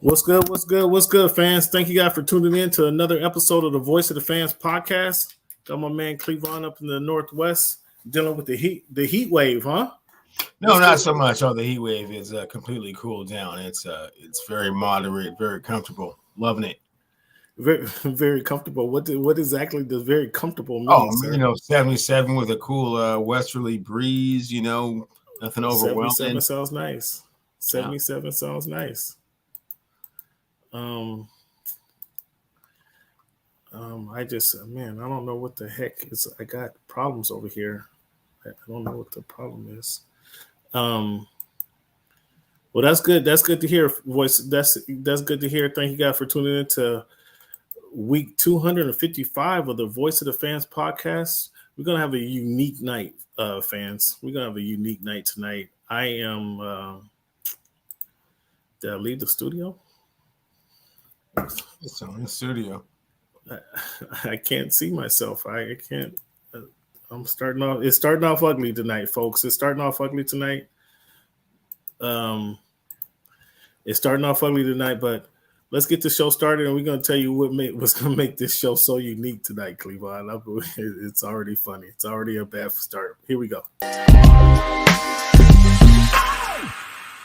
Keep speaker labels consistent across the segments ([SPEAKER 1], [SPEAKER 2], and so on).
[SPEAKER 1] What's good? What's good? What's good, fans? Thank you guys for tuning in to another episode of the Voice of the Fans podcast. Got my man Cleveland up in the Northwest dealing with the heat wave, huh?
[SPEAKER 2] No, not so much. Oh, the heat wave is completely cooled down. It's very moderate, very comfortable. Loving it.
[SPEAKER 1] Very, very comfortable. What exactly does very comfortable mean?
[SPEAKER 2] Oh,
[SPEAKER 1] sir?
[SPEAKER 2] 77 with a cool westerly breeze. Nothing overwhelming.
[SPEAKER 1] 77 sounds nice. 77 sounds nice. I don't know what the heck is. I got problems over here. I don't know what the problem is. Well, that's good. That's good to hear, voice. That's good to hear. Thank you guys for tuning in to week 255 of the Voice of the Fans podcast. We're gonna have a unique night, fans. We're gonna have a unique night tonight. I am. Did I leave the studio?
[SPEAKER 2] It's on the studio.
[SPEAKER 1] I can't see myself. I can't. I'm starting off. It's starting off ugly tonight, folks. It's starting off ugly tonight. It's starting off ugly tonight, but let's get the show started, and we're gonna tell you what's gonna make this show so unique tonight, Cleveland. It's already funny. It's already a bad start. Here we go.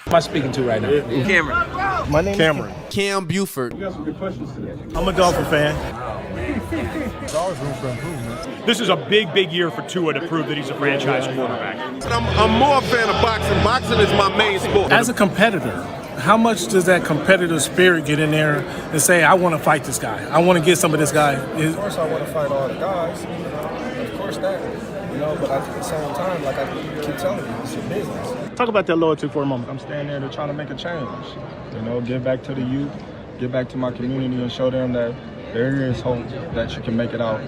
[SPEAKER 3] Who am I speaking to right now?
[SPEAKER 4] Cameron.
[SPEAKER 3] My name is Cameron.
[SPEAKER 4] Cam Buford.
[SPEAKER 3] We got some good questions today.
[SPEAKER 1] I'm a Dolphin fan.
[SPEAKER 3] There's always room for improvement.
[SPEAKER 5] This is a big year for Tua to prove that he's a franchise quarterback.
[SPEAKER 6] I'm more a fan of boxing. Boxing is my main sport.
[SPEAKER 7] As a competitor, how much does that competitive spirit get in there and say, I want to fight this guy. I want to get some of this guy.
[SPEAKER 8] Of course, I want to fight all the guys. Of course that. But at the same time, like I keep telling you, it's a business.
[SPEAKER 7] Talk about that loyalty for a moment.
[SPEAKER 8] I'm staying there to try to make a change. Give back to the youth, give back to my community and show them that there is hope that you can make it out.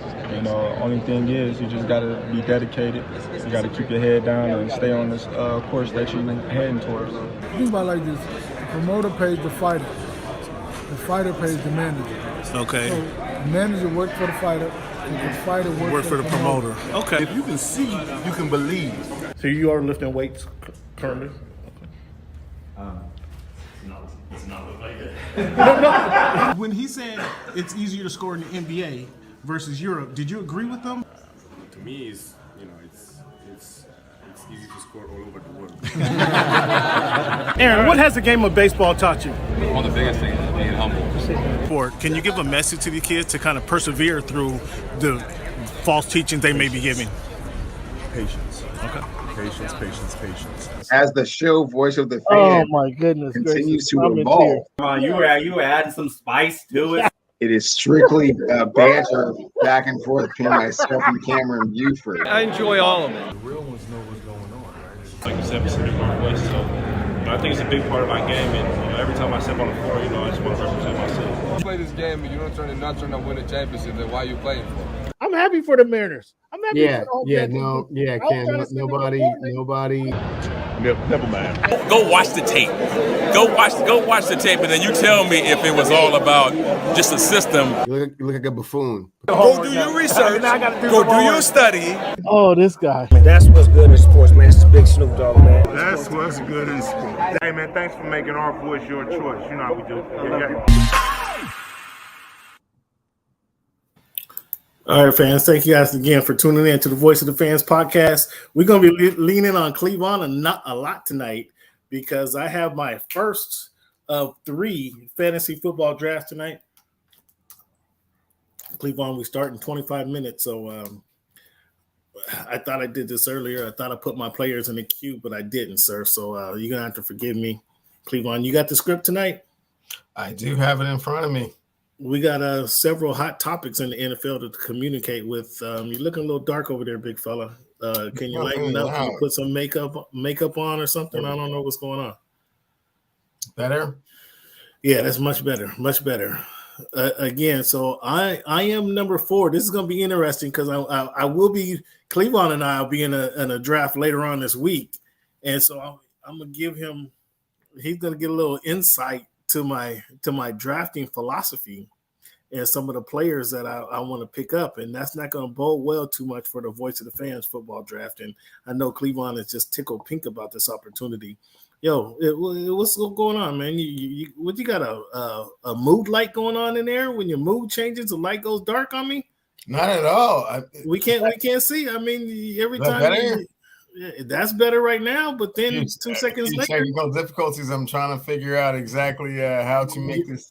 [SPEAKER 8] Only thing is you just got to be dedicated. You got to keep your head down and stay on this course that you're heading towards.
[SPEAKER 9] Think about it like this. The promoter pays the fighter. The fighter pays the manager.
[SPEAKER 1] Okay.
[SPEAKER 9] So the manager works for the fighter, and the fighter works
[SPEAKER 1] for the promoter. Okay.
[SPEAKER 2] If you can see, you can believe.
[SPEAKER 1] So you are lifting weights currently?
[SPEAKER 7] When he said it's easier to score in the NBA versus Europe, did you agree with them?
[SPEAKER 10] To me, it's easy to score all over the world.
[SPEAKER 7] Aaron, what has the game of baseball taught you?
[SPEAKER 10] One of the biggest things is being humble.
[SPEAKER 7] Can you give a message to the kids to kind of persevere through the false teachings they may be giving?
[SPEAKER 10] Patience.
[SPEAKER 7] Okay.
[SPEAKER 10] Patience.
[SPEAKER 2] As the show Voice of the Fan
[SPEAKER 7] Oh my goodness
[SPEAKER 2] continues to
[SPEAKER 7] I'm in
[SPEAKER 2] evolve,
[SPEAKER 4] You were adding some spice to it.
[SPEAKER 2] it is strictly banter back and forth between myself and Cameron Buford.
[SPEAKER 4] I enjoy all of it.
[SPEAKER 10] The real ones know what's going on, right? Like you said, Pacific Northwest, so I think it's a big part of my game, and every time I step on the floor, I just want to represent myself.
[SPEAKER 6] You play this game and you don't turn to win a championship, then why are you playing for?
[SPEAKER 7] I'm happy for the Mariners. I'm happy
[SPEAKER 2] Ken, nobody.
[SPEAKER 10] Never mind.
[SPEAKER 11] Go watch the tape. Go watch the tape, and then you tell me if it was all about just a system.
[SPEAKER 2] You look like a buffoon.
[SPEAKER 11] Go do your research. Go do your study.
[SPEAKER 7] Oh, this guy.
[SPEAKER 3] That's what's good in sports, man. It's Big Snoop Dogg, man.
[SPEAKER 10] That's what's good in sports. Hey, man, thanks for making our voice your choice. You know how we do. Yeah.
[SPEAKER 1] All right, fans. Thank you guys again for tuning in to the Voice of the Fans podcast. We're going to be leaning on Cleveland a lot tonight because I have my first of 3 fantasy football drafts tonight. Cleveland, we start in 25 minutes, so I thought I did this earlier. I thought I put my players in the queue, but I didn't, sir. So you're going to have to forgive me. Cleveland, you got the script tonight?
[SPEAKER 2] I do have it in front of me.
[SPEAKER 1] We got several hot topics in the NFL to communicate with. You're looking a little dark over there, big fella. Can you lighten up? Can you put some makeup on or something? I don't know what's going on.
[SPEAKER 2] Better?
[SPEAKER 1] Yeah, that's much better. Much better. Again, so I am number 4. This is going to be interesting because I will be Cleveland and I will be in a draft later on this week, and so I'm going to give him. He's going to get a little insight to my drafting philosophy and some of the players that I want to pick up, and that's not going to bode well too much for the Voice of the Fans football draft. And I know Cleveland is just tickled pink about this opportunity. what's going on, man? You got a mood light going on in there? When your mood changes, the light goes dark on me.
[SPEAKER 2] Not at all.
[SPEAKER 1] We can't see. I mean, every time.
[SPEAKER 2] Better?
[SPEAKER 1] That's better right now, but then 2 seconds later,
[SPEAKER 2] technical difficulties. I'm trying to figure out exactly how to make this.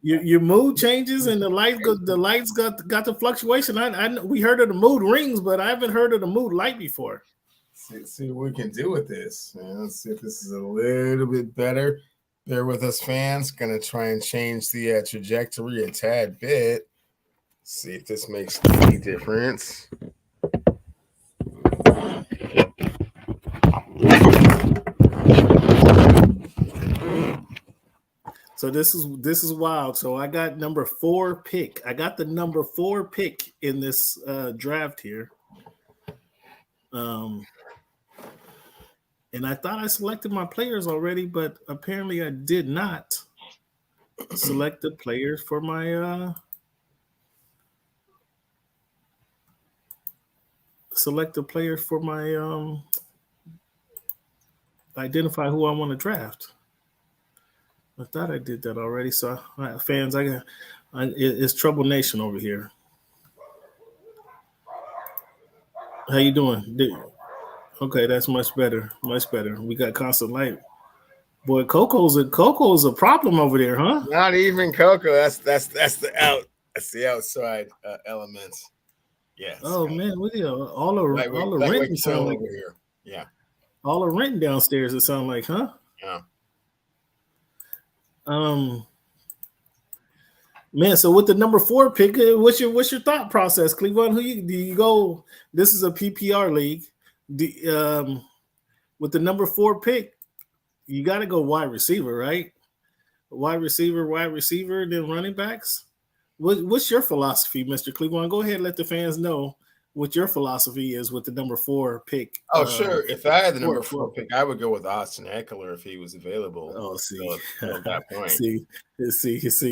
[SPEAKER 1] Your mood changes and the lights got the fluctuation. We heard of the mood rings, but I haven't heard of the mood light before.
[SPEAKER 2] See what we can do with this, man. Let's see if this is a little bit better. Bear with us, fans. Gonna try and change the trajectory a tad bit. See if this makes any difference.
[SPEAKER 1] So this is wild. So I got number 4 pick. I got the number 4 pick in this draft here. And I thought I selected my players already, but apparently I did not select the players for my identify who I want to draft. I thought I did that already. So, fans, it's Trouble Nation over here. How you doing? Okay, that's much better. Much better. We got constant light. Boy, Coco's a problem over there, huh?
[SPEAKER 2] Not even Coco. That's the outside elements. Yes.
[SPEAKER 1] Oh man, what all the renting sound like
[SPEAKER 2] here? Yeah.
[SPEAKER 1] All the renting downstairs. It sound like, huh?
[SPEAKER 2] Yeah.
[SPEAKER 1] Man, so with the number 4 pick, what's your thought process, Cleveland? Do you go? This is a PPR league. With the number 4 pick, you got to go wide receiver, right? Wide receiver, then running backs. What's your philosophy, Mr. Cleveland? Go ahead and let the fans know what your philosophy is with the number 4 pick.
[SPEAKER 2] Oh, sure. If I had the number 4 pick, I would go with Austin Eckler if he was available.
[SPEAKER 1] Oh, see.
[SPEAKER 2] So at that point.
[SPEAKER 1] see,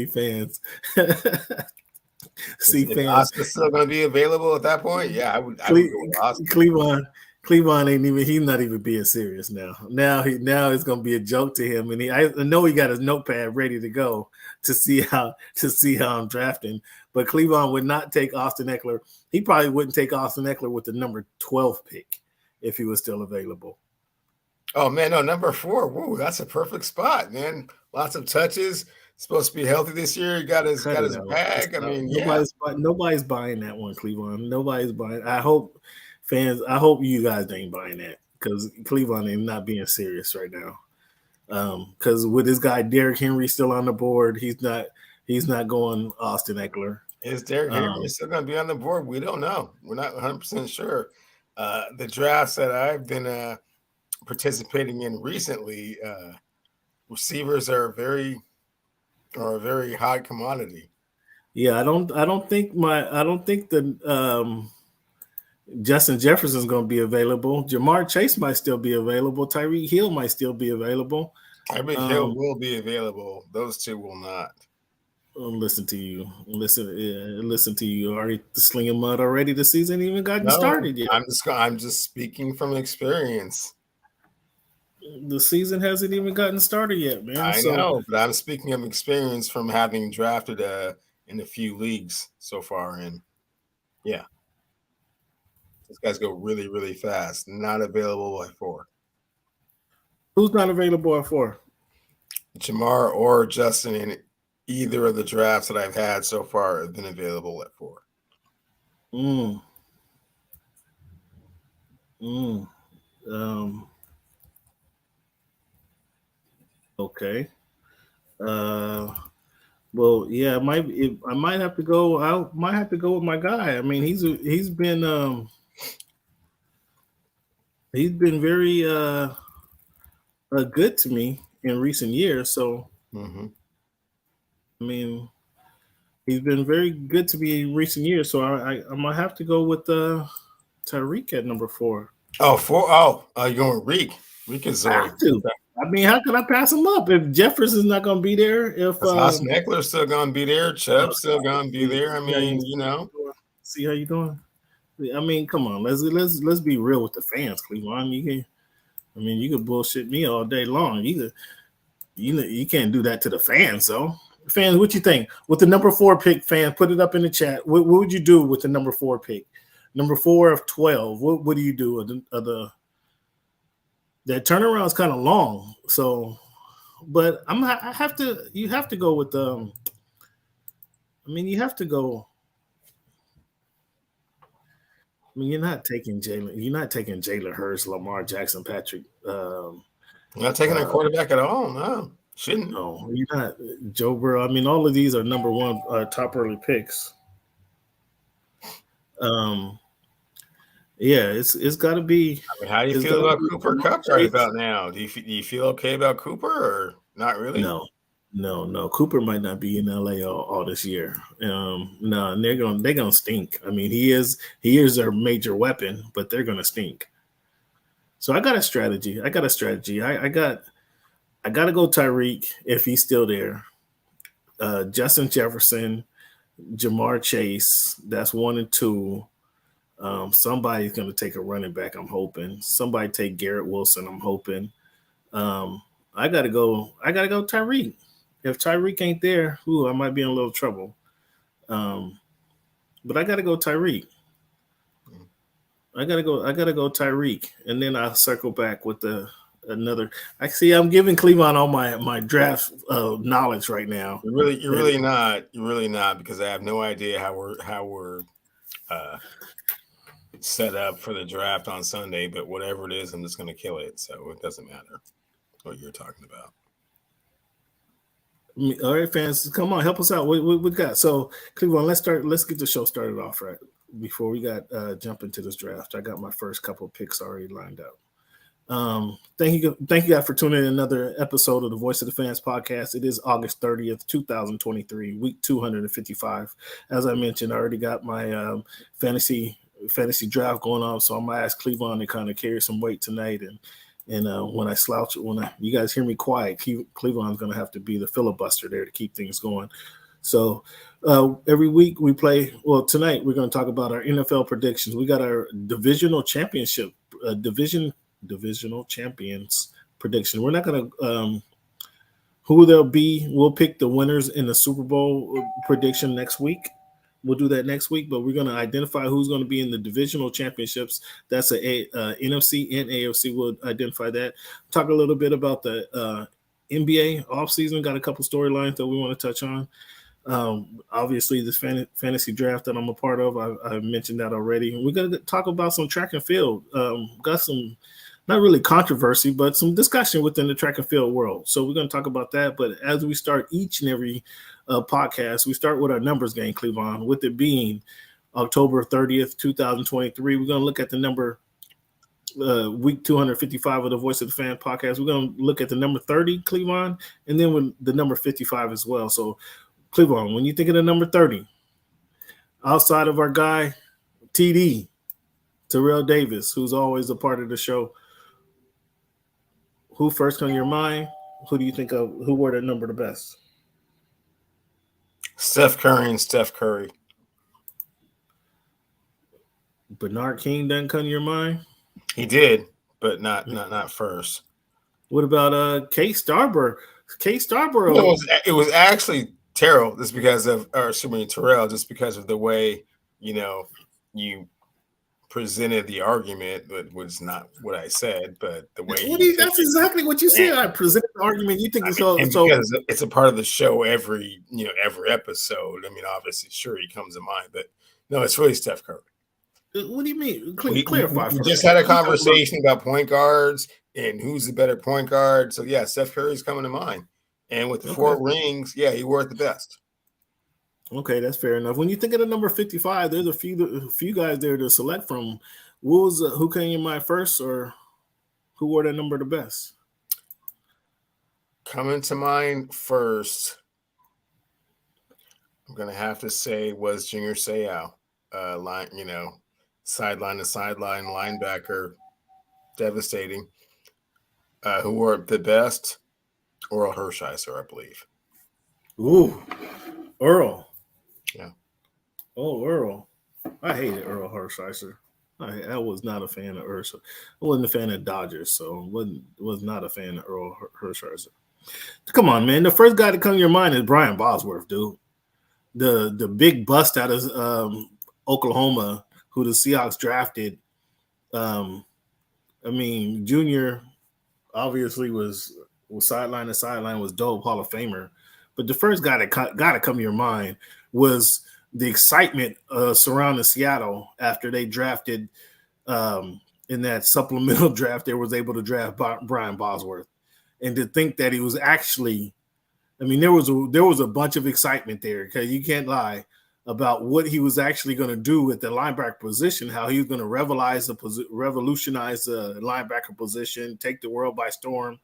[SPEAKER 1] fans.
[SPEAKER 2] If Austin's still going to be available at that point? Yeah, I would go with Austin.
[SPEAKER 1] Cleveland he's not even being serious now. Now it's gonna be a joke to him, and I know he got his notepad ready to go to see how I'm drafting. But Cleveland would not take Austin Eckler. He probably wouldn't take Austin Eckler with the number 12 pick if he was still available.
[SPEAKER 2] Oh man, no, number 4. Woo, that's a perfect spot, man. Lots of touches. Supposed to be healthy this year. He got his bag. I mean,
[SPEAKER 1] nobody's buying that one, Cleveland. Nobody's buying. I hope you guys ain't buying that because Cleveland is not being serious right now. Because with this guy Derrick Henry still on the board, he's not going Austin Eckler.
[SPEAKER 2] Is Derrick Henry still going to be on the board? We don't know. We're not 100% sure. The drafts that I've been participating in recently, receivers are a very hot commodity.
[SPEAKER 1] Yeah, I don't think the Justin Jefferson's going to be available. Jamar Chase might still be available. Tyreek Hill might still be available.
[SPEAKER 2] Tyreek Hill will be available. Those two will not.
[SPEAKER 1] Listen to you. Listen to you. Already slinging mud already. The season even gotten started yet.
[SPEAKER 2] I'm just speaking from experience.
[SPEAKER 1] The season hasn't even gotten started yet, man.
[SPEAKER 2] I know, but I'm speaking of experience from having drafted in a few leagues so far. And yeah. These guys go really, really fast. Not available at 4.
[SPEAKER 1] Who's not available at 4?
[SPEAKER 2] Jamar or Justin in either of the drafts that I've had so far have been available at 4.
[SPEAKER 1] Okay. Well, yeah, I might have to go. I might have to go with my guy. I mean, he's been very good to me in recent years. So, I mean, he's been very good to me in recent years. So I might have to go with Tyreek at number 4.
[SPEAKER 2] Oh, 4. Oh, you're going Reek. Reek is
[SPEAKER 1] I have to. I mean, how can I pass him up if Jefferson's not going to be there? If
[SPEAKER 2] Austin Eckler's still going to be there, Chubb's still going to be there. I mean,
[SPEAKER 1] See how you doing? I mean, come on, let's be real with the fans, Cleveland. I mean, you could bullshit me all day long. You can't do that to the fans, though. Fans, what you think? With the number 4 pick, fan, put it up in the chat. What would you do with the number 4 pick? Number 4 of 12. What do you do? That turnaround is kind of long. So, but you have to go with you have to go. I mean, you're not taking Jalen Hurts, Lamar Jackson, Patrick.
[SPEAKER 2] You're not taking a quarterback at all. No, shouldn't.
[SPEAKER 1] No, you're not. Joe Burrow. I mean, all of these are number 1 top early picks. Yeah, it's got to be.
[SPEAKER 2] I mean, how do you feel about Cooper Kupp right about now? Do you feel okay about Cooper or not really?
[SPEAKER 1] No. Cooper might not be in LA all this year. No, and they're gonna stink. I mean, he is their major weapon, but they're gonna stink. So I got a strategy. I got to go Tyreek if he's still there. Justin Jefferson, Jamar Chase. That's 1 and 2. Somebody's gonna take a running back. I'm hoping somebody take Garrett Wilson. I'm hoping. I gotta go Tyreek. If Tyreek ain't there, I might be in a little trouble. But I gotta go Tyreek. I gotta go Tyreek, and then I'll circle back with another. I see. I'm giving Cleveland all my draft knowledge right now.
[SPEAKER 2] You're really not because I have no idea how we're set up for the draft on Sunday. But whatever it is, I'm just going to kill it. So it doesn't matter what you're talking about.
[SPEAKER 1] All right, fans, come on, help us out. What we got? So, Cleveland, let's get the show started off right before we got jump into this draft. I got my first couple of picks already lined up. Thank you guys for tuning in another episode of the Voice of the Fans podcast. It is August 30th, 2023, week 255. As I mentioned, I already got my fantasy draft going on, so I'm gonna ask Cleveland to kind of carry some weight tonight and when I slouch, you guys hear me quiet, Cleveland's going to have to be the filibuster there to keep things going. So every week we play. Well, tonight we're going to talk about our NFL predictions. We got our divisional championship, divisional champions prediction. We're not going to who they'll be. We'll pick the winners in the Super Bowl prediction next week. We'll do that next week, but we're going to identify who's going to be in the divisional championships. That's NFC and AFC. We'll identify that. Talk a little bit about the NBA offseason. Got a couple storylines that we want to touch on. Obviously, this fantasy draft that I'm a part of, I mentioned that already. We're going to talk about some track and field. Got some, not really controversy, but some discussion within the track and field world. So we're going to talk about that. But as we start each and every podcast, we start with our numbers game, Cleveland, with it being October 30th, 2023. We're going to look at the number week 255 of the Voice of the Fan podcast. We're going to look at the number 30, Cleveland, and then with the number 55 as well. So, Cleveland, when you think of the number 30, outside of our guy, TD, Terrell Davis, who's always a part of the show, who first on your mind? Who do you think of? Who wore that number the best?
[SPEAKER 2] Steph Curry and Steph Curry.
[SPEAKER 1] Bernard King doesn't come to your mind?
[SPEAKER 2] He did, but not first.
[SPEAKER 1] What about Kate Starborough?
[SPEAKER 2] It was actually Terrell, just because of, Terrell, just because of the way you presented the argument, but was not what I said, but the way
[SPEAKER 1] that's exactly what you said. I presented the argument. You think so?
[SPEAKER 2] Because it's a part of the show every episode. I mean, obviously, sure, he comes to mind, but no, it's really Steph Curry.
[SPEAKER 1] What do you mean? Clarify.
[SPEAKER 2] We just had a conversation about point guards and who's the better point guard. So yeah, Steph Curry's coming to mind, and with the 4 rings, yeah, he wore it the best.
[SPEAKER 1] Okay, that's fair enough. When you think of the number 55, there's a few guys there to select from. Who came in mind first, or who wore that number the best?
[SPEAKER 2] Coming to mind first, I'm gonna have to say was Junior Seau, sideline to sideline linebacker, devastating. Who wore it the best? Earl Hershiser, I believe.
[SPEAKER 1] Ooh, Earl.
[SPEAKER 2] Yeah.
[SPEAKER 1] Oh, Earl. I hated Earl Hershiser. I was not a fan of Ursa. I wasn't a fan of Dodgers, so was not a fan of Earl Hershiser. Come on, man. The first guy to come to your mind is Brian Bosworth, dude. The big bust out of Oklahoma, who the Seahawks drafted. Junior obviously was sideline to sideline, was dope, Hall of Famer. But the first guy that got to come to your mind was the excitement surrounding Seattle after they drafted in that supplemental draft. They was able to draft Brian Bosworth, and to think that he was actually, there was a bunch of excitement there, because you can't lie about what he was actually going to do at the linebacker position, how he was going to revolutionize the linebacker position, take the world by storm.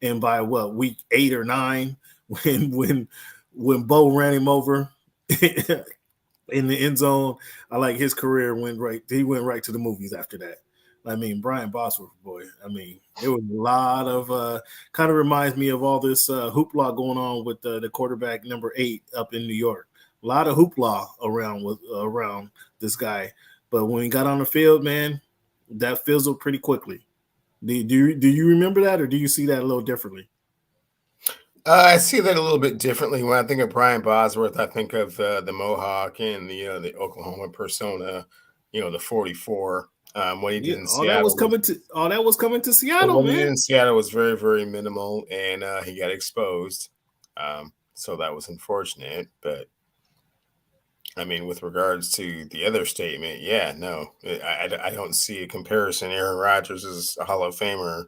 [SPEAKER 1] And by week 8 or 9, when Bo ran him over in the end zone, I like his career went right. He went right to the movies after that. Brian Bosworth, boy. There was a lot of kind of reminds me of all this hoopla going on with the quarterback number 8 up in New York. A lot of hoopla around this guy, but when he got on the field, man, that fizzled pretty quickly. Do you remember that, or do you see that a little differently?
[SPEAKER 2] I see that a little bit differently. When I think of Brian Bosworth, I think of the Mohawk and the Oklahoma persona, the 44. What he did in Seattle,
[SPEAKER 1] all that was coming to Seattle.
[SPEAKER 2] What
[SPEAKER 1] man.
[SPEAKER 2] he did in Seattle was very, very minimal, and he got exposed. So that was unfortunate. But with regards to the other statement, I don't see a comparison. Aaron Rodgers is a Hall of Famer,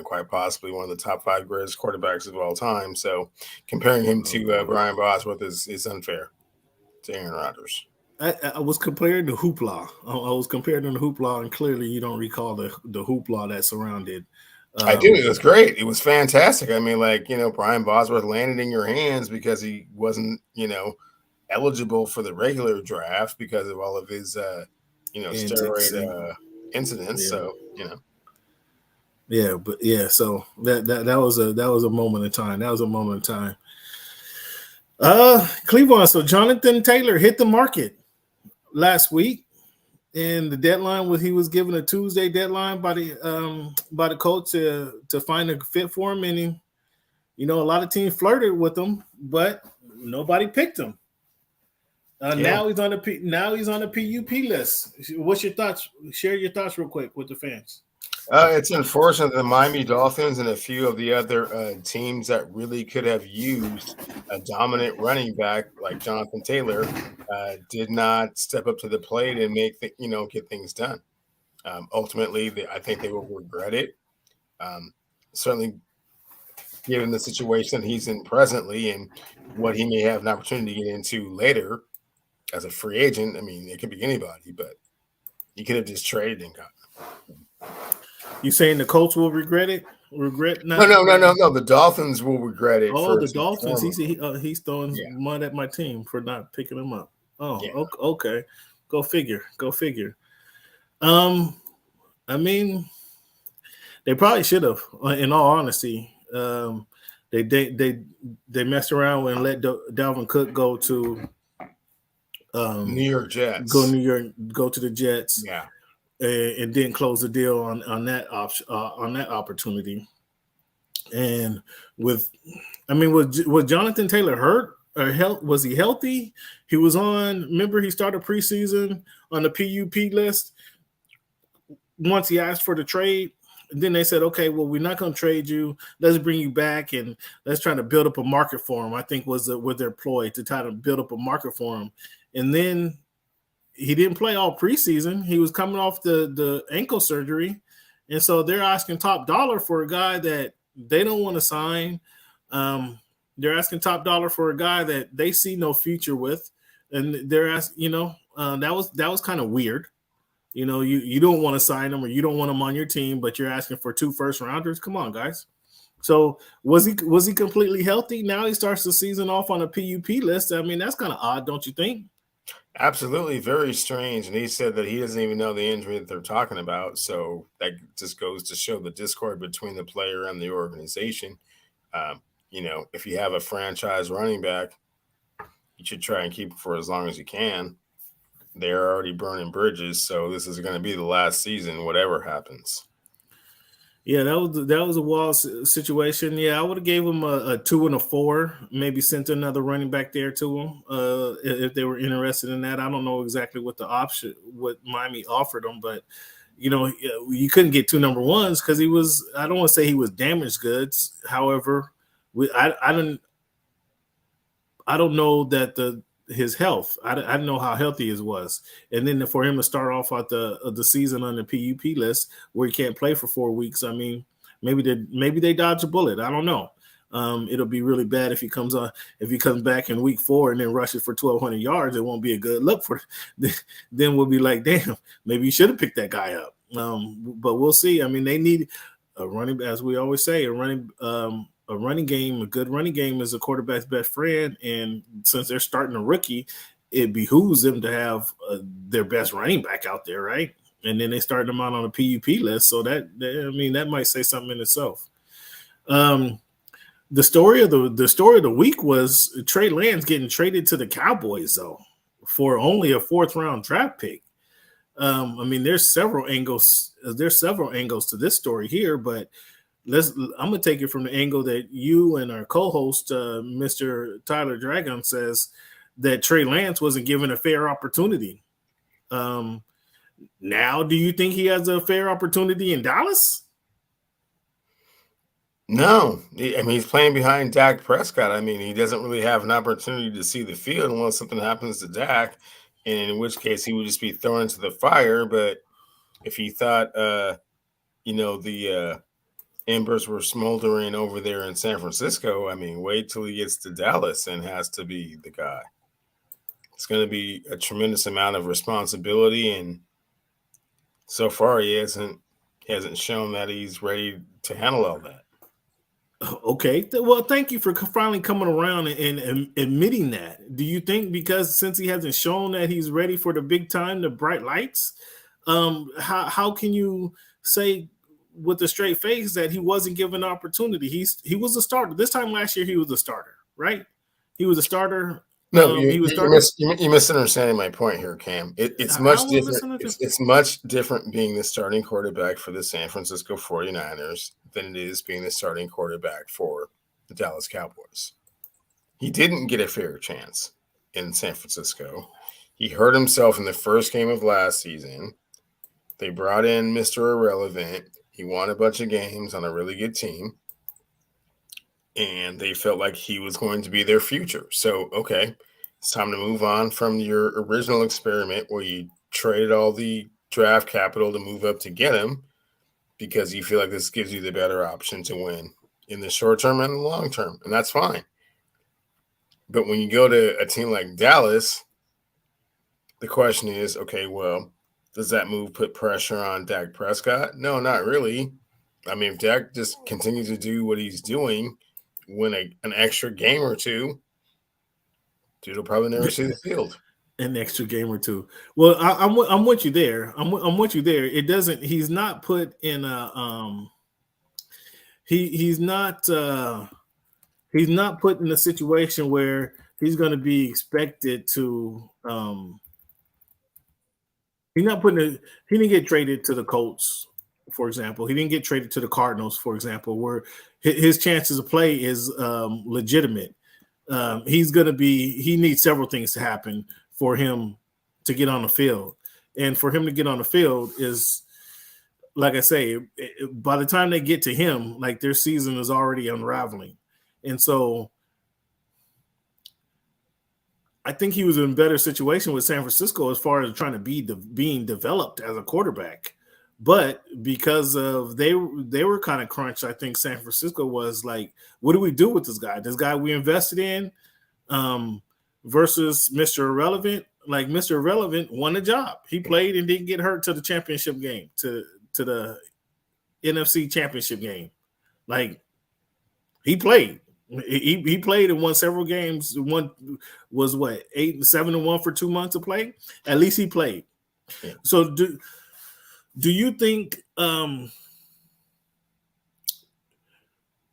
[SPEAKER 2] quite possibly one of the top 5 greatest quarterbacks of all time. So comparing him to Brian Bosworth is unfair to Aaron Rodgers.
[SPEAKER 1] I was comparing the hoopla. I was comparing the hoopla, and clearly you don't recall the hoopla that surrounded.
[SPEAKER 2] I do. It was great. It was fantastic. Brian Bosworth landed in your hands because he wasn't, eligible for the regular draft because of all of his, steroid incidents.
[SPEAKER 1] Yeah.
[SPEAKER 2] So,
[SPEAKER 1] So that was a moment in time. That was a moment in time. Cleveland. So Jonathan Taylor hit the market last week, and the deadline he was given a Tuesday deadline by the coach to find a fit for him, and a lot of teams flirted with him, but nobody picked him. Now he's on the PUP list. What's your thoughts? Share your thoughts real quick with the fans.
[SPEAKER 2] It's unfortunate the Miami Dolphins and a few of the other teams that really could have used a dominant running back like Jonathan Taylor did not step up to the plate and get things done. Ultimately, I think they will regret it. Certainly, given the situation he's in presently and what he may have an opportunity to get into later as a free agent. It could be anybody, but he could have just traded and got him.
[SPEAKER 1] You saying the Colts will regret it? No.
[SPEAKER 2] The Dolphins will regret it.
[SPEAKER 1] Oh, the Dolphins. He's throwing mud at my team for not picking him up. Oh, yeah. Okay. Go figure. They probably should have. In all honesty, they messed around and let Dalvin Cook go to
[SPEAKER 2] New York Jets.
[SPEAKER 1] Go to the Jets.
[SPEAKER 2] Yeah.
[SPEAKER 1] And didn't close the deal on that opportunity. And was Jonathan Taylor hurt or was he healthy? He was on. Remember, he started preseason on the PUP list. Once he asked for the trade, and then they said, "Okay, well, we're not going to trade you. Let's bring you back and let's try to build up a market for him." I think was their ploy to try to build up a market for him, and then. He didn't play all preseason. He was coming off the ankle surgery. And so they're asking top dollar for a guy that they don't want to sign. They're asking top dollar for a guy that they see no future with. And they're asking, that was kind of weird. You don't want to sign him or you don't want him on your team, but you're asking for 2 first-rounders. Come on, guys. So was he completely healthy? Now he starts the season off on a PUP list. That's kind of odd, don't you think?
[SPEAKER 2] Absolutely, very strange. And he said that he doesn't even know the injury that they're talking about. So that just goes to show the discord between the player and the organization. If you have a franchise running back, you should try and keep it for as long as you can. they're already burning bridges. So this is going to be the last season, whatever happens.
[SPEAKER 1] Yeah, that was a wild situation. Yeah, I would have gave him a 2 and a 4. Maybe sent another running back there to him if they were interested in that. I don't know exactly what Miami offered him, but you couldn't get 2 number ones because he was. I don't want to say he was damaged goods. However, I don't know that his health. I don't know how healthy he was, and then for him to start off at the season on the PUP list where he can't play for 4 weeks. I mean, maybe they dodge a bullet. I don't know. It'll be really bad if he comes back in week 4 and then rushes for 1,200 yards. It won't be a good look for. Then we'll be like, damn, maybe you should have picked that guy up. But we'll see. I mean, they need a running, as we always say, a running game. A good running game is a quarterback's best friend, and since they're starting a rookie, it behooves them to have their best running back out there, right? And then they start them out on a PUP list, so that might say something in itself. The story of the week was Trey Lance getting traded to the Cowboys though for only a 4th round draft pick. I mean, there's several angles to this story here, but I'm gonna take it from the angle that you and our co-host, Mr. Tyler Dragon, says that Trey Lance wasn't given a fair opportunity. Now, do you think he has a fair opportunity in Dallas?
[SPEAKER 2] No, I mean, he's playing behind Dak Prescott. I mean, he doesn't really have an opportunity to see the field unless something happens to Dak, and in which case he would just be thrown into the fire. But if he thought, the embers were smoldering over there in San Francisco, I mean, wait till he gets to Dallas and has to be the guy. It's going to be a tremendous amount of responsibility, and so far he hasn't shown that he's ready to handle all that.
[SPEAKER 1] Okay, well, thank you for finally coming around and admitting that. Do you think because since he hasn't shown that he's ready for the big time, the bright lights, how can you say with a straight face that he wasn't given an opportunity? He was a starter. This time last year, he was a starter, right? He was a starter.
[SPEAKER 2] No, you're misunderstanding my point here, Cam. It's much different. It's much different being the starting quarterback for the San Francisco 49ers than it is being the starting quarterback for the Dallas Cowboys. He didn't get a fair chance in San Francisco. He hurt himself in the first game of last season. They brought in Mr. Irrelevant. He won a bunch of games on a really good team. And they felt like he was going to be their future. So, okay, it's time to move on from your original experiment where you traded all the draft capital to move up to get him because you feel like this gives you the better option to win in the short term and the long term. And that's fine. But when you go to a team like Dallas, the question is, okay, well, does that move put pressure on Dak Prescott? No, not really. I mean, if Dak just continues to do what he's doing, win an extra game or two, dude will probably never see the field.
[SPEAKER 1] An extra game or two. Well, I'm with you there. I'm with you there. It doesn't. He's not put in a. He's not put in a situation where he's going to be expected to. He's not putting. He didn't get traded to the Colts, for example. He didn't get traded to the Cardinals, for example, where his chances of play is legitimate. He's going to be. He needs several things to happen for him to get on the field, and for him to get on the field is, like I say, by the time they get to him, like their season is already unraveling, and so I think he was in a better situation with San Francisco as far as trying to be being developed as a quarterback. But because of they were kind of crunched, I think San Francisco was like, what do we do with this guy? This guy we invested in versus Mr. Irrelevant. Like Mr. Irrelevant won a job. He played and didn't get hurt to the championship game, to the NFC championship game. Like he played. He played and won several games. One was 7-1 for 2 months to play. At least he played. Yeah. So do you think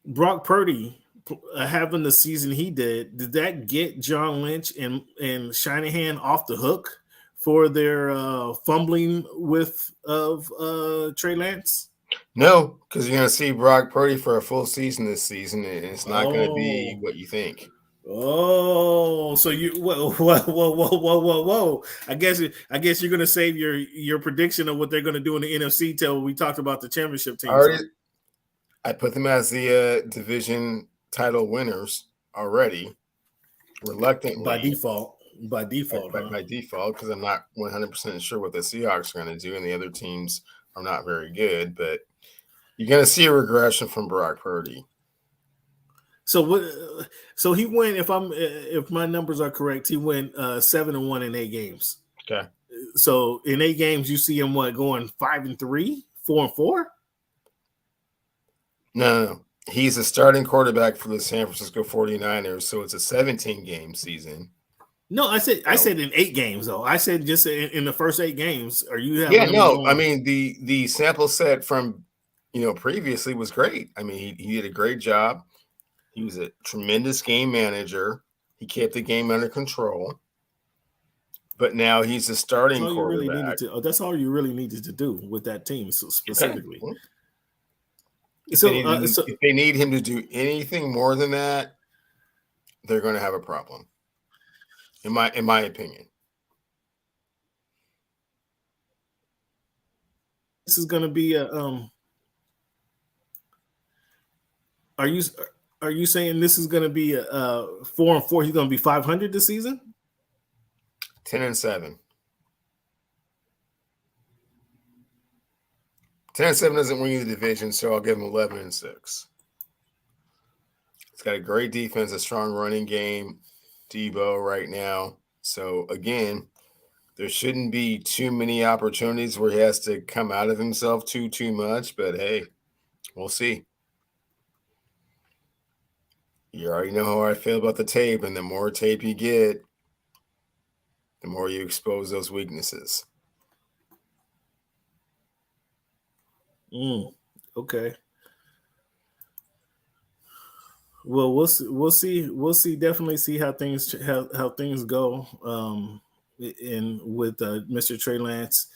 [SPEAKER 1] Brock Purdy having the season he did that get John Lynch and Shanahan off the hook for their fumbling of Trey Lance?
[SPEAKER 2] No, because you're going to see Brock Purdy for a full season this season, and it's not going to be
[SPEAKER 1] Oh.
[SPEAKER 2] what you think.
[SPEAKER 1] Oh, so you whoa. I guess you're gonna save your prediction of what they're gonna do in the NFC till we talked about the championship team.
[SPEAKER 2] I put them as the division title winners already, reluctantly
[SPEAKER 1] by default,
[SPEAKER 2] by default, because I'm not 100% sure what the Seahawks are going to do, and the other teams are not very good. But you're going to see a regression from Brock Purdy.
[SPEAKER 1] So what? So he went. If my numbers are correct, he went 7-1 in 8 games.
[SPEAKER 2] Okay.
[SPEAKER 1] So in 8 games, you see him going 5-3, 4-4.
[SPEAKER 2] No. He's a starting quarterback for the San Francisco 49ers, so it's a 17-game season.
[SPEAKER 1] No, I said in 8 games though. I said just in the first 8 games. Are you?
[SPEAKER 2] I mean the sample set from previously was great. I mean he did a great job. He was a tremendous game manager. He kept the game under control. But now he's a starting quarterback.
[SPEAKER 1] That's all you really needed to do with that team specifically.
[SPEAKER 2] Okay. If they need him to do anything more than that, they're going to have a problem. In my opinion.
[SPEAKER 1] This is going to be a Are you saying this is going to be a 4-4? He's going to be 500 this season?
[SPEAKER 2] 10-7. 10-7 doesn't win you the division, so I'll give him 11-6. It's got a great defense, a strong running game, Debo right now. So again, there shouldn't be too many opportunities where he has to come out of himself too much. But hey, we'll see. You already know how I feel about the tape, and the more tape you get, the more you expose those weaknesses.
[SPEAKER 1] Okay. Well, we'll see. Definitely see how things go. With Mr. Trey Lance,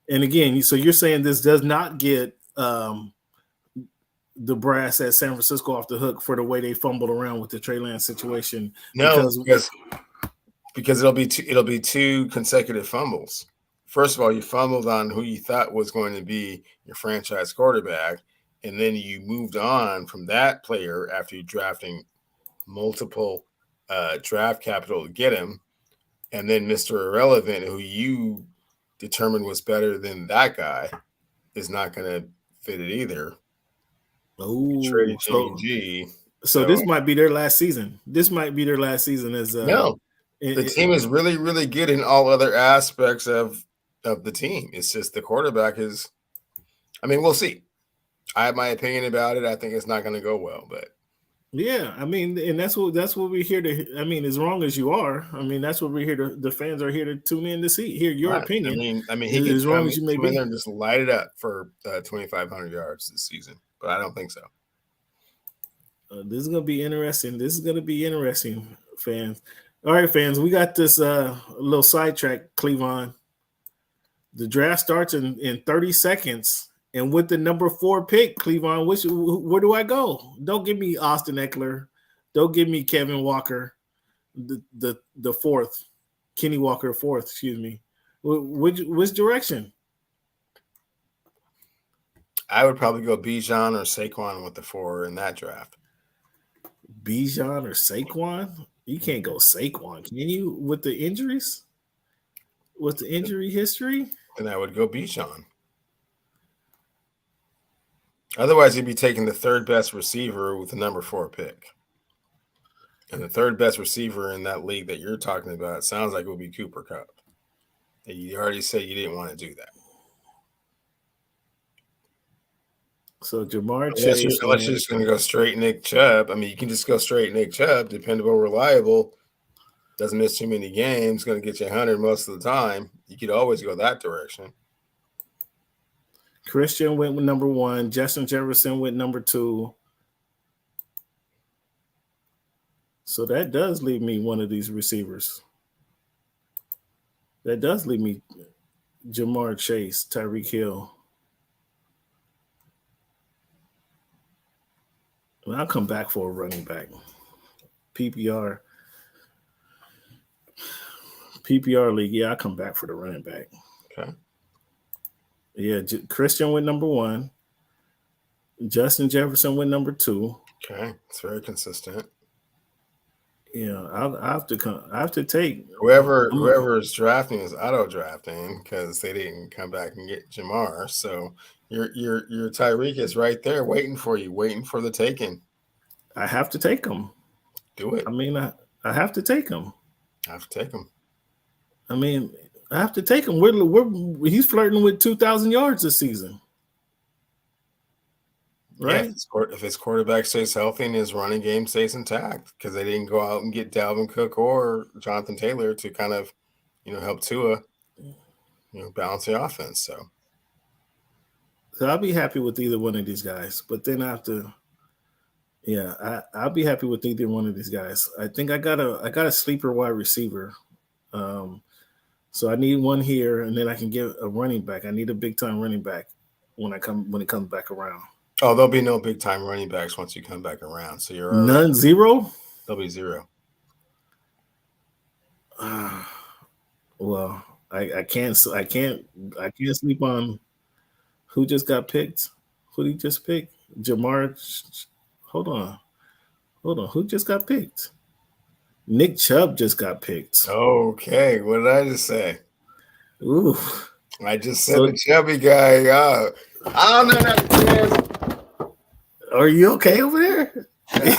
[SPEAKER 1] and again, so you're saying this does not get the brass at San Francisco off the hook for the way they fumbled around with the Trey Lance situation?
[SPEAKER 2] No, because it'll be 2 consecutive fumbles. First of all, you fumbled on who you thought was going to be your franchise quarterback, and then you moved on from that player after you drafting multiple draft capital to get him, and then Mr. Irrelevant, who you determined was better than that guy, is not going to fit it either.
[SPEAKER 1] Oh,
[SPEAKER 2] traded Jimmy G.
[SPEAKER 1] So this might be their last season. This might be their last season as
[SPEAKER 2] no. The team is really, really good in all other aspects of the team. It's just the quarterback is. I mean, we'll see. I have my opinion about it. I think it's not going to go well, but
[SPEAKER 1] yeah, I mean, and that's what we're here to. I mean, as wrong as you are, I mean, that's what we're here to. The fans are here to tune in to hear your opinion.
[SPEAKER 2] I mean, he can as wrong as you may be, and just light it up for 2,500 yards this season, but I don't think so.
[SPEAKER 1] This is going to be interesting. Fans. All right, fans, we got this little sidetrack, Cleavon. The draft starts in 30 seconds. And with the number 4 pick, Cleavon, where do I go? Don't give me Austin Eckler. Don't give me Kevin Walker, the fourth. Kenny Walker, fourth, excuse me. Which direction?
[SPEAKER 2] I would probably go Bijan or Saquon with the 4 in that draft.
[SPEAKER 1] Bijan or Saquon? You can't go Saquon, can you? With the injuries? With the injury history?
[SPEAKER 2] Then I would go Bijan. Otherwise, you'd be taking the 3rd best receiver with the number 4 pick. And the 3rd best receiver in that league that you're talking about sounds like it would be Cooper Kupp. And you already said you didn't want to do that.
[SPEAKER 1] So Jamar Chase.
[SPEAKER 2] Unless you're just going to go straight Nick Chubb. I mean, you can just go straight Nick Chubb, dependable, reliable, doesn't miss too many games, going to get you 100 most of the time. You could always go that direction.
[SPEAKER 1] Christian went with number 1. Justin Jefferson went number 2. So that does leave me one of these receivers. That does leave me Jamar Chase, Tyreek Hill. Well, I'll come back for a running back. PPR league. Yeah, I'll come back for the running back.
[SPEAKER 2] Okay.
[SPEAKER 1] Yeah, Christian went number 1. Justin Jefferson went number 2.
[SPEAKER 2] Okay, it's very consistent.
[SPEAKER 1] Yeah, I have to take
[SPEAKER 2] whoever is drafting is auto drafting because they didn't come back and get Jamar. So your Tyreek is right there waiting for you, waiting for the taking.
[SPEAKER 1] I have to take him.
[SPEAKER 2] Do it.
[SPEAKER 1] I mean, I have to take him.
[SPEAKER 2] I have to take him.
[SPEAKER 1] I mean, I have to take him. He's flirting with 2,000 yards this season. Right?
[SPEAKER 2] Yeah, if his quarterback stays healthy and his running game stays intact, because they didn't go out and get Dalvin Cook or Jonathan Taylor to kind of, help Tua, balance the offense. So
[SPEAKER 1] I'll be happy with either one of these guys. But then after, I'll be happy with either one of these guys. I think I got a sleeper wide receiver. So I need one here, and then I can get a running back. I need a big time running back when it comes back around.
[SPEAKER 2] Oh, there'll be no big time running backs once you come back around. So you're
[SPEAKER 1] none, 0.
[SPEAKER 2] There'll be 0.
[SPEAKER 1] Well, I can't sleep on who just got picked. Who did he just pick? Jamar. Hold on. Who just got picked? Nick Chubb just got picked.
[SPEAKER 2] Okay, what did I just say?
[SPEAKER 1] Ooh,
[SPEAKER 2] I just said the chubby guy. I don't know that.
[SPEAKER 1] Are you okay over there?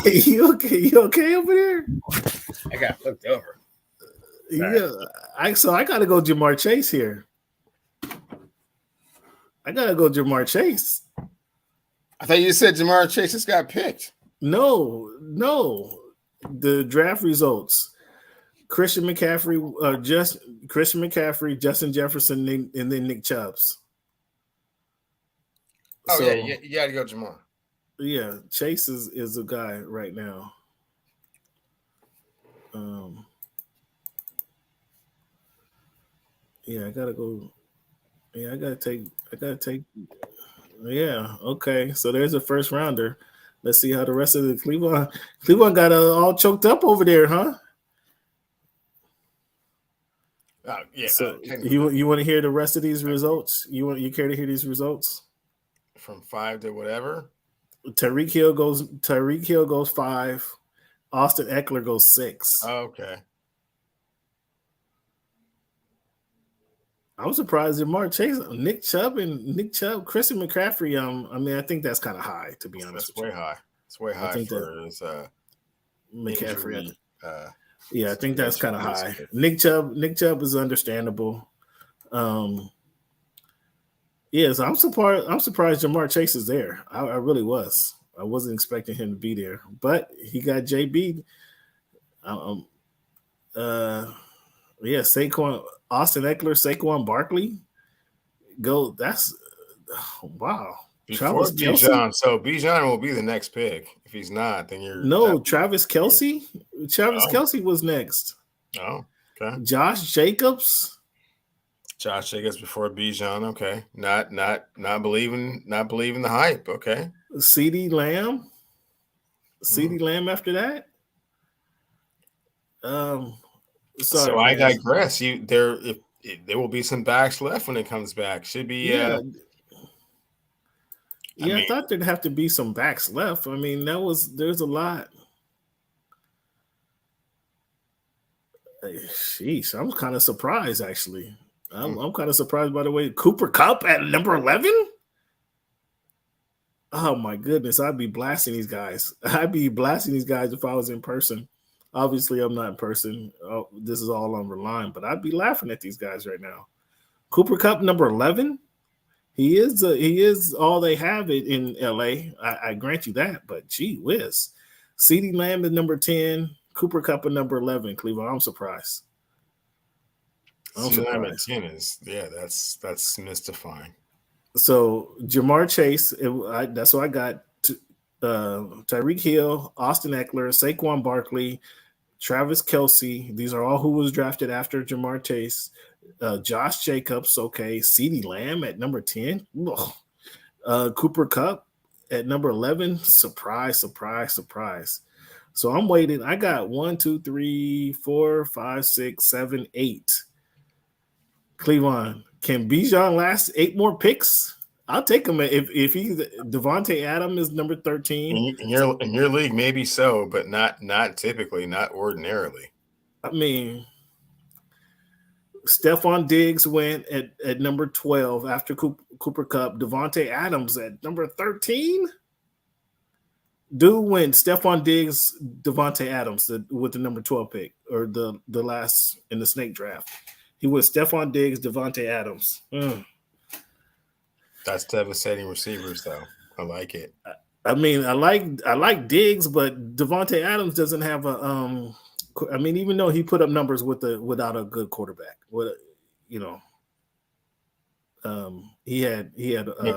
[SPEAKER 1] You okay over there?
[SPEAKER 2] I got flipped over.
[SPEAKER 1] Yeah, I got to go Jamar Chase here. I got to go Jamar Chase.
[SPEAKER 2] I thought you said Jamar Chase just got picked.
[SPEAKER 1] No. The draft results: Christian McCaffrey, Justin Jefferson, and then Nick Chubbs.
[SPEAKER 2] Oh, so, yeah, you got to go Jamar.
[SPEAKER 1] Yeah, Chase is a guy right now. I gotta go. Yeah, I gotta take. Yeah, okay. So there's a first rounder. Let's see how the rest of the Cleveland got all choked up over there, huh?
[SPEAKER 2] Yeah.
[SPEAKER 1] So you want to hear the rest of these results? You care to hear these results?
[SPEAKER 2] From 5 to whatever.
[SPEAKER 1] Tyreek Hill goes 5. Austin Eckler goes 6.
[SPEAKER 2] Okay.
[SPEAKER 1] I'm surprised that Mark Chase, Nick Chubb, Christian McCaffrey. I mean, I think that's kind of high, to be honest.
[SPEAKER 2] That's way high. It's way high for his
[SPEAKER 1] McCaffrey.
[SPEAKER 2] Injury,
[SPEAKER 1] I think that's kind of high. Nick Chubb is understandable. So I'm surprised Jamar Chase is there. I really was. I wasn't expecting him to be there, but he got JB. Saquon, Austin Eckler, Saquon Barkley. That's wow.
[SPEAKER 2] Before Bijan, so Bijan will be the next pick. If he's not, then you're
[SPEAKER 1] Travis Kelce. Kelce was next.
[SPEAKER 2] Oh, okay.
[SPEAKER 1] Josh Jacobs
[SPEAKER 2] before Bijan. Okay, not believing the hype. Okay.
[SPEAKER 1] CeeDee Lamb. CeeDee Lamb after that.
[SPEAKER 2] So I digress. There will be some backs left when it comes back. Should be.
[SPEAKER 1] I thought there'd have to be some backs left. I mean, there's a lot. Sheesh, I'm kind of surprised actually. I'm kind of surprised by the way Cooper Kupp at number 11. Oh my goodness, I'd be blasting these guys. If I was in person. Obviously, I'm not in person. Oh, this is all on the line, but I'd be laughing at these guys right now. Cooper Kupp, number 11. He is all they have it in LA. I grant you that, but gee whiz. CeeDee Lamb is number 10. Cooper Kupp at number 11. Cleveland, I'm surprised.
[SPEAKER 2] CeeDee Lamb at 10 is that's mystifying.
[SPEAKER 1] So Jamar Chase, that's what I got. Tyreek Hill, Austin Eckler, Saquon Barkley, Travis Kelce. These are all who was drafted after Jamar Chase. Josh Jacobs, okay. CeeDee Lamb at number 10. Cooper Kupp at number 11. Surprise, surprise, surprise. So I'm waiting. I got 1, 2, 3, 4, 5, 6, 7, 8. Cleveland, can Bijan last 8 more picks? I'll take him if he's Devontae Adams is number 13.
[SPEAKER 2] In your league, maybe so, but not typically, not ordinarily.
[SPEAKER 1] I mean, Stephon Diggs went at number 12 after Cooper Kupp. Devontae Adams at number 13. Dude went Stephon Diggs, Devontae Adams with the number 12 pick, or the last in the snake draft. He was Stephon Diggs, Devontae Adams.
[SPEAKER 2] That's devastating receivers, though. I like it.
[SPEAKER 1] I mean, I like Diggs, but Devontae Adams doesn't have a I mean, even though he put up numbers without a good quarterback, he had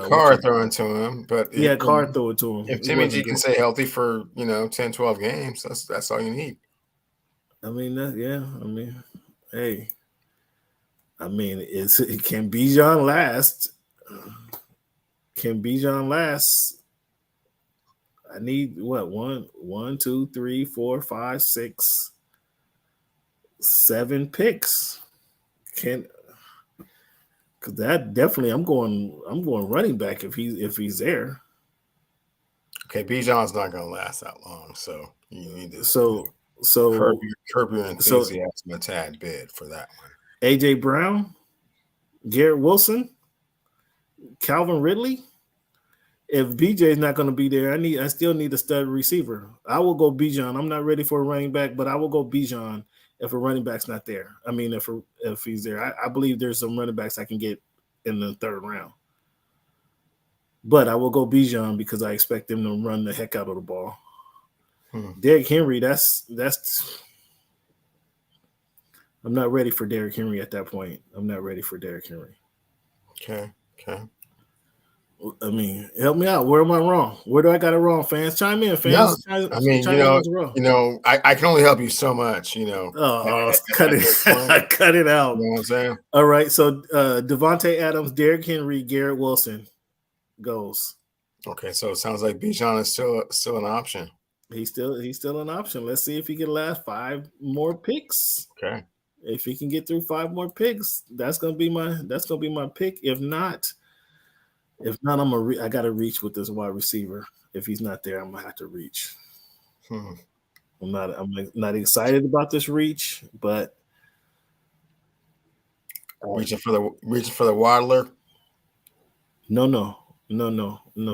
[SPEAKER 2] Carr throwing to him, but
[SPEAKER 1] he had Carr throw it to him.
[SPEAKER 2] If Timmy G can stay healthy for 10, 12 games, that's all you need.
[SPEAKER 1] I mean, hey, can Bijan last? Can Bijan last? I need what 1, 2, 3, 4, 5, 6, 7 picks. Because that definitely I'm going running back if he's there.
[SPEAKER 2] Okay, Bijan's not going to last that long, so you need to curb your enthusiasm a tad bit for that one.
[SPEAKER 1] AJ Brown, Garrett Wilson, Calvin Ridley. If BJ is not going to be there, I still need a stud receiver. I will go Bijan. I'm not ready for a running back, but I will go Bijan if a running back's not there. I mean, if he's there, I believe there's some running backs I can get in the 3rd round. But I will go Bijan because I expect them to run the heck out of the ball. Derrick Henry, that's I'm not ready for Derrick Henry at that point. I'm not ready for Derrick Henry.
[SPEAKER 2] Okay.
[SPEAKER 1] I mean, help me out. Where am I wrong? Where do I got it wrong? Fans, chime in. Fans,
[SPEAKER 2] I can only help you so much.
[SPEAKER 1] Oh, cut it, cut it out.
[SPEAKER 2] You know what I'm saying?
[SPEAKER 1] All right. So Devontae Adams, Derrick Henry, Garrett Wilson goes.
[SPEAKER 2] Okay, so it sounds like Bijan is still an option.
[SPEAKER 1] He's still an option. Let's see if he can last 5 more picks.
[SPEAKER 2] Okay.
[SPEAKER 1] If he can get through 5 more picks, that's gonna be my pick. If not, I gotta reach with this wide receiver. If he's not there, I'm gonna have to reach. I'm not excited about this reach, but
[SPEAKER 2] reaching for the waddler.
[SPEAKER 1] No.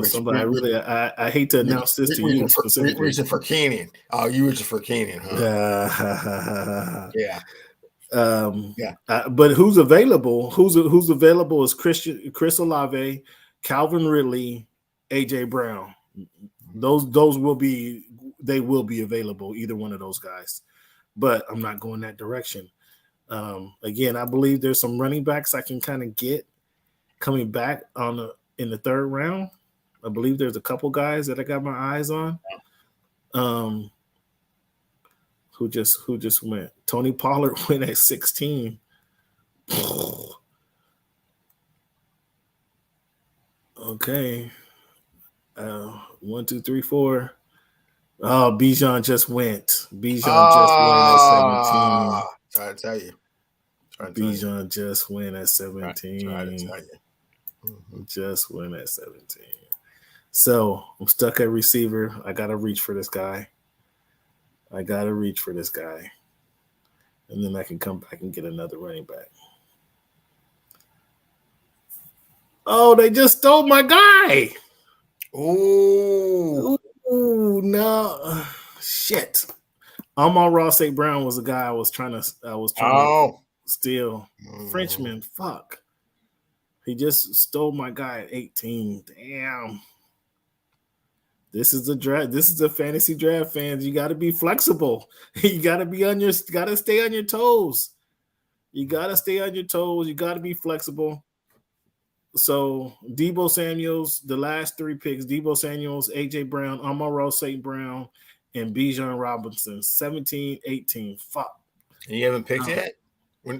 [SPEAKER 1] Somebody I hate to announce this to you specifically.
[SPEAKER 2] Reaching for Keenan. Oh, you reaching for Keenan, huh? Yeah.
[SPEAKER 1] But who's available? Who's available is Chris Olave, Calvin Ridley, AJ Brown. Those will be available, either one of those guys. But I'm not going that direction. Again, I believe there's some running backs I can kind of get coming back in the 3rd round. I believe there's a couple guys that I got my eyes on. Who just went? Tony Pollard went at 16. Okay. 1, 2, 3, 4. Oh, Bijan just went. Just went at 17.
[SPEAKER 2] Try to tell you.
[SPEAKER 1] Bijan just went at 17.
[SPEAKER 2] Try to tell you.
[SPEAKER 1] Just went at 17. So I'm stuck at receiver. I gotta reach for this guy. And then I can come back and get another running back. Oh, they just stole my guy. Ooh, no. Shit. Amon-Ra St. Brown was the guy I was trying to steal. Frenchman, fuck. He just stole my guy at 18. Damn. This is a draft. This is a fantasy draft, fans. You got to be flexible. You got to stay on your toes. You got to be flexible. So Deebo Samuels, the last 3 picks, Deebo Samuels, AJ Brown, Amon-Ra St. Brown, and Bijan Robinson, 17, 18. Fuck.
[SPEAKER 2] You haven't picked yet?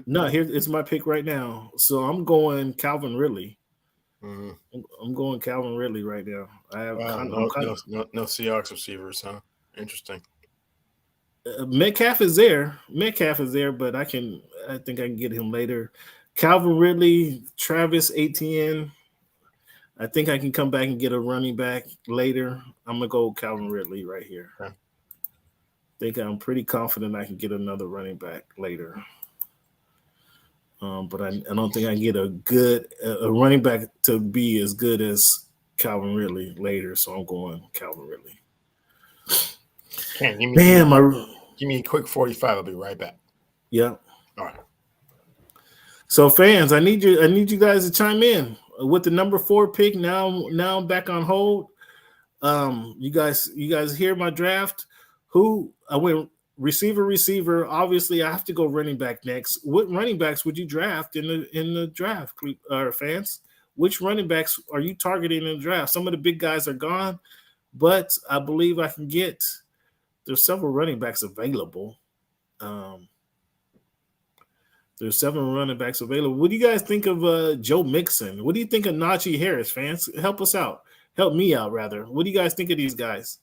[SPEAKER 1] No, it's my pick right now. So I'm going Calvin Ridley. I'm going Calvin Ridley right now.
[SPEAKER 2] No Seahawks receivers, huh? Interesting.
[SPEAKER 1] Metcalf is there. But I think I can get him later. Calvin Ridley, Travis Etienne. I think I can come back and get a running back later. I'm gonna go Calvin Ridley right here.
[SPEAKER 2] Okay.
[SPEAKER 1] I'm pretty confident I can get another running back later. But I don't think I can get a running back to be as good as Calvin Ridley later. So I'm going Calvin Ridley.
[SPEAKER 2] Give me a quick 45. I'll be right back.
[SPEAKER 1] Yeah.
[SPEAKER 2] All right.
[SPEAKER 1] So fans, I need you guys to chime in with the number 4 pick. Now I'm back on hold. You guys hear my draft? Who I went receiver. Obviously, I have to go running back next. What running backs would you draft in the draft, fans? Which running backs are you targeting in the draft? Some of the big guys are gone, but I believe I can get. There's several running backs available. There's 7 running backs available. What do you guys think of Joe Mixon? What do you think of Najee Harris, fans? Help us out. Help me out, rather. What do you guys think of these guys?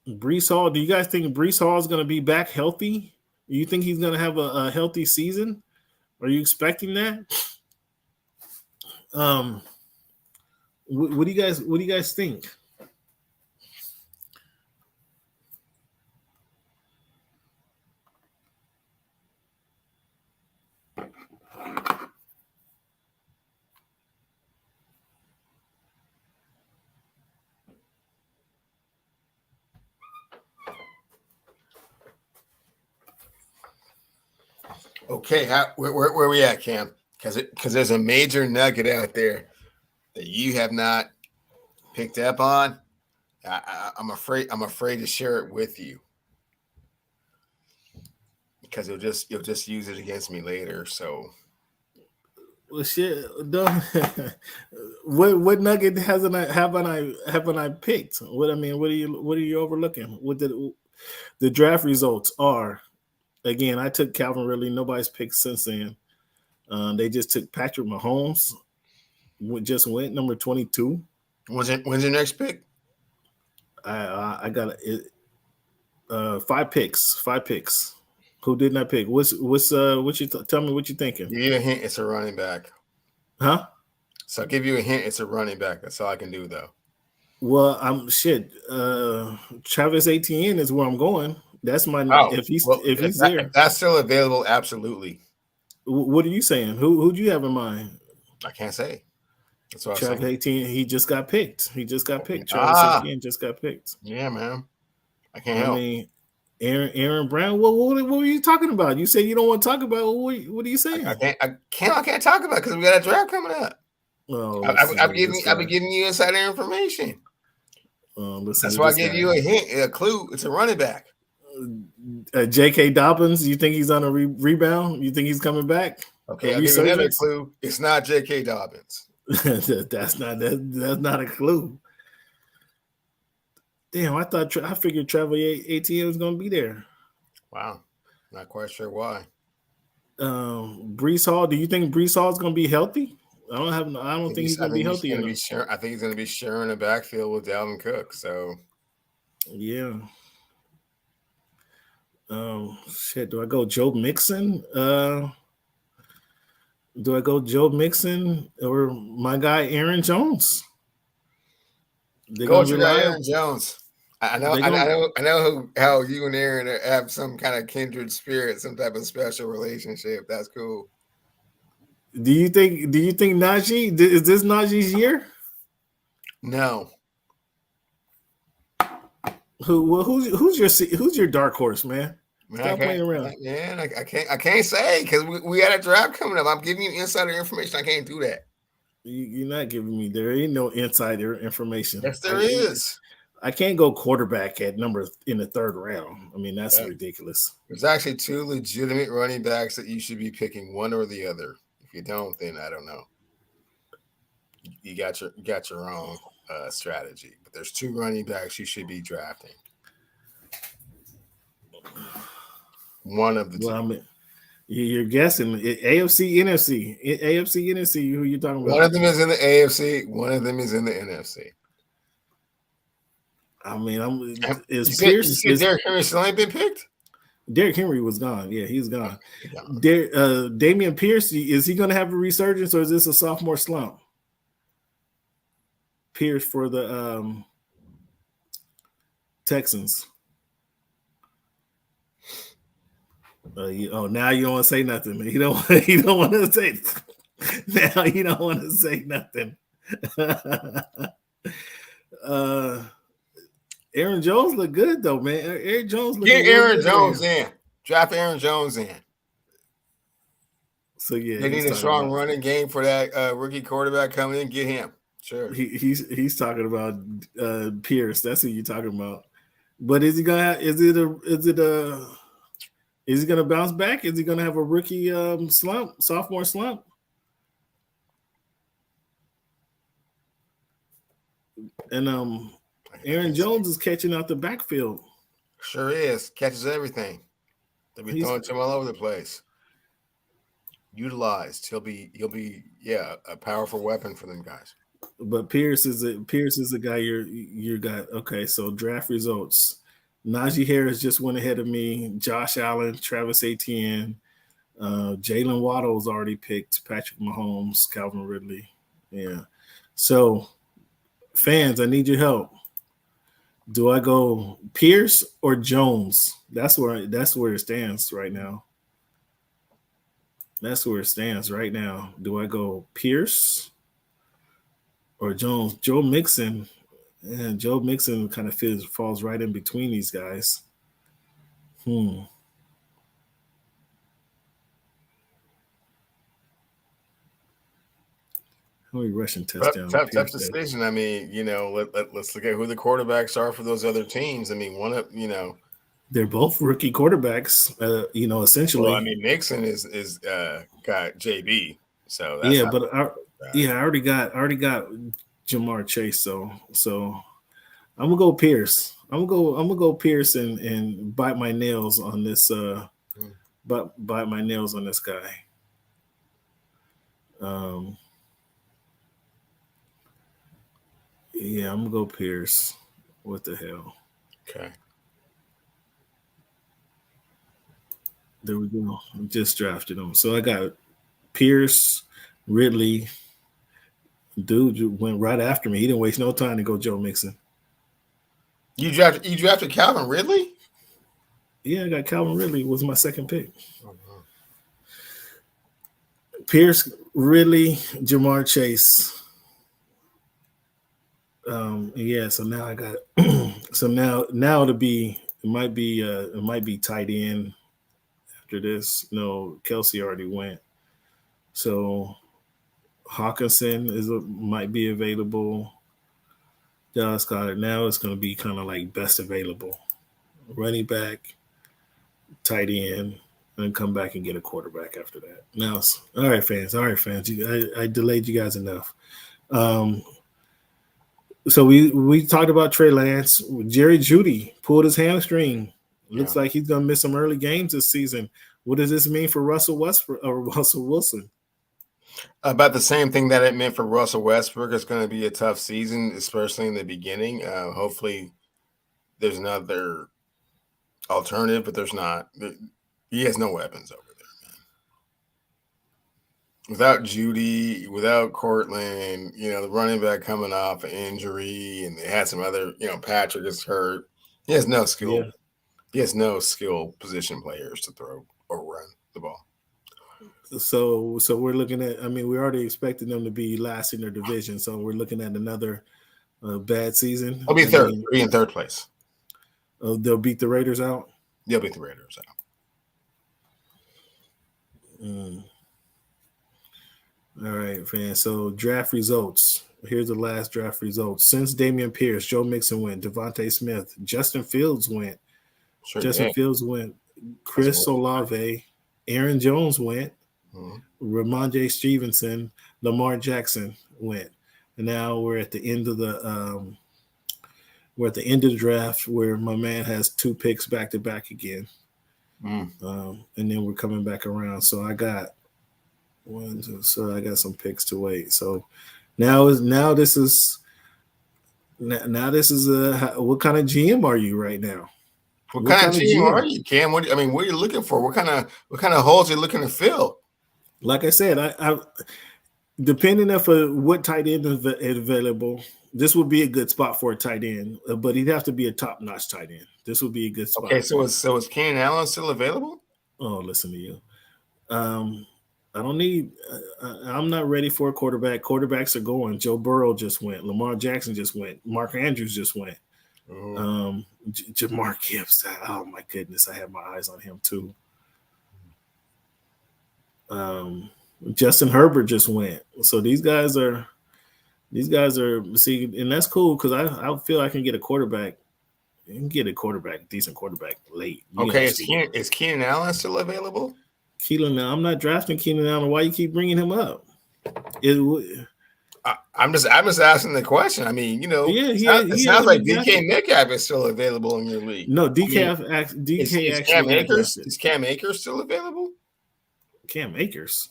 [SPEAKER 1] Breece Hall. Do you guys think Breece Hall is going to be back healthy? Do you think he's going to have a healthy season? Are you expecting that? What do you guys think?
[SPEAKER 2] Okay, where we at, Cam? Because there's a major nugget out there that you have not picked up on. I'm afraid to share it with you because you'll just use it against me later. So,
[SPEAKER 1] well, shit. What nugget haven't I picked? What are you overlooking? What the draft results are? Again, I took Calvin Ridley. Nobody's picked since then. They just took Patrick Mahomes. Just went number 22.
[SPEAKER 2] When's your next pick?
[SPEAKER 1] I got 5 picks. 5 picks. Who didn't I pick? Tell me what you're thinking.
[SPEAKER 2] Give you a hint. It's a running back.
[SPEAKER 1] Huh?
[SPEAKER 2] So I'll give you a hint. It's a running back. That's all I can do, though.
[SPEAKER 1] Well, Travis Etienne is where I'm going. That's my if he's there.
[SPEAKER 2] If that's still available, absolutely.
[SPEAKER 1] What are you saying? Who do you have in mind?
[SPEAKER 2] I can't say. That's what
[SPEAKER 1] Travis Etienne. He just got picked. Travis Etienne just got picked.
[SPEAKER 2] Yeah, man. I can't help.
[SPEAKER 1] I mean, Aaron Brown. What were you talking about? You said you don't want to talk about. What are you saying?
[SPEAKER 2] I can't talk about it because we got a draft coming up.
[SPEAKER 1] Oh,
[SPEAKER 2] I've been giving you insider information. That's why I gave you a hint, a clue. It's a running back.
[SPEAKER 1] J.K. Dobbins. You think he's on a rebound? You think he's coming back?
[SPEAKER 2] Okay, I'll give you another clue. It's not J.K. Dobbins.
[SPEAKER 1] that's not a clue. Damn, I figured Travis Etienne was going to be there.
[SPEAKER 2] Wow, not quite sure why.
[SPEAKER 1] Breece Hall. Do you think Breece Hall is going to be healthy? I don't think he's going to be healthy.
[SPEAKER 2] I think he's going to be sharing the backfield with Dalvin Cook. So,
[SPEAKER 1] yeah. Shit. Do I go Joe Mixon? Do I go Joe Mixon or my guy Aaron Jones?
[SPEAKER 2] Go with your guy Aaron Jones. I know how you and Aaron have some kind of kindred spirit, some type of special relationship. That's cool.
[SPEAKER 1] Do you think Najee is this Najee's year?
[SPEAKER 2] No.
[SPEAKER 1] Who's your dark horse, man? Stop playing around.
[SPEAKER 2] Man, I can't say because we got a draft coming up. I'm giving you insider information. I can't do that.
[SPEAKER 1] You're not giving me. There ain't no insider information.
[SPEAKER 2] Yes, there is.
[SPEAKER 1] I can't go quarterback at number in the 3rd round. I mean, that's ridiculous.
[SPEAKER 2] There's actually 2 legitimate running backs that you should be picking, one or the other. If you don't, then I don't know. You got your wrong. strategy. But there's 2 running backs you should be drafting. One of the 2.
[SPEAKER 1] Well, I mean, you're guessing AFC, NFC, AFC, NFC. Who you talking about?
[SPEAKER 2] One of them is in the AFC. One of them is in the NFC.
[SPEAKER 1] I mean, is
[SPEAKER 2] you
[SPEAKER 1] Pierce?
[SPEAKER 2] said Derrick Henry still ain't been picked?
[SPEAKER 1] Derrick Henry was gone. Yeah, he's gone. Damian Pierce, is he going to have a resurgence, or is this a sophomore slump? Pierce for the Texans. Now you don't want to say nothing. You don't want to say. Now you don't want to say nothing. Aaron Jones look good though, man. Aaron Jones look
[SPEAKER 2] Get
[SPEAKER 1] good.
[SPEAKER 2] Aaron Jones in. Draft Aaron Jones in.
[SPEAKER 1] So yeah,
[SPEAKER 2] they need a strong running game for that rookie quarterback coming in. Get him. Sure.
[SPEAKER 1] He's talking about Pierce. That's who you're talking about. But is he gonna? Is he gonna bounce back? Is he gonna have a rookie sophomore slump? And Aaron Jones is catching out the backfield.
[SPEAKER 2] Sure is. Catches everything. They'll be throwing to him all over the place. Utilized. He'll be a powerful weapon for them guys.
[SPEAKER 1] But Pierce is the guy you got. Okay, so draft results. Najee Harris just went ahead of me. Josh Allen, Travis Etienne, Jalen Waddle's already picked. Patrick Mahomes, Calvin Ridley. Yeah. So fans, I need your help. Do I go Pierce or Jones? That's where it stands right now. That's where it stands right now. Do I go Pierce or Jones? Joe Mixon kind of falls right in between these guys. How many rushing touchdowns?
[SPEAKER 2] Tough decision. I mean, let's look at who the quarterbacks are for those other teams. I mean,
[SPEAKER 1] they're both rookie quarterbacks. Essentially.
[SPEAKER 2] Well, I mean, Nixon is got JB. So that's
[SPEAKER 1] I already got Jamar Chase. So I'm gonna go Pierce. I'm gonna go Pierce and bite my nails on this. Bite my nails on this guy. Yeah, I'm gonna go Pierce. What the hell?
[SPEAKER 2] Okay.
[SPEAKER 1] There we go. I just drafted him. So I got Pierce, Ridley. Dude went right after me. He didn't waste no time to go Joe Mixon.
[SPEAKER 2] You drafted Calvin Ridley?
[SPEAKER 1] Yeah, I got Calvin Ridley. Was my second pick. Pierce, Ridley, Jamar Chase. So now I got so now it might be tight end after this. No, Kelsey already went. So Hawkinson might be available. Dallas Goedert. Now it's going to be kind of like best available. Running back, tight end, and come back and get a quarterback after that. Now, all right, fans. I delayed you guys enough. So we talked about Trey Lance. Jerry Jeudy pulled his hamstring. Looks like he's going to miss some early games this season. What does this mean for Russell Wilson?
[SPEAKER 2] About the same thing that it meant for Russell Westbrook. It's going to be a tough season, especially in the beginning. Hopefully there's another alternative, but there's not. He has no weapons over there, man. Without Jeudy, without Cortland, the running back coming off an injury, and they had some other, Patrick is hurt. He has no skill. Yeah. He has no skill position players to throw or run the ball.
[SPEAKER 1] So we're looking at. I mean, we already expected them to be last in their division, so we're looking at another bad season.
[SPEAKER 2] They'll be third. Be in third place.
[SPEAKER 1] They'll beat the Raiders out.
[SPEAKER 2] They'll beat the Raiders out.
[SPEAKER 1] All right, fans. So draft results. Here's the last draft results. Since Dameon Pierce, Joe Mixon went, Devontae Smith, Justin Fields went. Fields went. Chris Olave, Aaron Jones went. Ramondre Stevenson, Lamar Jackson went. And now we're at the end of the draft where my man has 2 picks back to back again. And then we're coming back around. So I got some picks to wait. So now this is what kind of GM are you right now?
[SPEAKER 2] What kind of GM are you, Cam? What are you looking for? What kind of holes are you looking to fill?
[SPEAKER 1] Like I said, I depending on what tight end is available, this would be a good spot for a tight end, but he'd have to be a top-notch tight end. This would be a good spot.
[SPEAKER 2] Okay, so is Keenan Allen still available?
[SPEAKER 1] Oh, listen to you. I don't need. I'm not ready for a quarterback. Quarterbacks are going. Joe Burrow just went. Lamar Jackson just went. Mark Andrews just went. Jamar Gibbs. Oh my goodness, I have my eyes on him too. Justin Herbert just went. So these guys are see, and that's cool because I feel I can get a quarterback. You can get a decent quarterback late.
[SPEAKER 2] Okay, is Keenan Allen still available?
[SPEAKER 1] I'm not drafting Keenan Allen. Why you keep bringing him up?
[SPEAKER 2] I'm just asking the question. I mean, it sounds like DK Metcalf is still available in your league.
[SPEAKER 1] No, DK
[SPEAKER 2] is Cam Akers still available?
[SPEAKER 1] Cam Akers.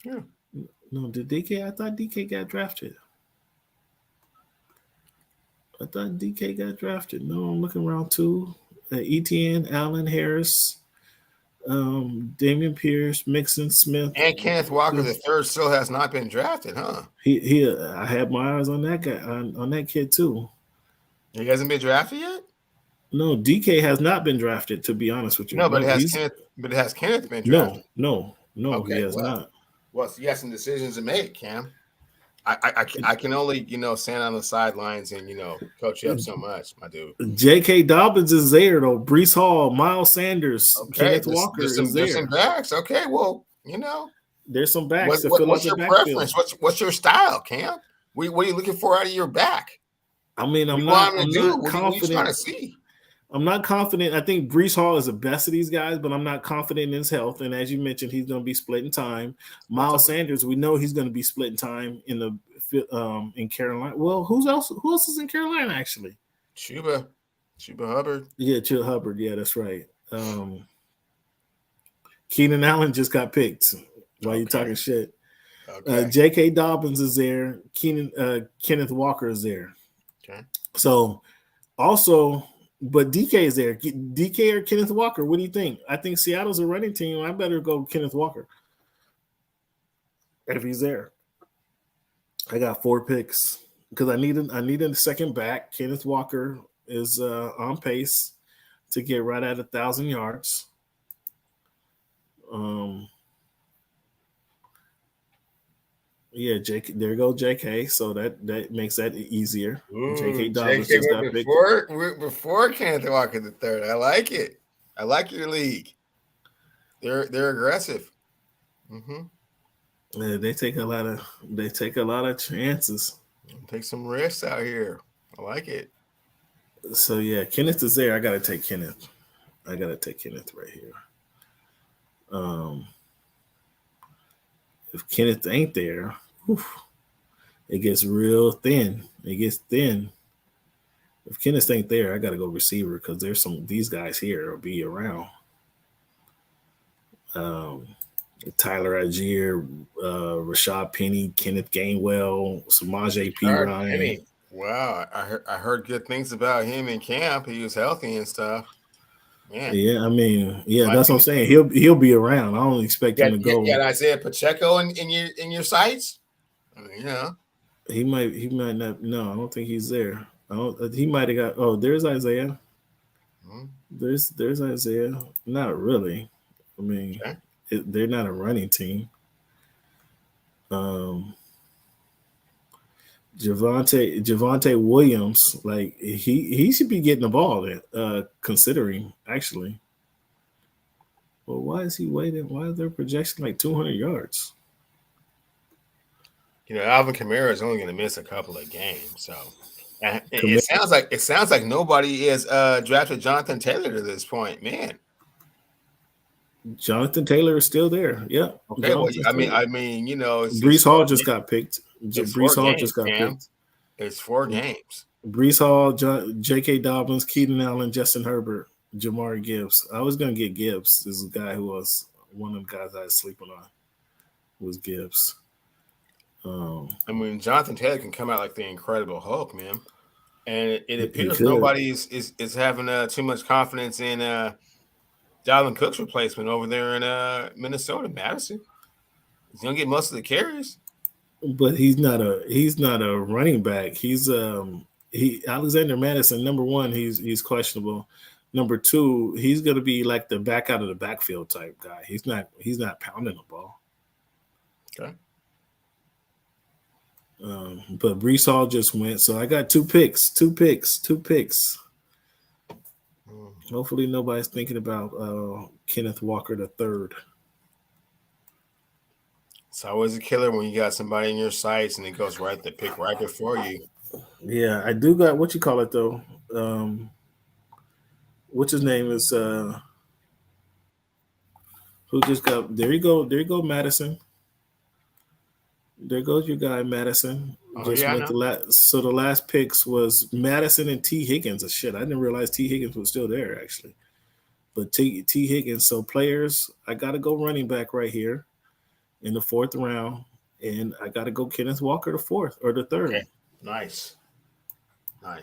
[SPEAKER 2] Yeah.
[SPEAKER 1] No, did DK? I thought DK got drafted. No, I'm looking around too. Etienne, Allen, Harris, Damian Pierce, Mixon, Smith,
[SPEAKER 2] and Kenneth Walker III still has not been drafted, huh?
[SPEAKER 1] I had my eyes on that guy, on that kid too.
[SPEAKER 2] He hasn't been drafted yet?
[SPEAKER 1] No, DK has not been drafted, to be honest with you.
[SPEAKER 2] No, but has Kenneth been drafted?
[SPEAKER 1] No, okay, he has not.
[SPEAKER 2] Well, so you have some decisions to make, Cam. I can only, stand on the sidelines and, coach you up so much, my dude.
[SPEAKER 1] J.K. Dobbins is there, though. Breece Hall, Miles Sanders, Kenneth Walker is there.
[SPEAKER 2] There's some backs. Okay, well,
[SPEAKER 1] there's some backs.
[SPEAKER 2] What's your preference? What's your style, Cam? What are you looking for out of your back?
[SPEAKER 1] I mean, I'm not confident. What are you trying to see? I'm not confident. I think Breece Hall is the best of these guys, but I'm not confident in his health. And as you mentioned, he's going to be splitting time. Miles Sanders, we know he's going to be splitting time in Carolina. Well, who else is in Carolina actually?
[SPEAKER 2] Chuba Hubbard.
[SPEAKER 1] Yeah, Chuba Hubbard. Yeah, that's right. Keenan Allen just got picked. While you talking shit? Okay. J.K. Dobbins is there. Kenneth Walker is there.
[SPEAKER 2] Okay.
[SPEAKER 1] So also. But DK is there. DK or Kenneth Walker? What do you think? I think Seattle's a running team. I better go Kenneth Walker if he's there. I got 4 picks because I needed a second back. Kenneth Walker is on pace to get right at 1,000 yards. Yeah, there go JK. So that makes that easier. JK Dobbins just got picked
[SPEAKER 2] before Kenneth Walker III. I like it. I like your league. They're aggressive. Mm-hmm.
[SPEAKER 1] Yeah, they take a lot of chances.
[SPEAKER 2] Take some risks out here. I like it.
[SPEAKER 1] So yeah, Kenneth is there. I gotta take Kenneth right here. If Kenneth ain't there, it gets real thin. If Kenneth ain't there, I got to go receiver because there's these guys here will be around. Tyler Algier, Rashad Penny, Kenneth Gainwell, Samaje Perine.
[SPEAKER 2] Penny. Wow, I heard good things about him in camp. He was healthy and stuff. Man.
[SPEAKER 1] Yeah, I mean, that's what I'm saying. He'll be around. I don't expect him to go.
[SPEAKER 2] You got Isaiah Pacheco in your sights. I mean,
[SPEAKER 1] he might not. No, I don't think he's there. He might have got. Oh, there's Isaiah. Mm-hmm. There's Isaiah. Not really. I mean, they're not a running team. Javonte Williams, like he should be getting the ball considering actually. Well, why is he waiting? Why is their projection like 200 yards?
[SPEAKER 2] Alvin Kamara is only going to miss a couple of games, so it sounds like nobody is drafted Jonathan Taylor to this point, man.
[SPEAKER 1] Jonathan Taylor is still there. Yeah.
[SPEAKER 2] Okay. Well, I mean,
[SPEAKER 1] Breece Hall just got picked.
[SPEAKER 2] It's
[SPEAKER 1] Brees
[SPEAKER 2] 4
[SPEAKER 1] Hall
[SPEAKER 2] games,
[SPEAKER 1] just got
[SPEAKER 2] Cam.
[SPEAKER 1] picked.
[SPEAKER 2] It's 4 games.
[SPEAKER 1] Brees Hall, J.K. Dobbins, Keenan Allen, Justin Herbert, Jamar Gibbs. I was gonna get Gibbs. This is a guy who was one of the guys I was sleeping on. Was Gibbs.
[SPEAKER 2] I mean, Jonathan Taylor can come out like the Incredible Hulk, man. And it appears
[SPEAKER 1] could.
[SPEAKER 2] nobody is having too much confidence in Dalvin Cook's replacement over there in Minnesota, Madison. He's gonna get most of the carries.
[SPEAKER 1] But he's not a running back. He's Alexander Madison, number one, he's questionable. Number two, he's gonna be like the back out of the backfield type guy. He's not pounding the ball.
[SPEAKER 2] Okay.
[SPEAKER 1] But Brees Hall just went, so I got two picks. Hopefully nobody's thinking about Kenneth Walker III.
[SPEAKER 2] It's always a killer when you got somebody in your sights and it goes right to pick right before you.
[SPEAKER 1] Yeah, I do got what you call it though. What's his name is who just got there you go, Madison. There goes your guy, Madison. So the last picks was Madison and T. Higgins. Shit, I didn't realize T. Higgins was still there, actually. But T. Higgins. So players, I got to go running back right here in the 4th round. And I got to go Kenneth Walker the 4th or the 3rd.
[SPEAKER 2] Okay. Nice.
[SPEAKER 1] I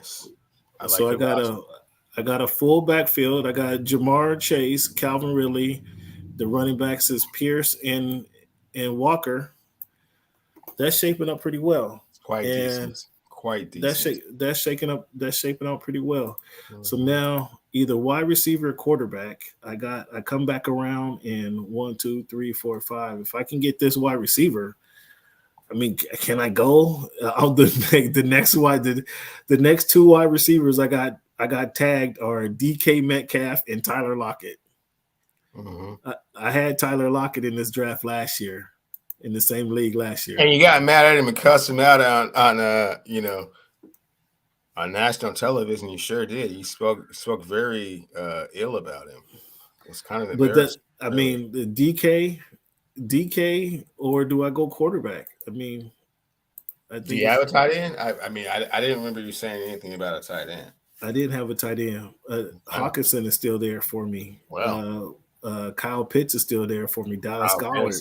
[SPEAKER 1] got a full backfield. I got Jamar Chase, Calvin Ridley. The running backs is Pierce and Walker. That's shaping up pretty well.
[SPEAKER 2] It's quite decent.
[SPEAKER 1] That's shaping up pretty well. Mm-hmm. So now either wide receiver or quarterback. I come back around in 1, 2, 3, 4, 5. If I can get this wide receiver, I mean, can I go? The next 2 wide receivers I got tagged are DK Metcalf and Tyler Lockett. Mm-hmm. I had Tyler Lockett in this draft last year. In the same league last year.
[SPEAKER 2] And you got mad at him and cussed him out on national television. You sure did. You spoke very ill about him. It's kind of embarrassing.
[SPEAKER 1] But the DK, or do I go quarterback? I mean,
[SPEAKER 2] do you have a tight end? I didn't remember you saying anything about a tight end.
[SPEAKER 1] I didn't have a tight end. Hawkinson is still there for me.
[SPEAKER 2] Wow.
[SPEAKER 1] Kyle Pitts is still there for me. Dallas Goddard.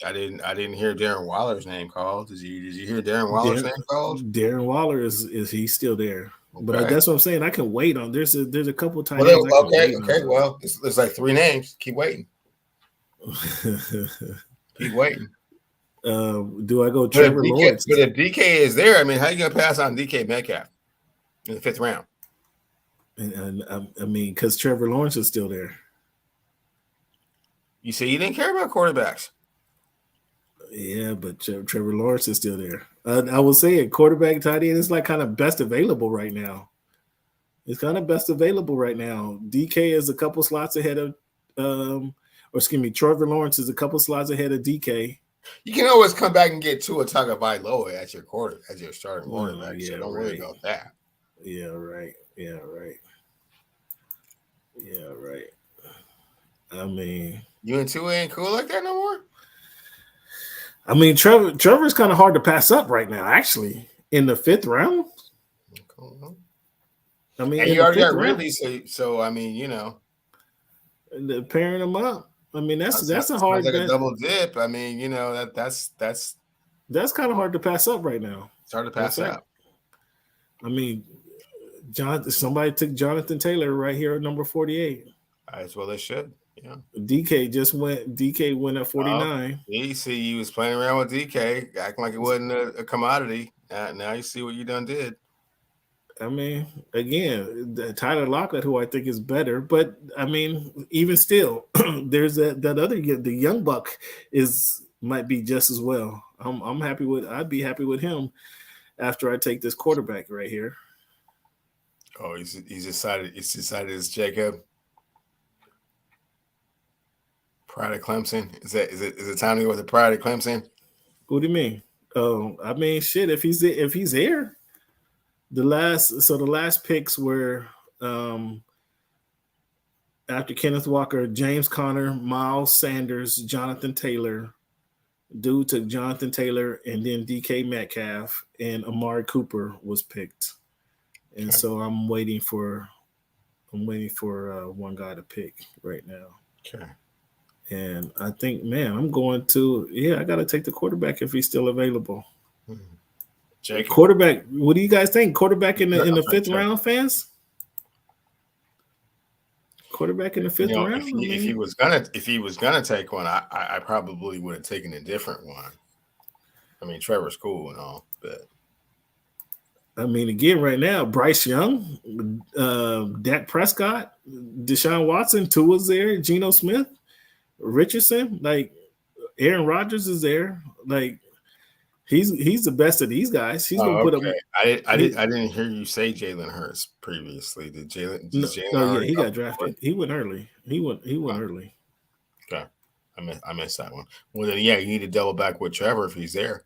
[SPEAKER 2] I didn't hear Darren Waller's name called. Did you hear Darren Waller's name called?
[SPEAKER 1] Darren Waller is he's still there. Okay. But that's what I'm saying. I can wait on. There's a couple times.
[SPEAKER 2] Okay. Well, there's like 3 names. Keep waiting. Keep waiting.
[SPEAKER 1] Do I go Trevor Lawrence?
[SPEAKER 2] But if DK is there, I mean, how are you gonna pass on DK Metcalf in the 5th round?
[SPEAKER 1] And I mean, because Trevor Lawrence is still there.
[SPEAKER 2] You say you didn't care about quarterbacks.
[SPEAKER 1] Yeah, but Trevor Lawrence is still there. I will say it, quarterback, tight end is like kind of best available right now. It's kind of best available right now. DK is a couple slots ahead of, Trevor Lawrence is a couple slots ahead of DK.
[SPEAKER 2] You can always come back and get Tua Tagovailoa as your starting quarterback. So don't worry about that.
[SPEAKER 1] Yeah, right. I mean,
[SPEAKER 2] you and Tua ain't cool like that no more?
[SPEAKER 1] I mean, Trevor's kind of hard to pass up right now, actually, in the 5th round.
[SPEAKER 2] Cool.
[SPEAKER 1] I mean,
[SPEAKER 2] and you already got Ridley, so I mean,
[SPEAKER 1] and pairing them up. I mean, that's a hard
[SPEAKER 2] like a double dip. I mean, that's
[SPEAKER 1] kind of hard to pass up right now.
[SPEAKER 2] It's hard to pass up.
[SPEAKER 1] I mean, somebody took Jonathan Taylor right here at number 48.
[SPEAKER 2] As well, they should. Yeah.
[SPEAKER 1] DK went at 49.
[SPEAKER 2] You see, you was playing around with DK, acting like it wasn't a commodity. Now you see what you done did.
[SPEAKER 1] I mean, again, Tyler Lockett, who I think is better, but I mean, even still, there's that other, the young buck might be just as well. I'd be happy with him after I take this quarterback right here.
[SPEAKER 2] Oh, he's decided it's Jacob. Pride of Clemson. Is it time to go with the Pride of Clemson?
[SPEAKER 1] What do you mean? Oh, I mean, shit. If he's there, the last picks were after Kenneth Walker, James Conner, Miles Sanders, Jonathan Taylor, Dude took Jonathan Taylor, and then DK Metcalf, and Amari Cooper was picked. And
[SPEAKER 2] Okay.
[SPEAKER 1] so I'm waiting for one guy to pick right now.
[SPEAKER 2] Okay.
[SPEAKER 1] And I think, man, I'm going to I got to take the quarterback if he's still available.
[SPEAKER 2] Jacob.
[SPEAKER 1] Quarterback. What do you guys think? Quarterback in the fifth round, fans? Quarterback in the fifth round.
[SPEAKER 2] If he was gonna take one, I probably would have taken a different one. I mean, Trevor's cool and all, but
[SPEAKER 1] I mean, again, right now, Bryce Young, Dak Prescott, Deshaun Watson, Tua's there, Geno Smith, Richardson, like Aaron Rodgers is there. Like he's the best of these guys. He's gonna put up.
[SPEAKER 2] I didn't hear you say Jalen Hurts previously. Did Jalen?
[SPEAKER 1] No, he got drafted. He went early. He went early.
[SPEAKER 2] Okay, I missed that one. Well, then, you need to double back with Trevor if he's there.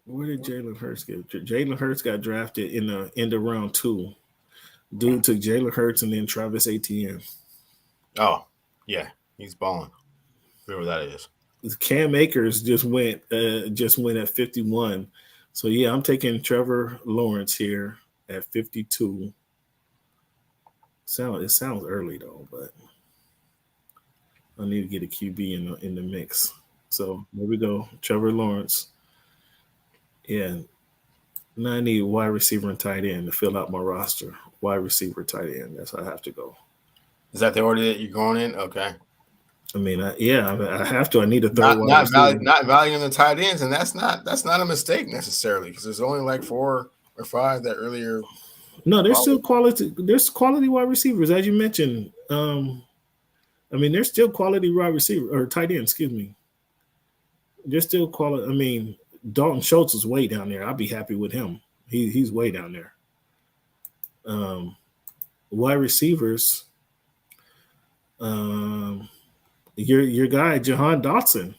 [SPEAKER 1] Where did Jalen Hurts get? Jalen Hurts got drafted in the end of round 2. Dude took Jalen Hurts and then Travis Etienne.
[SPEAKER 2] Oh, yeah, he's balling. Whoever that is.
[SPEAKER 1] Cam Akers just went at 51. So yeah, I'm taking Trevor Lawrence here at 52. It sounds early though, but I need to get a QB in the mix. So there we go, Trevor Lawrence. Yeah. Now I need wide receiver and tight end to fill out my roster. Wide receiver, tight end. That's how I have to go.
[SPEAKER 2] Is that the order that you're going in? Okay.
[SPEAKER 1] I mean, I have to. I need a third wide receiver.
[SPEAKER 2] Not valuing the tight ends, and that's not a mistake necessarily because there's only like 4 or 5 that earlier.
[SPEAKER 1] No, there's still quality. There's quality wide receivers, as you mentioned. I mean, there's still quality wide receiver or tight end. Excuse me. There's still quality. I mean, Dalton Schultz is way down there. I'll be happy with him. He's way down there. Wide receivers. Your guy Jahan Dotson.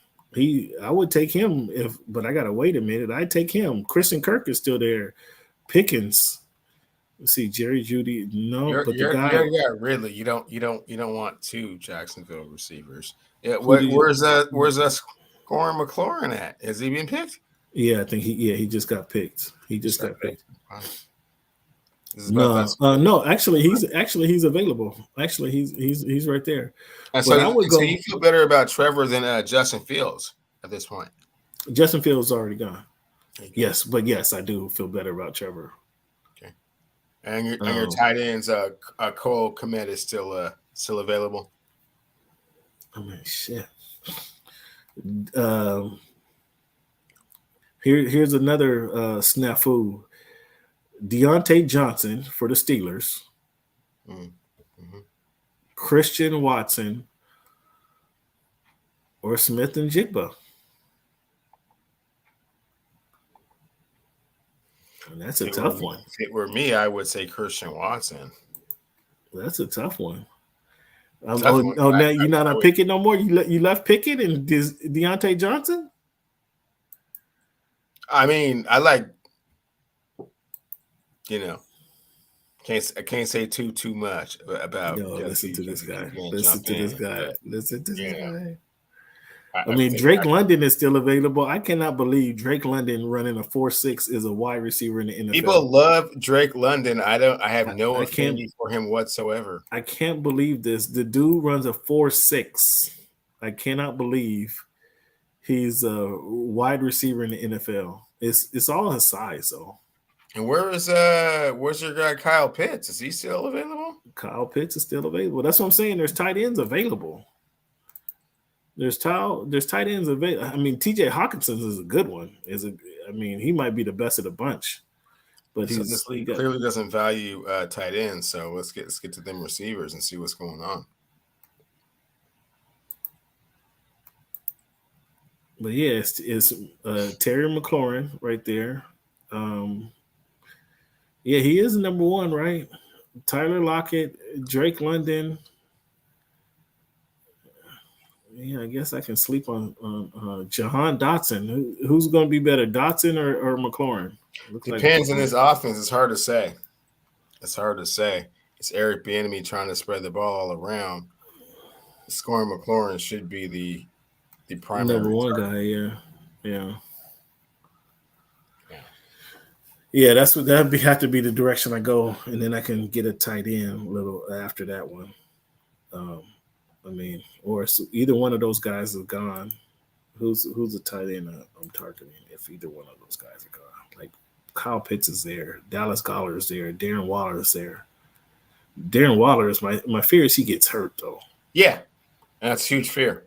[SPEAKER 1] I would take him but I gotta wait a minute. I'd take him. Christian Kirk is still there. Pickens. Let's see, Jerry Jeudy. No, but the guy.
[SPEAKER 2] Yeah, really. You don't want 2 Jacksonville receivers. Yeah, where's Corey McLaurin at? Has he been picked?
[SPEAKER 1] Yeah, I think he just got picked. He just got picked.
[SPEAKER 2] Wow.
[SPEAKER 1] No. Actually, he's available. Actually, he's right there.
[SPEAKER 2] So you feel better about Trevor than Justin Fields at this point?
[SPEAKER 1] Justin Fields is already gone. Yes, but yes, I do feel better about Trevor.
[SPEAKER 2] Okay. And your tight ends, Cole Kmet is still available.
[SPEAKER 1] I mean, shit. Here's another snafu. Deontay Johnson for the Steelers.
[SPEAKER 2] Mm-hmm.
[SPEAKER 1] Christian Watson or Smith and Jigba. And that's a tough one.
[SPEAKER 2] If it were me, I would say Christian Watson.
[SPEAKER 1] That's a tough one. Now you're not Pickett no more. You left Pickett and Deontay Johnson.
[SPEAKER 2] I mean, I like. I can't say too much about.
[SPEAKER 1] No, listen to this guy. Listen to this guy. I mean, Drake London is still available. I cannot believe Drake London running a 4.6 is a wide receiver in the NFL.
[SPEAKER 2] People love Drake London. I have no affinity for him whatsoever.
[SPEAKER 1] I can't believe this. The dude runs a 4.6. I cannot believe he's a wide receiver in the NFL. It's all his size, though.
[SPEAKER 2] And where's your guy Kyle Pitts? Is he still available?
[SPEAKER 1] Kyle Pitts is still available. That's what I'm saying. There's tight ends available. There's tight ends available. I mean, TJ Hawkinson is a good one. He might be the best of the bunch. But
[SPEAKER 2] he clearly doesn't value tight ends. So let's get to them receivers and see what's going on.
[SPEAKER 1] But yeah, it's Terry McLaurin right there. Yeah, he is number 1, right? Tyler Lockett, Drake London. Yeah, I guess I can sleep on Jahan Dotson. Who's going to be better, Dotson or McLaurin?
[SPEAKER 2] Depends on his offense. It's hard to say. It's Eric Bieniemy trying to spread the ball all around. Scoring McLaurin should be the primary
[SPEAKER 1] Number one
[SPEAKER 2] target.
[SPEAKER 1] guy, yeah. Yeah, that's what have to be the direction I go, and then I can get a tight end a little after that one. I mean, or either one of those guys is gone. Who's the tight end I'm targeting? If either one of those guys are gone, like Kyle Pitts is there, Dallas Goedert is there, Darren Waller is there. Darren Waller is my fear is he gets hurt though.
[SPEAKER 2] Yeah, that's huge fear.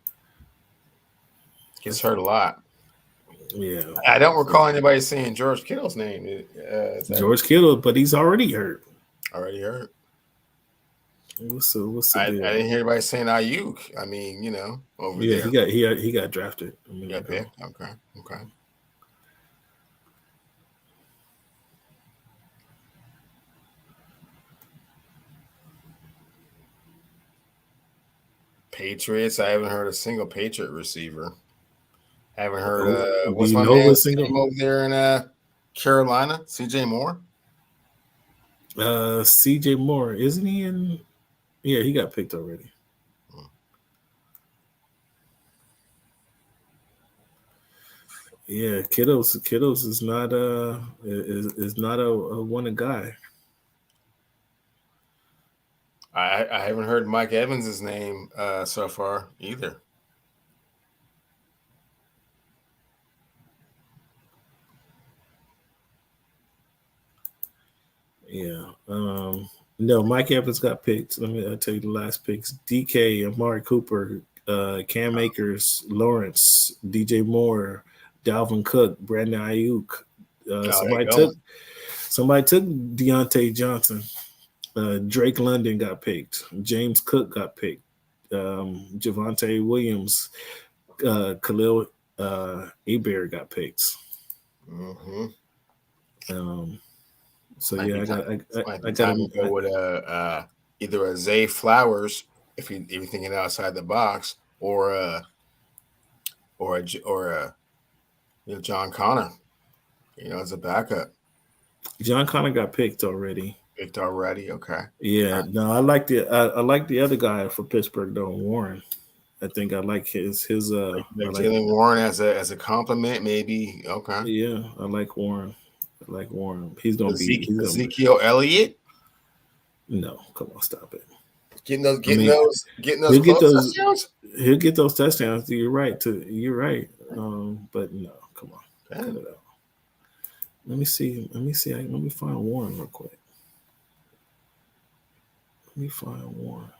[SPEAKER 2] Gets hurt a lot.
[SPEAKER 1] Yeah,
[SPEAKER 2] I don't recall anybody saying George Kittle's name.
[SPEAKER 1] George Kittle, but he's already hurt.
[SPEAKER 2] Already hurt.
[SPEAKER 1] What's the
[SPEAKER 2] I
[SPEAKER 1] deal?
[SPEAKER 2] didn't hear anybody saying Ayuk. I mean, over there.
[SPEAKER 1] he got drafted.
[SPEAKER 2] He got picked. Okay. Patriots. I haven't heard a single Patriot receiver. Haven't heard. What's my man's name over there in Carolina? CJ Moore.
[SPEAKER 1] CJ Moore, isn't he in? Yeah, he got picked already. Yeah, Kittles is not a one guy.
[SPEAKER 2] I haven't heard Mike Evans' name so far either.
[SPEAKER 1] Yeah. No, Mike Evans got picked. I'll tell you the last picks. DK, Amari Cooper, Cam Akers, Lawrence, DJ Moore, Dalvin Cook, Brandon Ayuk. Somebody took Deontay Johnson. Drake London got picked. James Cook got picked. Javonte Williams, Khalil Hebert got picked.
[SPEAKER 2] Mm-hmm.
[SPEAKER 1] So yeah, I got
[SPEAKER 2] to go with either a Zay Flowers if you're thinking outside the box, or a John Connor, as a backup.
[SPEAKER 1] John Connor got picked already.
[SPEAKER 2] Okay.
[SPEAKER 1] Yeah, no, I like the other guy for Pittsburgh though, Warren. I think I like his
[SPEAKER 2] Jalen Warren as a compliment, maybe. Okay.
[SPEAKER 1] Yeah, I like Warren. He's gonna be
[SPEAKER 2] Ezekiel Elliott.
[SPEAKER 1] No, come on, stop it.
[SPEAKER 2] Getting those
[SPEAKER 1] he'll get touchdowns. He'll get those touchdowns. You're right. But no, come on, cut it out. Let me see. Let me find Warren real quick. Let me find Warren.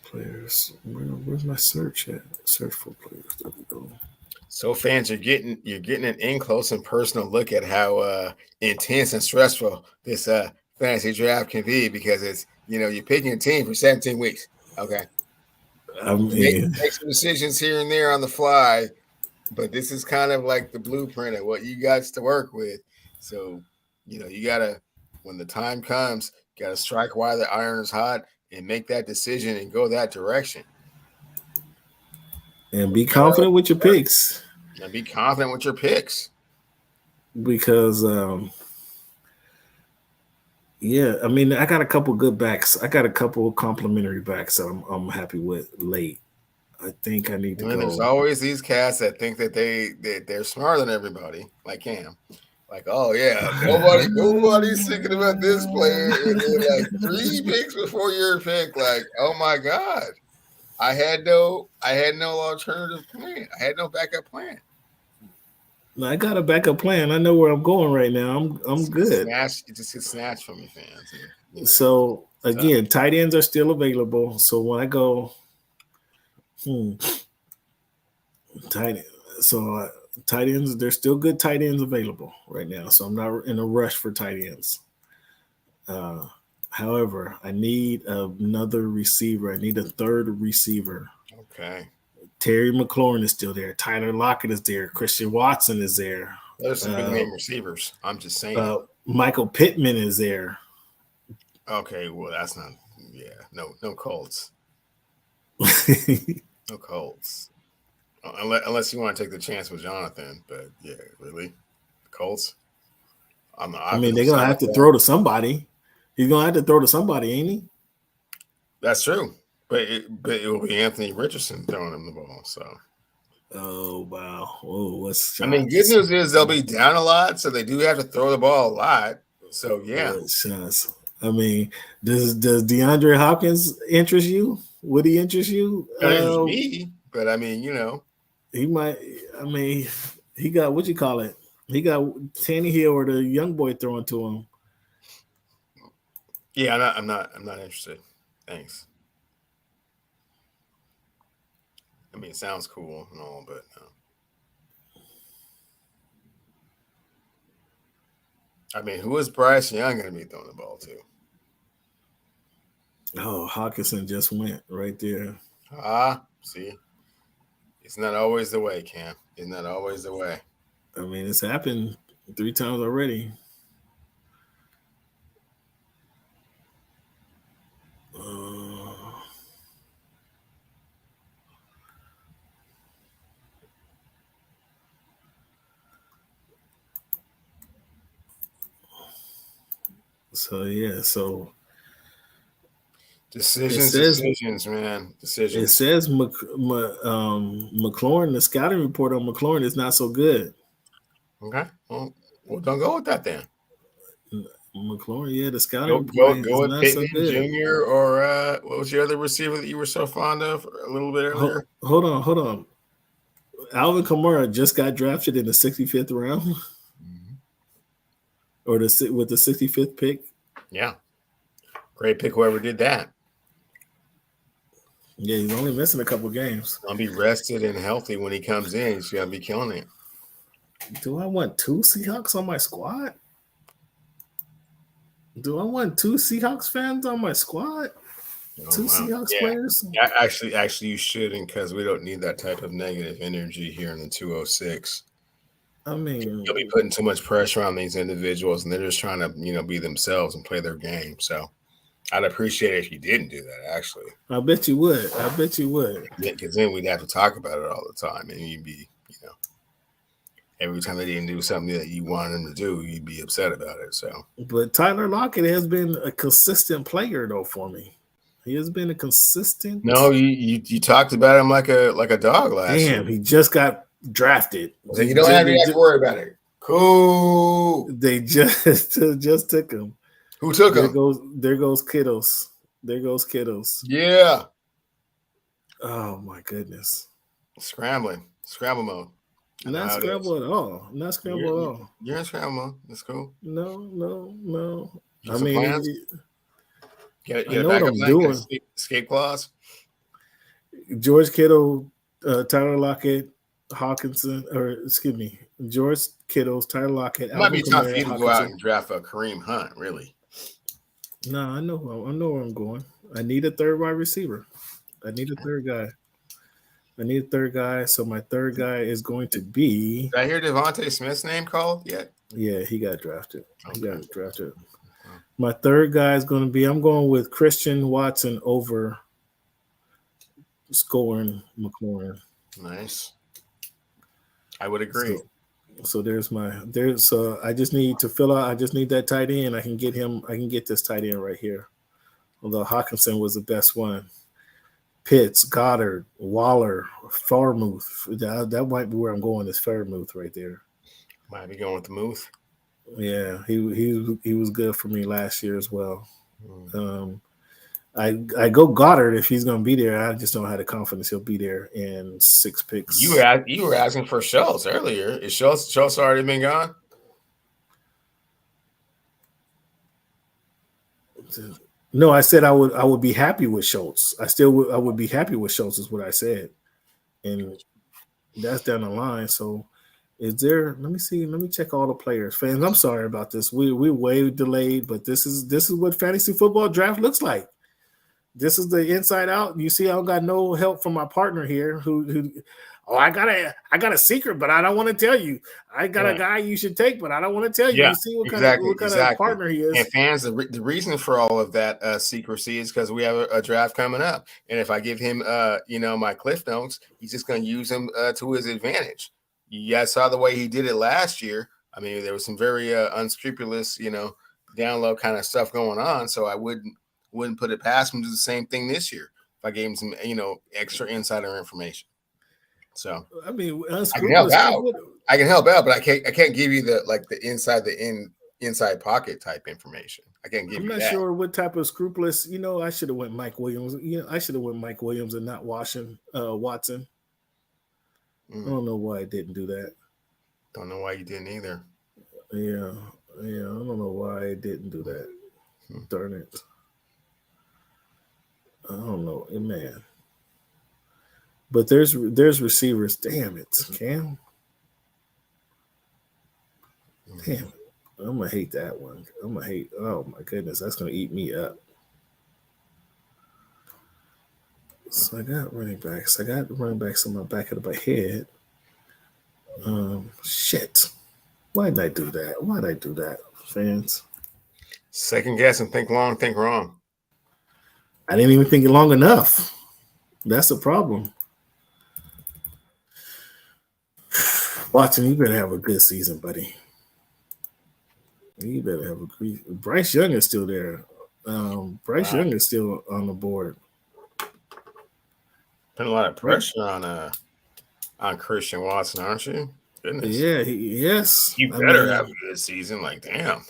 [SPEAKER 1] Players. Where's my search at? Search for players. There we go.
[SPEAKER 2] So fans, you're getting an in close and personal look at how intense and stressful this fantasy draft can be, because it's you're picking a team for 17 weeks. Okay. Make some decisions here and there on the fly, but this is kind of like the blueprint of what you got to work with. So, you gotta, when the time comes, gotta strike while the iron is hot and make that decision and go that direction.
[SPEAKER 1] And be confident with your picks. Because yeah, I mean, I got a couple good backs. I got a couple complimentary backs that I'm happy with late. I think I need to go.
[SPEAKER 2] There's always these cats that think that they're smarter than everybody, like Cam. Like, oh yeah, nobody's thinking about this player, and then like 3 picks before your pick. Like, oh my god, I had no alternative plan. I had no backup plan.
[SPEAKER 1] I got a backup plan. I know where I'm going right now. I'm good.
[SPEAKER 2] It just gets snatched from your fans.
[SPEAKER 1] So again, tight ends are still available. So when I go, tight ends, there's still good tight ends available right now. So I'm not in a rush for tight ends. However, I need another receiver. I need a third receiver.
[SPEAKER 2] Okay.
[SPEAKER 1] Terry McLaurin is still there. Tyler Lockett is there. Christian Watson is there.
[SPEAKER 2] There's some big name receivers. I'm just saying.
[SPEAKER 1] Michael Pittman is there.
[SPEAKER 2] Okay, well, that's not. Yeah, no Colts. No Colts. Unless you want to take the chance with Jonathan, but yeah, really, Colts.
[SPEAKER 1] I mean, they're gonna have to throw to somebody. He's gonna have to throw to somebody, ain't he?
[SPEAKER 2] That's true. But it will be Anthony Richardson throwing him the ball. So,
[SPEAKER 1] oh wow, whoa, what's
[SPEAKER 2] I mean, good news is they'll be down a lot, so they do have to throw the ball a lot. So yeah,
[SPEAKER 1] shots. I mean, does DeAndre Hopkins interest you? Would he interest you?
[SPEAKER 2] Me, but I mean,
[SPEAKER 1] he might. I mean, he got what you call it. He got Tannehill or the young boy throwing to him.
[SPEAKER 2] Yeah, I'm not interested. Thanks. I mean, it sounds cool and all, but no. I mean, who is Bryce Young going to be throwing the ball to?
[SPEAKER 1] Oh, Hawkinson just went right there.
[SPEAKER 2] See, it's not always the way, Cam. It's not always the way.
[SPEAKER 1] I mean, it's happened 3 times already. So yeah, so
[SPEAKER 2] decisions, man. Decisions.
[SPEAKER 1] It says McLaurin, the scouting report on McLaurin is not so good.
[SPEAKER 2] Okay, well, don't go with that then.
[SPEAKER 1] McLaurin, yeah, the scouting report
[SPEAKER 2] go
[SPEAKER 1] is
[SPEAKER 2] with
[SPEAKER 1] not
[SPEAKER 2] Pittman
[SPEAKER 1] so good.
[SPEAKER 2] Jr. or what was your other receiver that you were so fond of a little bit earlier?
[SPEAKER 1] Hold on. Alvin Kamara just got drafted in the 65th round, or with the 65th pick.
[SPEAKER 2] Yeah, great pick. Whoever did that.
[SPEAKER 1] Yeah, he's only missing a couple games.
[SPEAKER 2] I'll be rested and healthy when he comes in. He's gonna be killing it.
[SPEAKER 1] Do I want 2 Seahawks on my squad? Do I want 2 Seahawks fans on my squad? 2 Seahawks players?
[SPEAKER 2] Yeah, actually, you shouldn't, because we don't need that type of negative energy here in the 206.
[SPEAKER 1] I mean,
[SPEAKER 2] you'll be putting too much pressure on these individuals, and they're just trying to, be themselves and play their game. So, I'd appreciate it if you didn't do that. Actually,
[SPEAKER 1] I bet you would.
[SPEAKER 2] Because then we'd have to talk about it all the time, and you'd be, every time they didn't do something that you wanted them to do, you'd be upset about it. So,
[SPEAKER 1] but Tyler Lockett has been a consistent player though for me. He has been a consistent.
[SPEAKER 2] No, you talked about him like a dog last year.
[SPEAKER 1] Damn, he just got drafted.
[SPEAKER 2] So you don't have to worry about it. Cool.
[SPEAKER 1] They just took him.
[SPEAKER 2] Who took him?
[SPEAKER 1] There goes Kittles.
[SPEAKER 2] Yeah.
[SPEAKER 1] Oh my goodness.
[SPEAKER 2] Scramble mode.
[SPEAKER 1] Not scramble at all.
[SPEAKER 2] You're in scramble mode. That's cool.
[SPEAKER 1] No.
[SPEAKER 2] I mean, get a backup plan, escape clause.
[SPEAKER 1] George Kittle, Tyler Lockett, Hawkinson, George Kittle's, Tyler Lockett.
[SPEAKER 2] It might be time for you to go out and draft a Kareem Hunt, really.
[SPEAKER 1] No, I know where I'm going. I need a third wide receiver. I need a third guy. So my third guy is going to be.
[SPEAKER 2] Did I hear Devontae Smith's name called yet?
[SPEAKER 1] Yeah, he got drafted. My third guy is going to be. I'm going with Christian Watson over scoring McLaurin.
[SPEAKER 2] Nice. I would agree.
[SPEAKER 1] So I just need to fill out. I just need that tight end. I can get this tight end right here. Although Hawkinson was the best one. Pitts, Goddard, Waller, Farmouth. That might be where I'm going. Is Farmouth right there?
[SPEAKER 2] Might be going with the Muth.
[SPEAKER 1] Yeah, he was good for me last year as well. I go Goddard if he's going to be there. I just don't have the confidence he'll be there in 6 picks.
[SPEAKER 2] You were asking for Schultz earlier. Is Schultz already been gone?
[SPEAKER 1] No, I said I would be happy with Schultz. I would be happy with Schultz is what I said, and that's down the line. So, is there? Let me see. Let me check all the players. Fans, I'm sorry about this. We're way delayed, but this is what fantasy football draft looks like. This is the inside out. You see, I don't got no help from my partner here. Who? Oh, I got a secret, but I don't want to tell you. I got a guy you should take, but I don't want to tell you. You see what kind of partner he is.
[SPEAKER 2] And fans, the reason for all of that secrecy is because we have a draft coming up, and if I give him, my Cliff Notes, he's just going to use them to his advantage. You guys saw the way he did it last year. I mean, there was some very unscrupulous, down low kind of stuff going on. So I wouldn't put it past him to do the same thing this year if I gave him some, extra insider information. So
[SPEAKER 1] I mean,
[SPEAKER 2] I can help out. I can help out, but I can't give you the inside pocket type information. I can't give you that.
[SPEAKER 1] I'm not sure what type of scrupulous. I should have went Mike Williams. I should have went Mike Williams and not Watson. I don't know why I didn't do that.
[SPEAKER 2] Don't know why you didn't either.
[SPEAKER 1] Yeah. I don't know why I didn't do that. Darn it. I don't know, man. But there's receivers. Damn it, Cam. Damn it. I'm gonna hate that one. Oh my goodness, that's gonna eat me up. So I got running backs. I got running backs on my back of my head. Shit. Why did I do that, fans?
[SPEAKER 2] Second guess and think long, think wrong.
[SPEAKER 1] I didn't even think it long enough. That's the problem. Watson, you better have a good season, buddy. You better have a great. Bryce Young is still there. Bryce Young is still on the board.
[SPEAKER 2] Put a lot of pressure on Christian Watson, aren't you? Goodness.
[SPEAKER 1] Yeah, yes.
[SPEAKER 2] You better have a good season. Like, damn.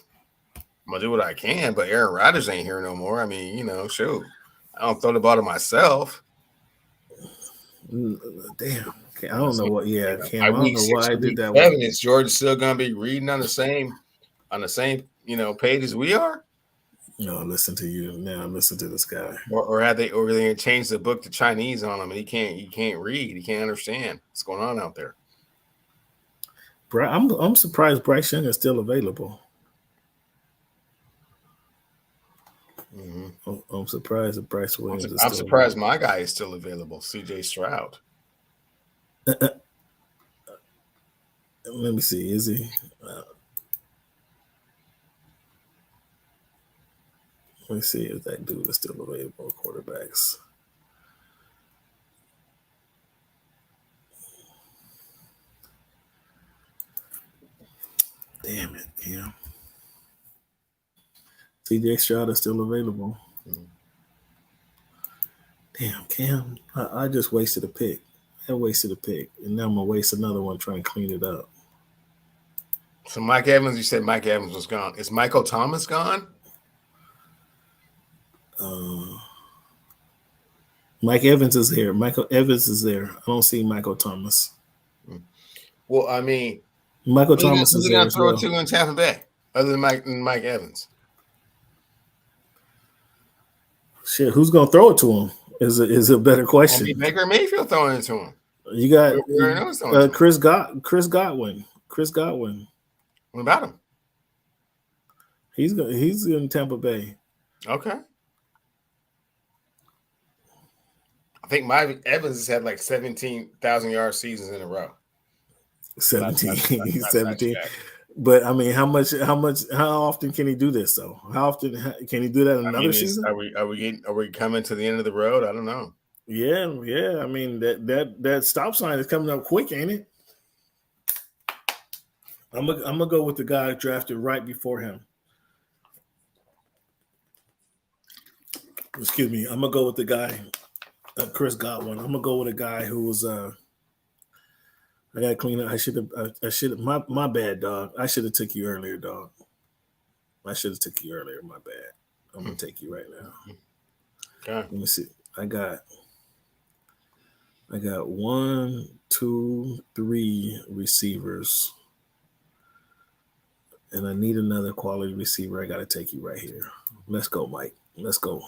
[SPEAKER 2] I'm gonna do what I can, but Aaron Rodgers ain't here no more. I mean, shoot. I don't throw the ball to myself.
[SPEAKER 1] Damn. I don't know what. Yeah, Cam, I don't know why I did that.
[SPEAKER 2] Is George still gonna be reading on the same page as we are?
[SPEAKER 1] No, listen to you now. Listen to this guy.
[SPEAKER 2] Or they changed the book to Chinese on him, and he can't read. He can't understand what's going on out there.
[SPEAKER 1] I'm surprised Bryce Young is still available.
[SPEAKER 2] Mm-hmm.
[SPEAKER 1] I'm surprised that Bryce Williams is
[SPEAKER 2] I'm surprised my guy is still available, CJ Stroud.
[SPEAKER 1] Let me see. Is he? Let me see if that dude is still available. Quarterbacks. Damn it, Cam. CJ Stroud is still available. Damn, Cam. I just wasted a pick. And now I'm going to waste another one trying to clean it up.
[SPEAKER 2] So Mike Evans, you said Mike Evans was gone. Is Michael Thomas gone?
[SPEAKER 1] Mike Evans is there. Michael Evans is there. I don't see Michael Thomas.
[SPEAKER 2] Well, I mean,
[SPEAKER 1] Michael Thomas is there.
[SPEAKER 2] Who's going to throw to in Tampa Bay other than Mike Evans?
[SPEAKER 1] Shit, who's going to throw it to him? Is a better question.
[SPEAKER 2] Baker Mayfield throwing it to him.
[SPEAKER 1] You got Chris Godwin.
[SPEAKER 2] What about him?
[SPEAKER 1] He's in Tampa Bay.
[SPEAKER 2] Okay. I think Mike Evans has had like 17,000 yard seasons in a row.
[SPEAKER 1] 17. But I mean, how often can he do this though? How often can he do that another season?
[SPEAKER 2] Are we coming to the end of the road? I don't know.
[SPEAKER 1] Yeah. I mean that stop sign is coming up quick, ain't it? I'm gonna go with the guy drafted right before him. Excuse me. I'm gonna go with the guy, Chris Godwin. I'm gonna go with a guy who was I gotta clean up. I should have. My bad, dog. I should have took you earlier, dog. My bad. I'm gonna take you right now.
[SPEAKER 2] Okay.
[SPEAKER 1] Let me see. I got 1, 2, 3 receivers, and I need another quality receiver. I gotta take you right here. Let's go, Mike. Let's go,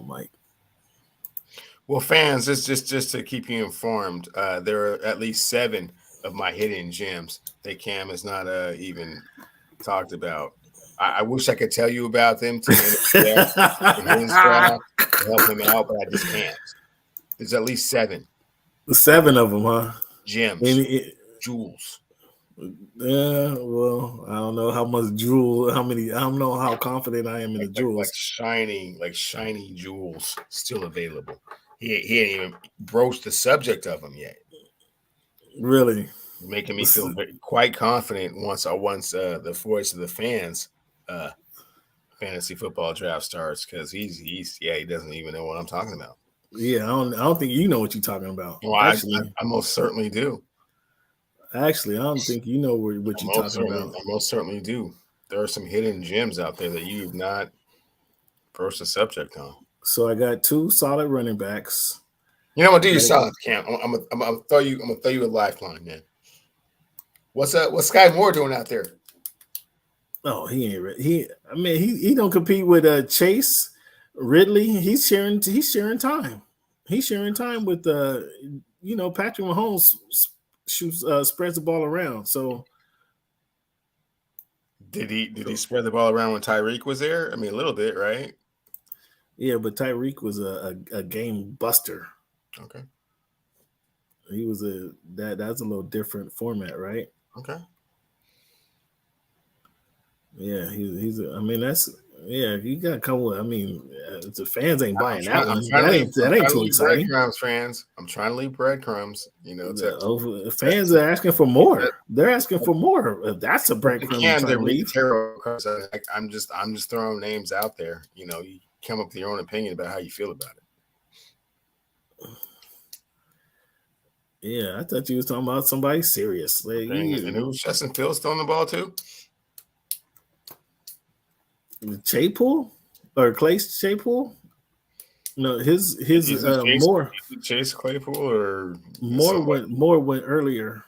[SPEAKER 1] Mike.
[SPEAKER 2] Well, fans, just to keep you informed, there are at least 7 of my hidden gems that Cam has not even talked about. I wish I could tell you about them to help him out, but I just can't. There's at least 7.
[SPEAKER 1] 7 of them, huh?
[SPEAKER 2] Gems, jewels.
[SPEAKER 1] Yeah, well, I don't know how much jewel, how many. I don't know how confident I am in the jewels.
[SPEAKER 2] Like shiny jewels still available. He ain't even broached the subject of them yet.
[SPEAKER 1] Really,
[SPEAKER 2] making me feel quite confident once the voice of the fans fantasy football draft starts because he doesn't even know what I'm talking about.
[SPEAKER 1] Yeah, I don't think you know what you're talking about.
[SPEAKER 2] Well,
[SPEAKER 1] Actually,
[SPEAKER 2] I most certainly do.
[SPEAKER 1] I don't think you know what you're talking about.
[SPEAKER 2] I most certainly do. There are some hidden gems out there that you've not broached the subject on.
[SPEAKER 1] So I got 2 solid running backs.
[SPEAKER 2] You know what? Do you solid, Cam? I'm gonna throw you a lifeline, man. What's Sky Moore doing out there?
[SPEAKER 1] Oh, he ain't ready. He don't compete with Chase Ridley. He's sharing time. He's sharing time with Patrick Mahomes spreads the ball around. So
[SPEAKER 2] did he spread the ball around when Tyreek was there? I mean, a little bit, right?
[SPEAKER 1] Yeah, but Tyreek was a game buster.
[SPEAKER 2] Okay.
[SPEAKER 1] He was that's a little different format, right?
[SPEAKER 2] Okay.
[SPEAKER 1] Yeah, he's. You got to come with. The fans ain't buying that one. That ain't too exciting.
[SPEAKER 2] Breadcrumbs, fans. I'm trying to leave breadcrumbs.
[SPEAKER 1] Fans are asking for more. They're asking for more. That's a breadcrumb to leave.
[SPEAKER 2] I'm just throwing names out there. You come up with your own opinion about how you feel about it.
[SPEAKER 1] Yeah, I thought you was talking about somebody serious.
[SPEAKER 2] And who's Justin Fields throwing the ball to?
[SPEAKER 1] Claypool or Clay Claypool? No, his more
[SPEAKER 2] Chase Claypool or
[SPEAKER 1] more went earlier.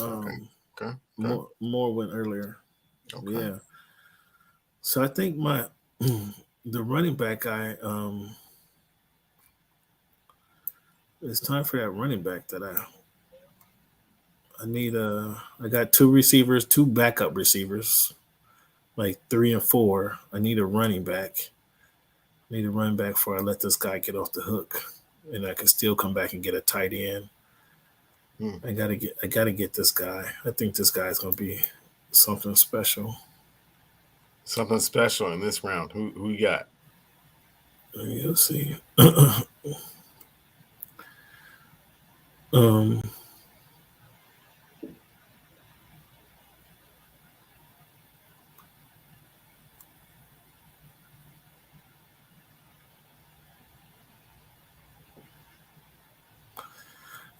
[SPEAKER 2] Okay.
[SPEAKER 1] More went earlier.
[SPEAKER 2] Okay.
[SPEAKER 1] Yeah. So I think the running back guy. It's time for that running back that I need. I got 2 receivers, 2 backup receivers. Like 3 and 4. I need a running back. Before I let this guy get off the hook, and I can still come back and get a tight end. I gotta get this guy. I think this guy's gonna be something special.
[SPEAKER 2] Something special in this round. Who you got?
[SPEAKER 1] You'll see.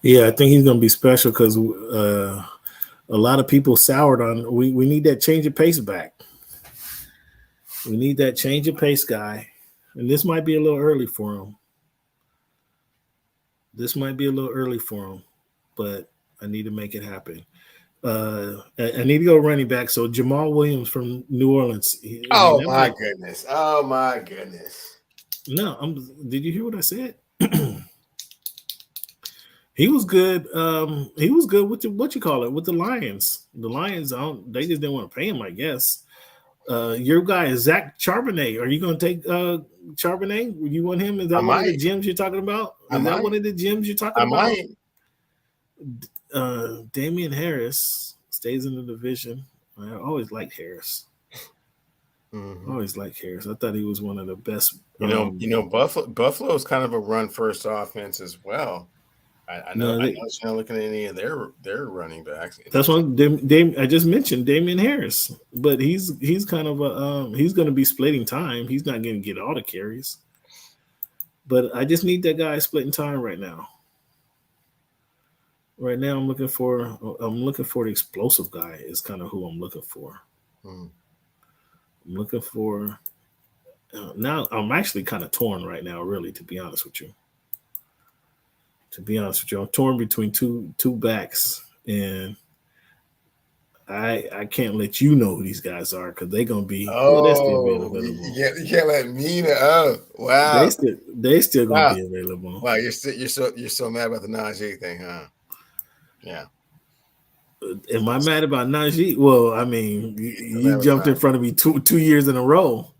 [SPEAKER 1] Yeah, I think he's going to be special because a lot of people soured on. We need that change of pace back. We need that change of pace guy, and this might be a little early for him. But I need to make it happen. I need to go running back. So Jamal Williams from New Orleans.
[SPEAKER 2] My goodness!
[SPEAKER 1] No, did you hear what I said? He was good. He was good with with the Lions. The Lions, they just didn't want to pay him, I guess. Your guy is Zach Charbonnet. Are you going to take Charbonnet? You want him? Is that one of the gyms you're talking about? Is that one of the gyms you're talking about? Damian Harris stays in the division. I always liked Harris.
[SPEAKER 2] Mm-hmm.
[SPEAKER 1] Always liked Harris. I thought he was one of the best.
[SPEAKER 2] Buffalo is kind of a run first offense as well. I know you're not looking at any of their running backs.
[SPEAKER 1] That's what I just mentioned Damian Harris, but he's kind of he's going to be splitting time. He's not going to get all the carries, but I just need that guy splitting time right now. Right now, I'm looking for the explosive guy. Is kind of who I'm looking for. I'm looking for now. I'm actually kind of torn right now, really, to be honest with you. I'm torn between two backs, and I can't let you know who these guys are because they're gonna be.
[SPEAKER 2] They're still being available. You can't let me know. Oh, wow.
[SPEAKER 1] They still gonna be available.
[SPEAKER 2] Wow, you're so mad about the Najee thing, huh? Yeah.
[SPEAKER 1] Am I mad about Najee? Well, I mean, you jumped in front of me two years in a row.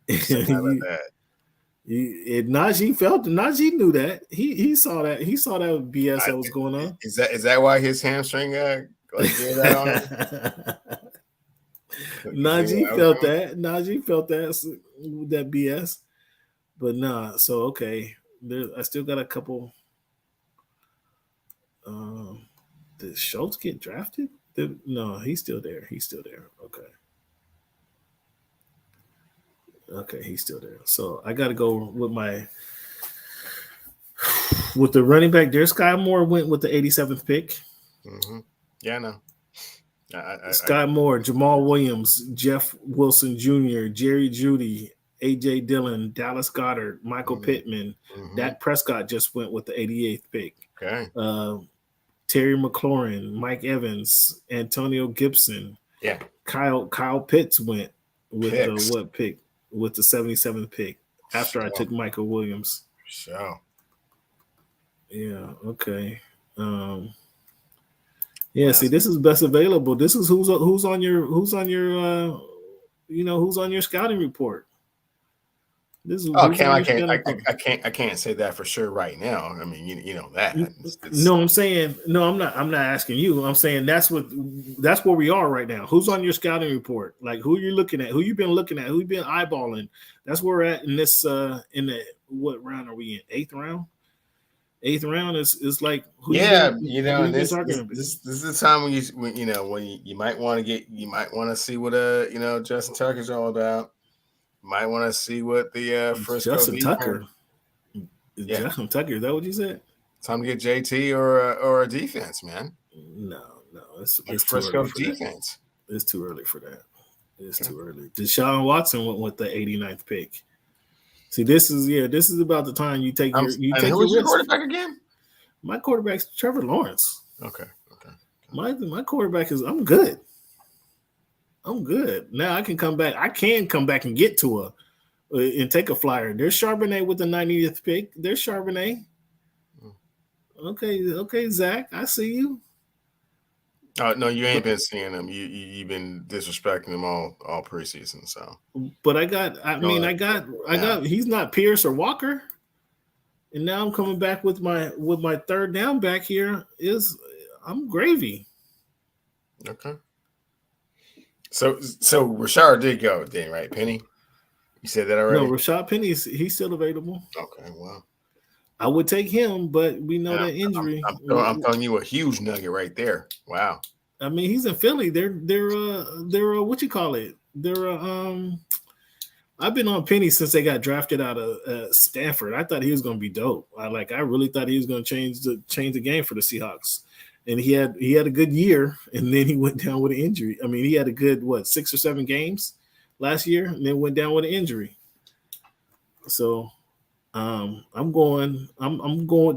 [SPEAKER 1] Najee knew that. He saw that. He saw that BS that was going on.
[SPEAKER 2] Is that why his hamstring gave that on him?
[SPEAKER 1] Najee felt that. Najee felt that BS. But nah. So okay, I still got a couple. Did Schultz get drafted? No, he's still there. Okay. Okay, he's still there. So I got to go with the running back. There's Sky Moore went with the 87th pick.
[SPEAKER 2] Mm-hmm. Yeah, I know.
[SPEAKER 1] Sky Moore, Jamal Williams, Jeff Wilson Jr., Jerry Jeudy, A.J. Dillon, Dallas Goedert, Michael Pittman. Dak Prescott just went with the 88th pick.
[SPEAKER 2] Okay.
[SPEAKER 1] Terry McLaurin, Mike Evans, Antonio Gibson.
[SPEAKER 2] Yeah.
[SPEAKER 1] Kyle Pitts went with the what pick? With the 77th pick after I took Michael Williams.
[SPEAKER 2] So.
[SPEAKER 1] Yeah, okay. Yeah, see, this is best available. This is who's on your scouting report. This is
[SPEAKER 2] I can't say that for sure right now. I mean, you know that.
[SPEAKER 1] I'm not asking you. I'm saying that's where we are right now. Who's on your scouting report? Like who you're looking at, who you've been looking at, who you've been eyeballing. That's where we're at in this what round are we in? 8th round? 8th round is like
[SPEAKER 2] this is the time when you might want to see what Justin Tucker's all about. You might want to see what the first
[SPEAKER 1] Justin Tucker. Justin Tucker, is that what you said?
[SPEAKER 2] Time to get JT or a defense, man.
[SPEAKER 1] No, it's
[SPEAKER 2] Frisco defense.
[SPEAKER 1] It's too early for that. It's too early. Deshaun Watson went with the 89th pick. See, this is about the time you take
[SPEAKER 2] who's your quarterback again?
[SPEAKER 1] My quarterback's Trevor Lawrence.
[SPEAKER 2] Okay.
[SPEAKER 1] My quarterback is I'm good. Now I can come back. I can come back and get to and take a flyer. There's Charbonnet with the 90th pick. There's Charbonnet. Okay, Zach, I see you.
[SPEAKER 2] No, you ain't been seeing him. You've been disrespecting him all preseason. So,
[SPEAKER 1] but I got. He's not Pierce or Walker, and now I'm coming back with my third down back here. I'm gravy.
[SPEAKER 2] Okay. So Rashard did go then, right? Penny, you said that already.
[SPEAKER 1] No, Rashad Penny's he's still available.
[SPEAKER 2] Okay, well,
[SPEAKER 1] I would take him, but we know that injury.
[SPEAKER 2] I'm telling you a huge nugget right there. Wow.
[SPEAKER 1] I mean, he's in Philly. They're what you call it? I've been on Penny since they got drafted out of Stanford. I thought he was going to be dope. I really thought he was going to change the game for the Seahawks. And he had a good year, and then he went down with an injury. I mean, he had a good 6 or 7 games last year, and then went down with an injury. So I'm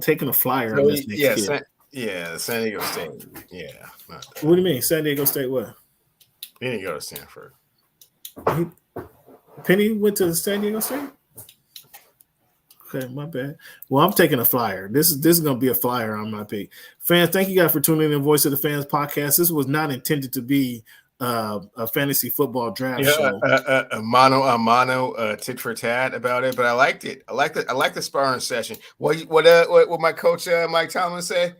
[SPEAKER 1] taking a flyer on this next kid.
[SPEAKER 2] San Diego State. Yeah.
[SPEAKER 1] What do you mean? San Diego State what?
[SPEAKER 2] He didn't go to Stanford.
[SPEAKER 1] Penny went to San Diego State? Okay, my bad. Well, I'm taking a flyer. This is going to be a flyer on my pick. Fans, thank you guys for tuning in to Voice of the Fans podcast. This was not intended to be a fantasy football draft show.
[SPEAKER 2] A mono tit for tat about it, but I liked it. I like the sparring session. What my coach Mike Tomlin say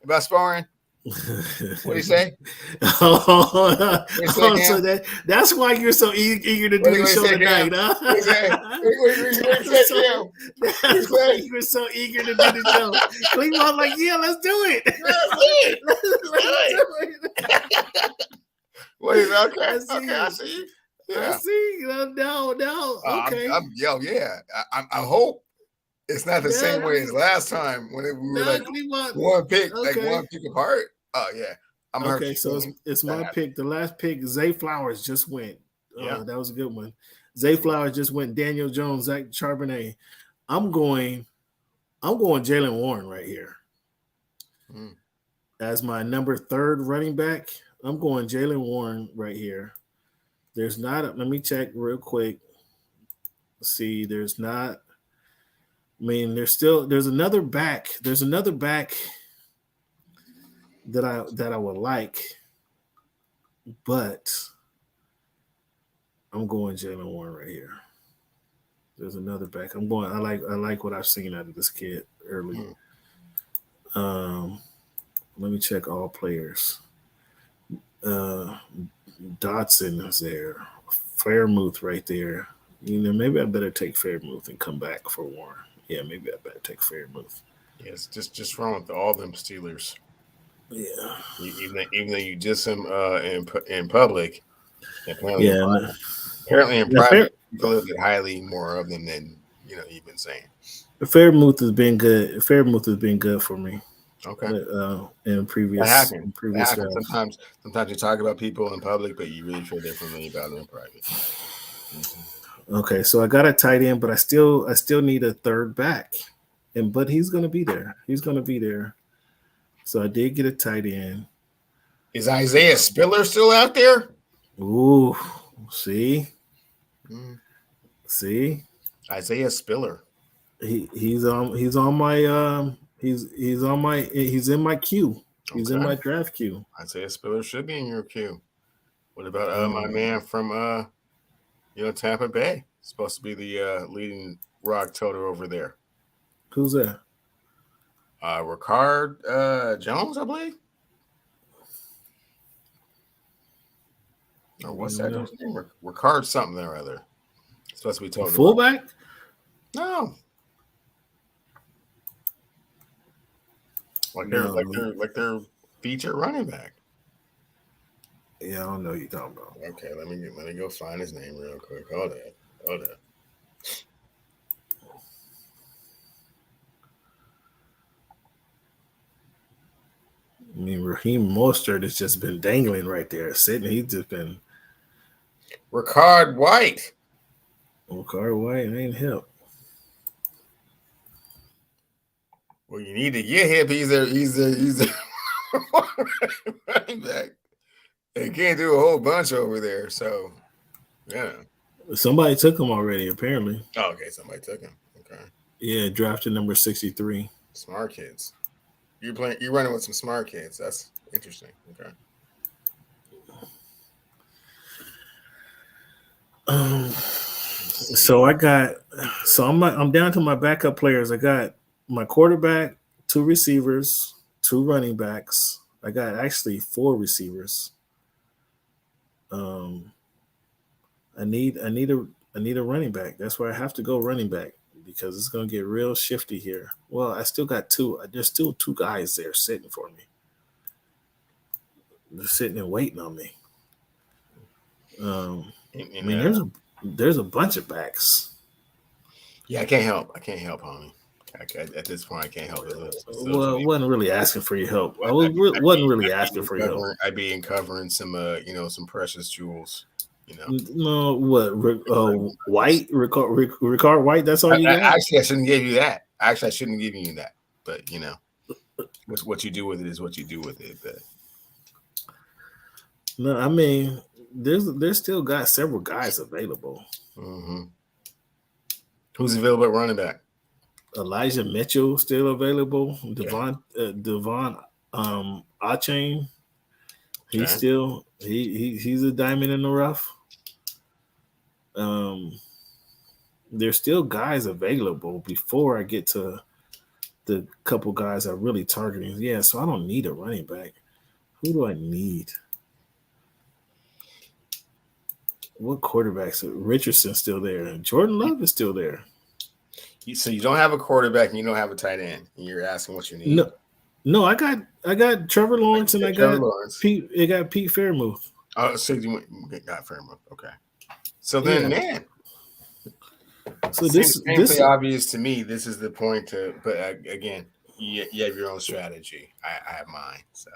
[SPEAKER 2] about sparring? What do you say?
[SPEAKER 1] So that's why you're so eager to do the show tonight, huh? That's why you're so eager to do the show. Cleveland, like, yeah, let's do it. Let's do it.
[SPEAKER 2] Wait, okay, I see. Yeah.
[SPEAKER 1] I see. No. Okay.
[SPEAKER 2] I hope it's not the same way as last time when we were like one pick apart. Oh yeah.
[SPEAKER 1] Okay, so it's my pick. The last pick, Zay Flowers just went. Oh, that was a good one. Zay Flowers just went. Daniel Jones, Zach Charbonnet. I'm going Jalen Warren right here. As my number 3rd running back. I'm going Jalen Warren right here. There's not. Let me check real quick. See, there's not. I mean, there's another back. There's another back that I would like, but I'm going Jalen Warren right here. There's another back. I like what I've seen out of this kid early. Let me check all players. Dotson is there. Fairmouth right there. Maybe I better take Fairmouth and come back for Warren. Yeah, maybe I better take Fairmouth.
[SPEAKER 2] Yeah, it's just wrong with all them Steelers.
[SPEAKER 1] Yeah.
[SPEAKER 2] Even though you diss him in public.
[SPEAKER 1] Yeah.
[SPEAKER 2] Apparently, in
[SPEAKER 1] Yeah,
[SPEAKER 2] private, people look at highly more of them than you've been saying.
[SPEAKER 1] Fairmouth has been good. Fairmouth has been good for me.
[SPEAKER 2] Okay,
[SPEAKER 1] in previous
[SPEAKER 2] that happens.
[SPEAKER 1] drafts.
[SPEAKER 2] Sometimes you talk about people in public, but you really feel differently about them in private. Mm-hmm.
[SPEAKER 1] Okay, so I got a tight end, but I still need a third back, but he's gonna be there. He's gonna be there. So I did get a tight end.
[SPEAKER 2] Is Isaiah Spiller still out there?
[SPEAKER 1] Ooh, see,
[SPEAKER 2] Mm.
[SPEAKER 1] see,
[SPEAKER 2] Isaiah Spiller.
[SPEAKER 1] He's on my he's in my queue. He's in my draft queue.
[SPEAKER 2] Isaiah Spiller should be in your queue. What about my man from Tampa Bay? Supposed to be the leading rock toter over there.
[SPEAKER 1] Who's that?
[SPEAKER 2] Ricard Jones, I believe. Or what's that dude's name? Ricard something or other. It's supposed to be told.
[SPEAKER 1] Fullback?
[SPEAKER 2] No. Like they're featured running back.
[SPEAKER 1] Yeah, I don't know what you're talking about.
[SPEAKER 2] Okay, let me go find his name real quick. Hold on.
[SPEAKER 1] I mean, Raheem Mostert has just been dangling right there, sitting. He's just been
[SPEAKER 2] Ricard White.
[SPEAKER 1] Ricard White ain't help.
[SPEAKER 2] Well, you need to get him. He's a running back. They can't do a whole bunch over there, so yeah.
[SPEAKER 1] Somebody took him already, apparently.
[SPEAKER 2] Oh, okay, somebody took him. Okay.
[SPEAKER 1] Yeah, drafted number 63.
[SPEAKER 2] Smart kids. You're running with some smart kids. That's interesting. Okay.
[SPEAKER 1] So I'm down to my backup players. I got my quarterback, 2 receivers, 2 running backs. I got actually 4 receivers. I need a running back. That's where I have to go running back because it's going to get real shifty here. Well, I still got 2. There's still 2 guys there sitting for me. They're sitting and waiting on me. I mean, there's a bunch of backs.
[SPEAKER 2] Yeah, I can't help, homie. At this point, I can't help it.
[SPEAKER 1] Well, I wasn't really asking for your help. I wasn't really asking for your help.
[SPEAKER 2] I'd be uncovering some, some precious jewels.
[SPEAKER 1] No, what? White, Ricard White. That's all you got.
[SPEAKER 2] Actually, I shouldn't give you that. Actually, I shouldn't give you that. But what you do with it is what you do with it. But
[SPEAKER 1] no, I mean, there's still got several guys available.
[SPEAKER 2] Mm-hmm. Who's available at running back?
[SPEAKER 1] Elijah Mitchell still available. Devon Achane. He's still he's a diamond in the rough. There's still guys available before I get to the couple guys I'm really targeting. Yeah, so I don't need a running back. Who do I need? What quarterbacks? Richardson's still there. Jordan Love is still there.
[SPEAKER 2] So you don't have a quarterback and you don't have a tight end. And you're asking what you need.
[SPEAKER 1] No, I got Trevor Lawrence and I got Pete. It got Pete Fairmouth.
[SPEAKER 2] Oh, so you got Fairmouth. Okay. So then, man. So this is obvious to me. This is the point to. But again, you have your own strategy. I have mine. So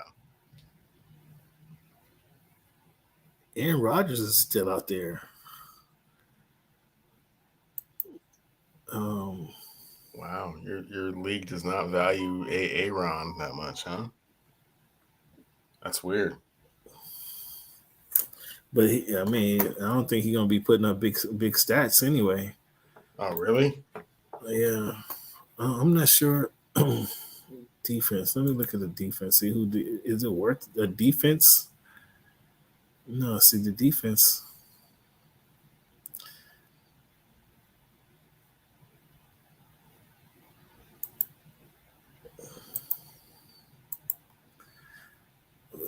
[SPEAKER 1] Aaron Rodgers is still out there.
[SPEAKER 2] Wow, your league does not value Aaron that much, huh? That's weird.
[SPEAKER 1] But I don't think he's gonna be putting up big stats anyway.
[SPEAKER 2] Oh, really?
[SPEAKER 1] Yeah, I'm not sure. Defense. Let me look at the defense. See is it worth a defense? No, see the defense.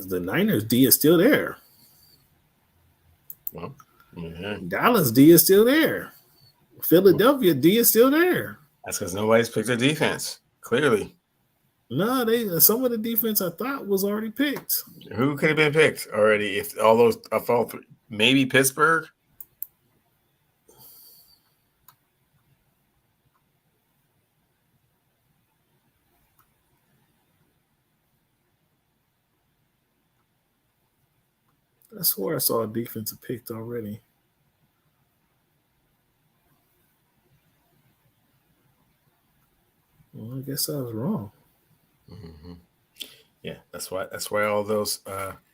[SPEAKER 1] The Niners D is still there.
[SPEAKER 2] Well, yeah.
[SPEAKER 1] Dallas D is still there. Philadelphia D is still there.
[SPEAKER 2] That's because nobody's picked a defense. Clearly,
[SPEAKER 1] no. Some of the defense I thought was already picked.
[SPEAKER 2] Who could have been picked already? If all 3, maybe Pittsburgh.
[SPEAKER 1] I swore I saw a defensive picked already. Well, I guess I was wrong.
[SPEAKER 2] Mm-hmm. Yeah, that's why all those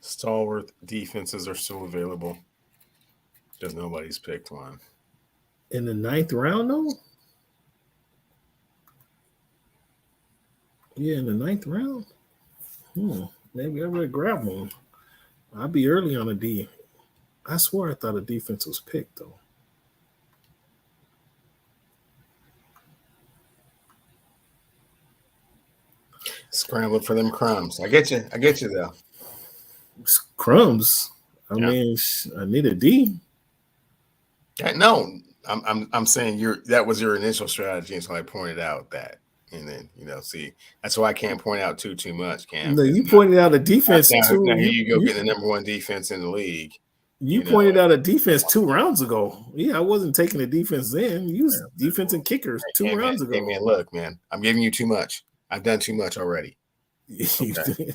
[SPEAKER 2] stalwart defenses are still available. Because nobody's picked one.
[SPEAKER 1] In the 9th round, though? Yeah, in the 9th round? Maybe I would grab one. I'd be early on a D. I swore I thought a defense was picked, though.
[SPEAKER 2] Scrambling for them crumbs. I get you though.
[SPEAKER 1] Crumbs. I mean, I need a D.
[SPEAKER 2] No, I'm saying that was your initial strategy, and so I pointed out that, and then see, that's why I can't point out too much. Cam,
[SPEAKER 1] no, you pointed out a defense too.
[SPEAKER 2] Now here you go, get the number one defense in the league.
[SPEAKER 1] You pointed out a defense 2 rounds ago. Yeah, I wasn't taking the defense then. You used defense and kickers 2 rounds ago.
[SPEAKER 2] Hey man, look, man, I'm giving you too much. I've done too much already. Okay.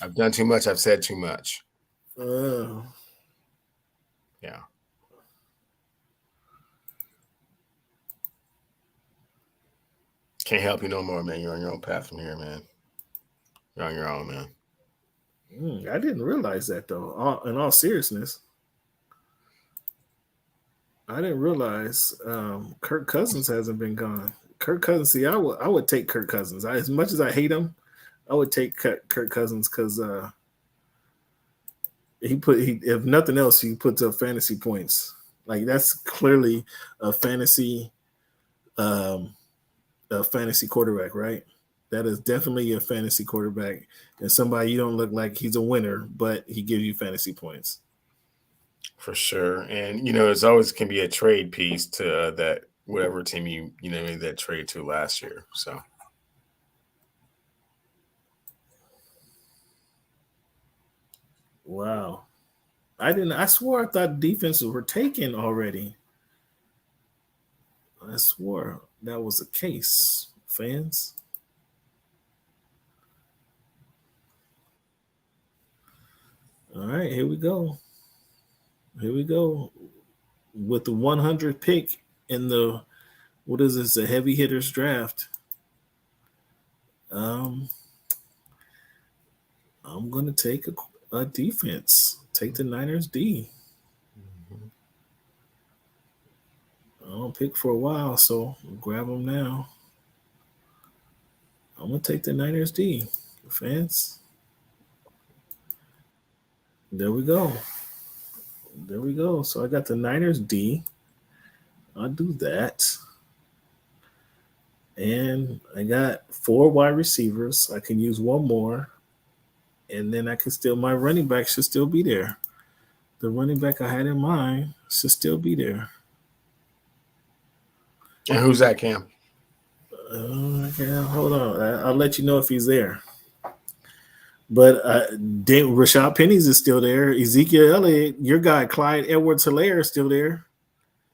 [SPEAKER 2] I've done too much. I've said too much. Yeah. Can't help you no more, man. You're on your own path from here, man. You're on your own, man.
[SPEAKER 1] I didn't realize that, though. In all seriousness, I didn't realize Kirk Cousins hasn't been gone. Kirk Cousins, see, I would take Kirk Cousins. As much as I hate him, I would take Kirk Cousins because if nothing else, he puts up fantasy points. Like that's clearly a fantasy quarterback, right? That is definitely a fantasy quarterback, and somebody you don't look like he's a winner, but he gives you fantasy points.
[SPEAKER 2] For sure. And there's always can be a trade piece to that whatever team you made that trade to last year. So
[SPEAKER 1] wow. I swore I thought defenses were taken already. I swore that was the case, fans. All right, here we go. Here we go with the 100 pick in the what is this? A heavy hitters draft. I'm gonna take a defense. Take the Niners D. I don't pick for a while, so I'll grab them now. I'm gonna take the Niners D, fans. There we go. There we go. So I got the Niners D. I'll do that. And I got 4 wide receivers. I can use one more. And then my running back should still be there. The running back I had in mind should still be there.
[SPEAKER 2] And who's that, Cam?
[SPEAKER 1] Hold on. I'll let you know if he's there. But Rashad Penny's is still there. Ezekiel Elliott, your guy Clyde Edwards-Helaire is still there.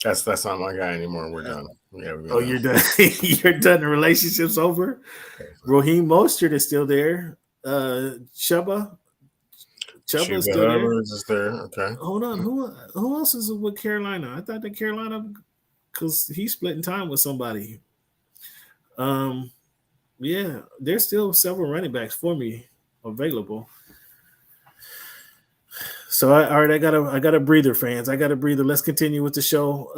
[SPEAKER 2] That's not my guy anymore. We're done. Yeah,
[SPEAKER 1] you're done. You're done. The relationship's over. Raheem Mostert is still there. Chuba is still there.
[SPEAKER 2] Is there. Okay.
[SPEAKER 1] Hold on. Who else is with Carolina? I thought that Carolina, because he's splitting time with somebody. Yeah, there's still several running backs for me available. So I got a breather, fans. I got a breather. Let's continue with the show.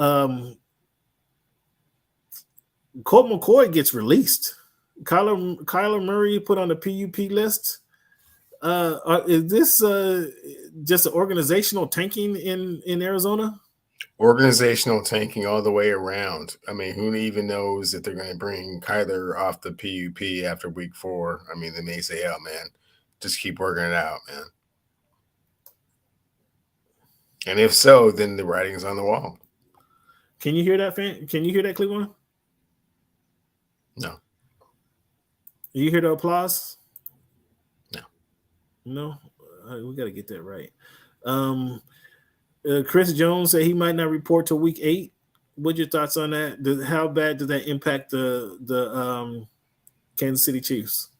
[SPEAKER 1] Colt McCoy gets released. Kyler Murray put on the PUP list. Is this just an organizational tanking in Arizona?
[SPEAKER 2] Organizational tanking all the way around. I mean, who even knows if they're going to bring Kyler off the PUP after week 4? I mean, they may say, "Oh man, just keep working it out, man." And if so, then the writing's on the wall.
[SPEAKER 1] Can you hear that, fan? Can you hear that, Cleveland?
[SPEAKER 2] No.
[SPEAKER 1] You hear the applause?
[SPEAKER 2] No.
[SPEAKER 1] We got to get that right. Chris Jones said he might not report till week 8. What's your thoughts on that? How bad does that impact the Kansas City Chiefs?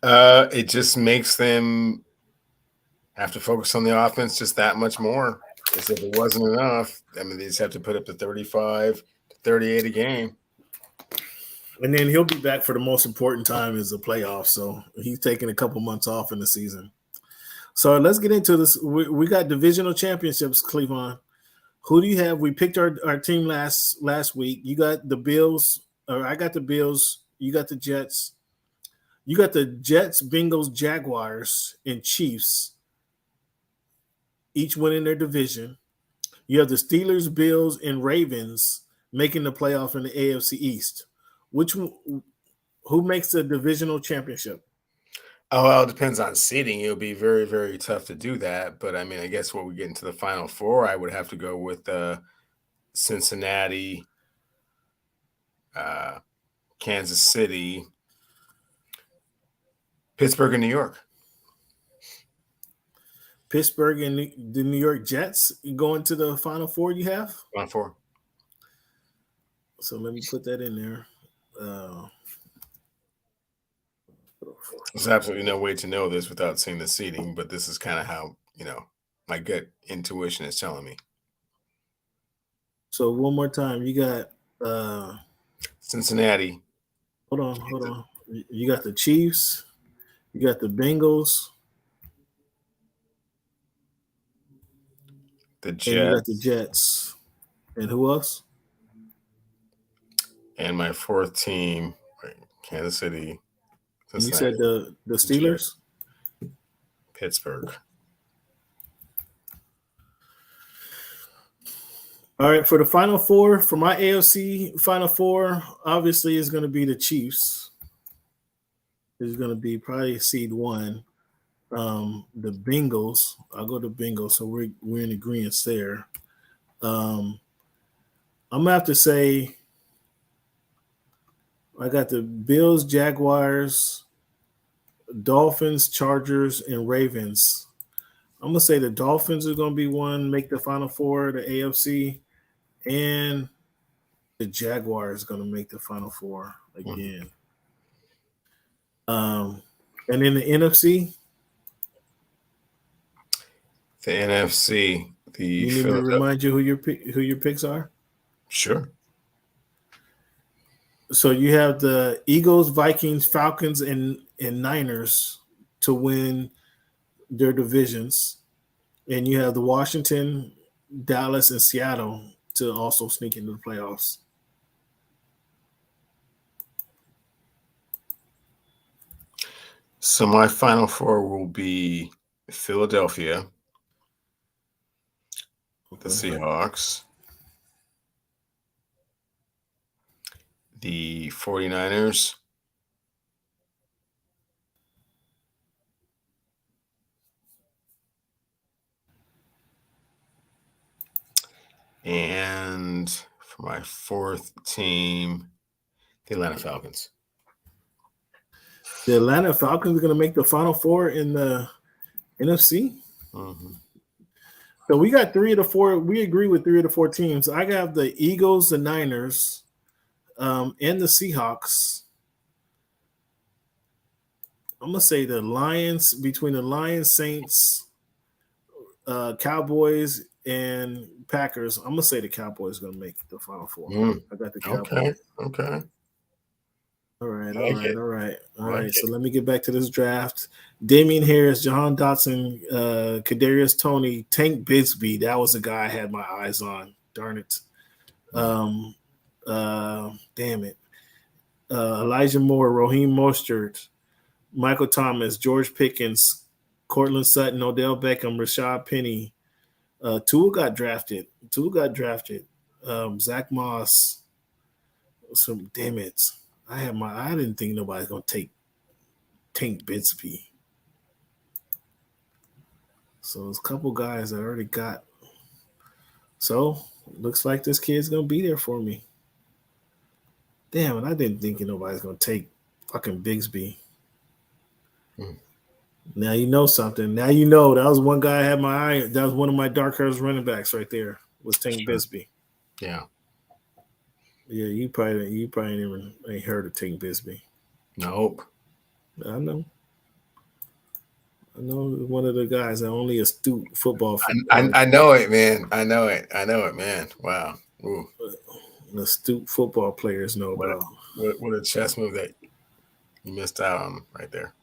[SPEAKER 2] It just makes them have to focus on the offense just that much more. As if it wasn't enough, I mean, they just have to put up to 35 to 38 a game.
[SPEAKER 1] And then he'll be back for the most important time is the playoffs. So he's taking a couple months off in the season. So let's get into this. We got divisional championships, Cleveland. Who do you have? We picked our team last week. You got the Bills, or I got the Bills. You got the Jets. You got the Jets, Bengals, Jaguars, and Chiefs, each winning their division. You have the Steelers, Bills, and Ravens making the playoff in the AFC East. Who makes the divisional championship?
[SPEAKER 2] Oh, well, it depends on seeding. It'll be very, very tough to do that. But I mean, I guess when we get into the Final Four, I would have to go with Cincinnati, Kansas City, Pittsburgh, and New York.
[SPEAKER 1] Pittsburgh and the New York Jets going to the Final Four. You have
[SPEAKER 2] Final Four.
[SPEAKER 1] So let me put that in there.
[SPEAKER 2] There's absolutely no way to know this without seeing the seeding, but this is kind of how, my gut intuition is telling me.
[SPEAKER 1] So one more time, you got
[SPEAKER 2] Cincinnati.
[SPEAKER 1] Hold on. You got the Chiefs. You got the Bengals.
[SPEAKER 2] The Jets.
[SPEAKER 1] And you got the Jets. And who else?
[SPEAKER 2] And my fourth team, Kansas City.
[SPEAKER 1] You said the Steelers?
[SPEAKER 2] Pittsburgh.
[SPEAKER 1] All right, for the Final Four, for my AFC Final Four, obviously is going to be the Chiefs. It's going to be probably seed 1. The Bengals, I'll go to Bengals, so we're in agreement there. I'm going to have to say I got the Bills, Jaguars, Dolphins, Chargers, and Ravens. I'm going to say the Dolphins are going to be one, make the Final Four, the AFC, and the Jaguars going to make the Final Four again. And in the NFC?
[SPEAKER 2] The NFC.
[SPEAKER 1] You need me to remind you who your picks are?
[SPEAKER 2] Sure.
[SPEAKER 1] So you have the Eagles, Vikings, Falcons, and Niners to win their divisions. And you have the Washington, Dallas, and Seattle to also sneak into the playoffs.
[SPEAKER 2] So my Final Four will be Philadelphia, the Seahawks, the 49ers, and for my fourth team, the Atlanta Falcons.
[SPEAKER 1] The Atlanta Falcons are going to make the Final Four in the NFC.
[SPEAKER 2] Mm-hmm.
[SPEAKER 1] So we got 3 of the 4. We agree with 3 of the 4 teams. I got the Eagles, the Niners, and the Seahawks. I'm going to say the Lions, between the Lions, Saints, Cowboys, and Packers. I'm going to say the Cowboys are going to make the Final Four. I got the Cowboys.
[SPEAKER 2] Okay.
[SPEAKER 1] All right. So let me get back to this draft. Damian Harris, Jahan Dotson, Kadarius Toney, Tank Bigsby. That was the guy I had my eyes on. Darn it. Damn it. Elijah Moore, Raheem Mostert, Michael Thomas, George Pickens, Cortland Sutton, Odell Beckham, Rashad Penny. Tua got drafted. Zach Moss. Damn it. I didn't think nobody's gonna take Tank Bigsby. So there's a couple guys that I already got. So looks like this kid's gonna be there for me. Damn it, I didn't think nobody's gonna take fucking Bigsby. Now you know something. Now you know that was one guy I had my eye. That was one of my dark horse running backs right there. Was Tank Bigsby.
[SPEAKER 2] Yeah.
[SPEAKER 1] Yeah, you probably ain't heard of Tank Bigsby.
[SPEAKER 2] Nope.
[SPEAKER 1] I know. I know one of the guys that only astute football.
[SPEAKER 2] I know it, man. I know it, man. Wow. Ooh.
[SPEAKER 1] Astute football players know about.
[SPEAKER 2] What a chess move that you missed out on right there.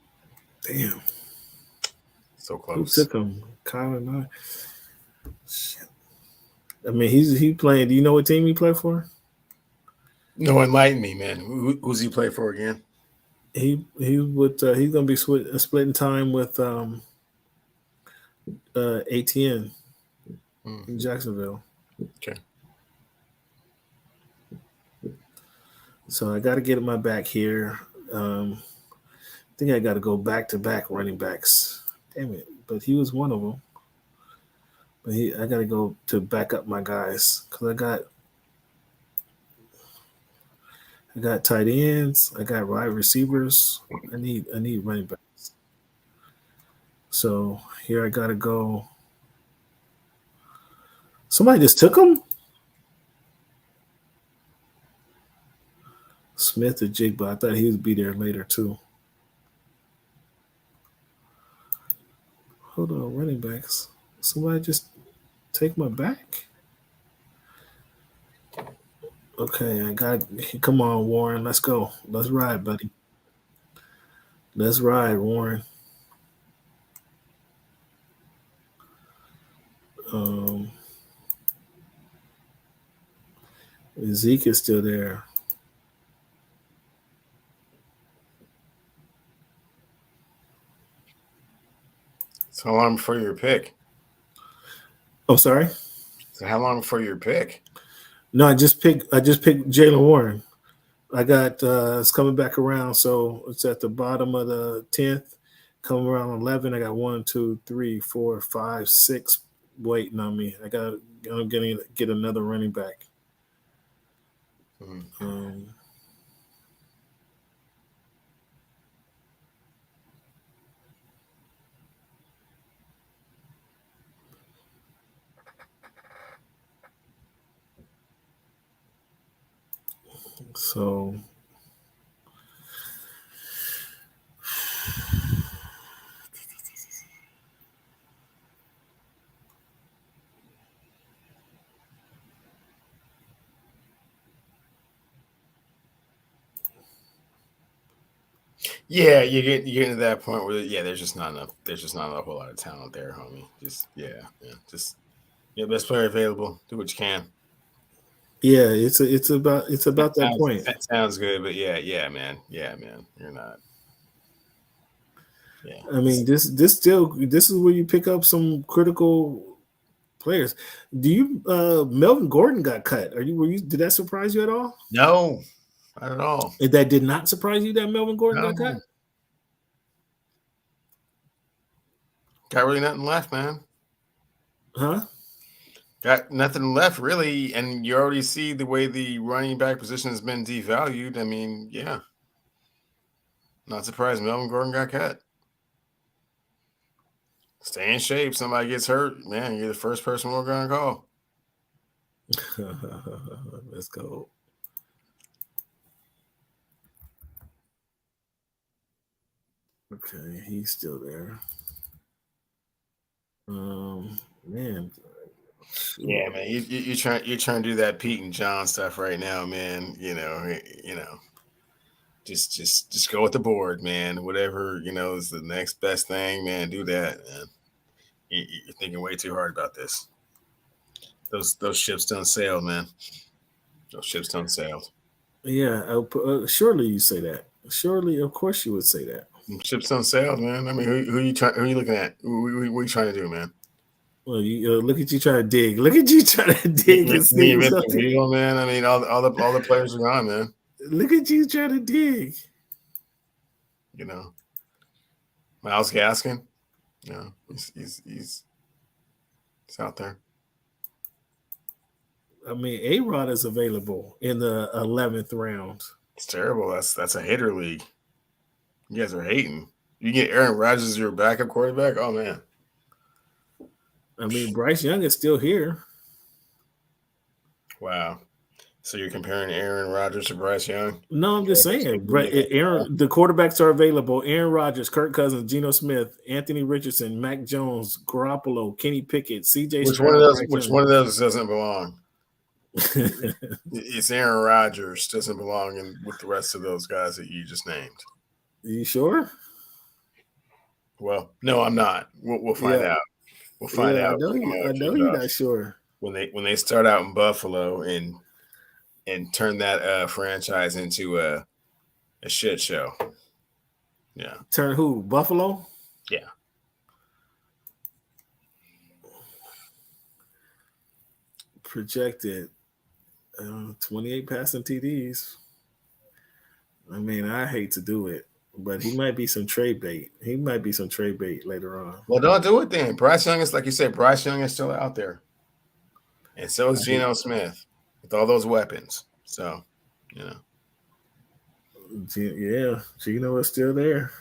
[SPEAKER 1] Damn.
[SPEAKER 2] So close.
[SPEAKER 1] Who took him? Kyle and I. Shit. I mean, he playing. Do you know what team he played for?
[SPEAKER 2] No, enlighten me, man. Who's he play for again?
[SPEAKER 1] He's gonna be splitting time with ATN in Jacksonville.
[SPEAKER 2] Okay.
[SPEAKER 1] So I got to get my back here. I think I got to go back to back running backs. Damn it! But he was one of them. But I got to go to back up my guys because I got tight ends. I got wide receivers. I need running backs. So here I got to go. Somebody just took him. Smith or Jigba. I thought he would be there later too. Hold on, running backs. Somebody just take my back. Okay, I got. Come on, Warren. Let's go. Let's ride, buddy. Let's ride, Warren. Zeke is still there.
[SPEAKER 2] So how long before your pick?
[SPEAKER 1] Oh, sorry.
[SPEAKER 2] So how long before your pick?
[SPEAKER 1] No, I just picked Jaylen Warren. I got it's coming back around, so it's at the bottom of the 10th, coming around 11. I got 1, 2, 3, 4, 5, 6 waiting on me. I'm gonna get another running back. So
[SPEAKER 2] yeah, you get to that point where there's just not enough. There's just not a whole lot of talent there, homie. Just best player available. Do what you can.
[SPEAKER 1] Yeah, it's about that point.
[SPEAKER 2] That sounds good, but yeah, man. You're not. Yeah.
[SPEAKER 1] I mean, this is where you pick up some critical players. Do you Melvin Gordon got cut? Did that surprise you at all?
[SPEAKER 2] No, not at all.
[SPEAKER 1] That did not surprise you that Melvin Gordon got cut?
[SPEAKER 2] Got really nothing left, man.
[SPEAKER 1] Huh?
[SPEAKER 2] Got nothing left, really, and you already see the way the running back position has been devalued. I mean, yeah. Not surprised Melvin Gordon got cut. Stay in shape. Somebody gets hurt, man, you're the first person we're going to call.
[SPEAKER 1] Let's go. Okay, he's still there. Man.
[SPEAKER 2] Yeah, man. You're trying to do that Pete and John stuff right now, man. You know. Just go with the board, man. Whatever, is the next best thing, man. Do that, man. You're thinking way too hard about this. Those ships done sailed, man. Those ships done sailed.
[SPEAKER 1] Yeah, surely you say that. Surely, of course, you would say that.
[SPEAKER 2] Ships done sailed, man. I mean, who are you looking at? What are you trying to do, man?
[SPEAKER 1] Well, look at you trying to dig. Look at you trying to dig.
[SPEAKER 2] Wheel, man. I mean, all the players are gone, man.
[SPEAKER 1] Look at you trying to dig.
[SPEAKER 2] Myles Gaskin. He's out there.
[SPEAKER 1] I mean, A-Rod is available in the 11th round.
[SPEAKER 2] It's terrible. That's a hater league. You guys are hating. You get Aaron Rodgers as your backup quarterback? Oh, man.
[SPEAKER 1] I mean, Bryce Young is still here.
[SPEAKER 2] Wow. So you're comparing Aaron Rodgers to Bryce Young?
[SPEAKER 1] No, I'm just saying. Aaron, the quarterbacks are available: Aaron Rodgers, Kirk Cousins, Geno Smith, Anthony Richardson, Mac Jones, Garoppolo, Kenny Pickett, C.J.
[SPEAKER 2] Which
[SPEAKER 1] Stroud.
[SPEAKER 2] one of those doesn't belong? It's Aaron Rodgers doesn't belong in with the rest of those guys that you just named.
[SPEAKER 1] You sure?
[SPEAKER 2] Well, no, I'm not. We'll find out. We'll find out.
[SPEAKER 1] I know you're not sure.
[SPEAKER 2] When they start out in Buffalo and turn that franchise into a shit show. Yeah.
[SPEAKER 1] Turn who? Buffalo?
[SPEAKER 2] Yeah.
[SPEAKER 1] Projected 28 passing TDs. I mean, I hate to do it, but he might be some trade bait. He might be some trade bait later on.
[SPEAKER 2] Well, don't do it then. Bryce Young is, like you said, Bryce Young is still out there. And so is Geno Smith with all those weapons. So,
[SPEAKER 1] Yeah, Geno is still there.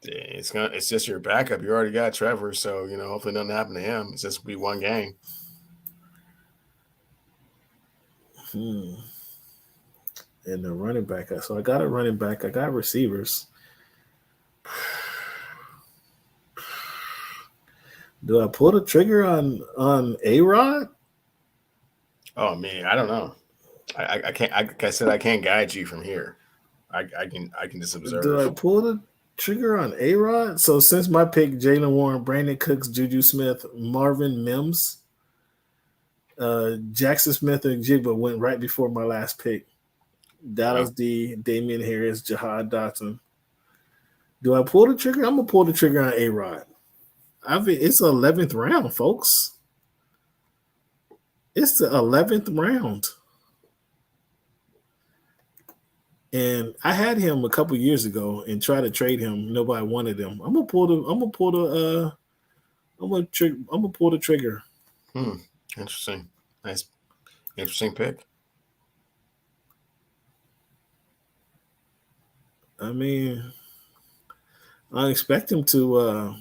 [SPEAKER 2] It's just your backup. You already got Trevor, so hopefully nothing happened to him. It's just be one game.
[SPEAKER 1] And the running back. So I got a running back. I got receivers. Do I pull the trigger on A-Rod?
[SPEAKER 2] Oh man, I don't know. I can't. Like I said, I can't guide you from here. I can just observe.
[SPEAKER 1] Do I pull the trigger on A-Rod? So since my pick, Jalen Warren, Brandon Cooks, Juju Smith, Marvin Mims, Jackson Smith, and Jigba went right before my last pick. Dallas D, Damian Harris, Jahad Dotson. Do I pull the trigger? I'm gonna pull the trigger on A-Rod. It's the 11th round, folks. It's the 11th round. And I had him a couple years ago and tried to trade him. Nobody wanted him. I'm gonna pull the trigger.
[SPEAKER 2] Interesting. Nice. Interesting pick.
[SPEAKER 1] I mean, I expect him to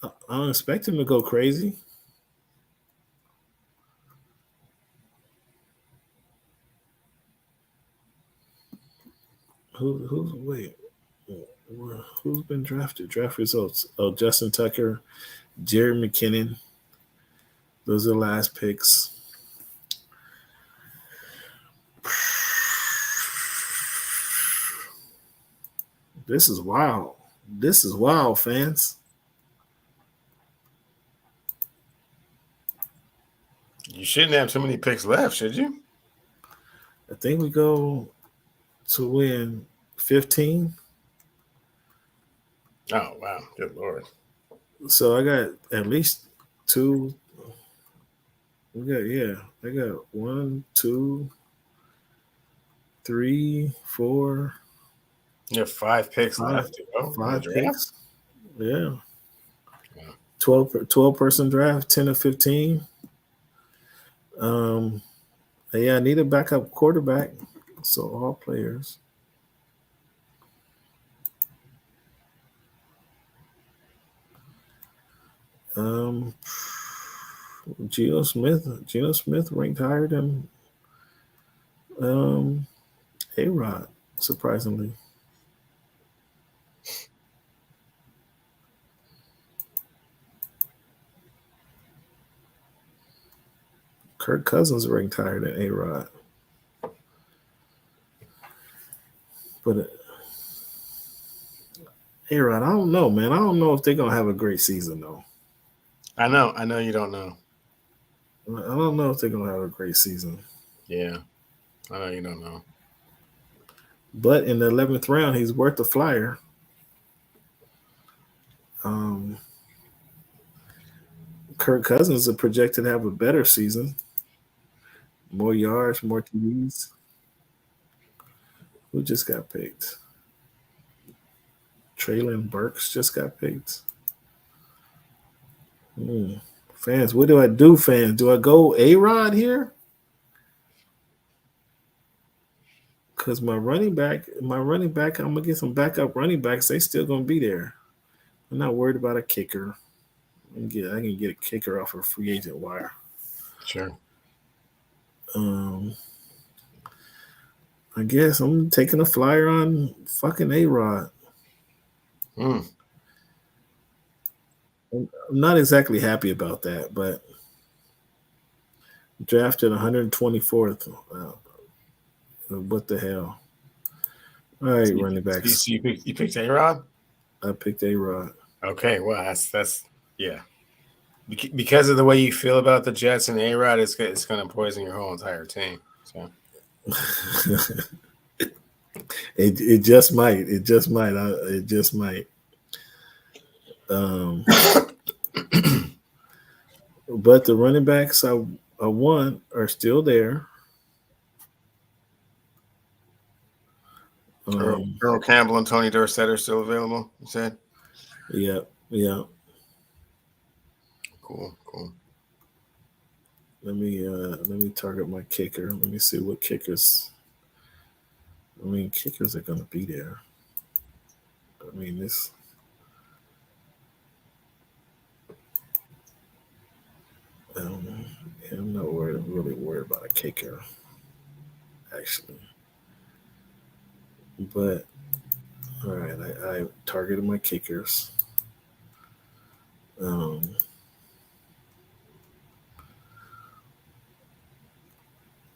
[SPEAKER 1] I don't expect him to go crazy. Who's been drafted? Draft results. Oh, Justin Tucker, Jerry McKinnon. Those are the last picks. This is wild. This is wild, fans.
[SPEAKER 2] You shouldn't have too many picks left, should you?
[SPEAKER 1] I think we go to win 15.
[SPEAKER 2] Oh, wow. Good Lord.
[SPEAKER 1] So I got at least two. I got 1, 2, 3, 4.
[SPEAKER 2] You have 5 picks left to go.
[SPEAKER 1] 5 picks. Yeah. 12 person draft, 10 or 15. Yeah, I need a backup quarterback. So all players. Geno Smith ranked higher than A-Rod, surprisingly. Kirk Cousins ranked higher than A-Rod. But A-Rod, I don't know, man. I don't know if they're going to have a great season, though.
[SPEAKER 2] I know you don't know.
[SPEAKER 1] I don't know if they're going to have a great season.
[SPEAKER 2] Yeah, I know you don't know.
[SPEAKER 1] But in the 11th round, he's worth a flyer. Kirk Cousins is projected to have a better season. More yards, more TDs. Who just got picked? Traylon Burks just got picked. Fans, what do I do, fans? Do I go A-Rod here? Because my running back, I'm going to get some backup running backs. They still going to be there. I'm not worried about a kicker. I can get a kicker off a free agent wire.
[SPEAKER 2] Sure.
[SPEAKER 1] I guess I'm taking a flyer on fucking A-Rod.
[SPEAKER 2] Mm.
[SPEAKER 1] I'm not exactly happy about that, but drafted 124th. What the hell? All right, running backs.
[SPEAKER 2] You picked A-Rod?
[SPEAKER 1] I picked A-Rod.
[SPEAKER 2] Okay, well, that's yeah. Because of the way you feel about the Jets and A-Rod, it's going to poison your whole entire team. So
[SPEAKER 1] it just might. It just might. It just might. But the running backs I want are still there.
[SPEAKER 2] Earl Campbell and Tony Dorsett are still available, you said?
[SPEAKER 1] Yeah.
[SPEAKER 2] Cool.
[SPEAKER 1] Let me target my kicker. Let me see what kickers. I mean, kickers are gonna be there. I mean, this. I'm not really worried about a kicker, actually. But all right, I targeted my kickers.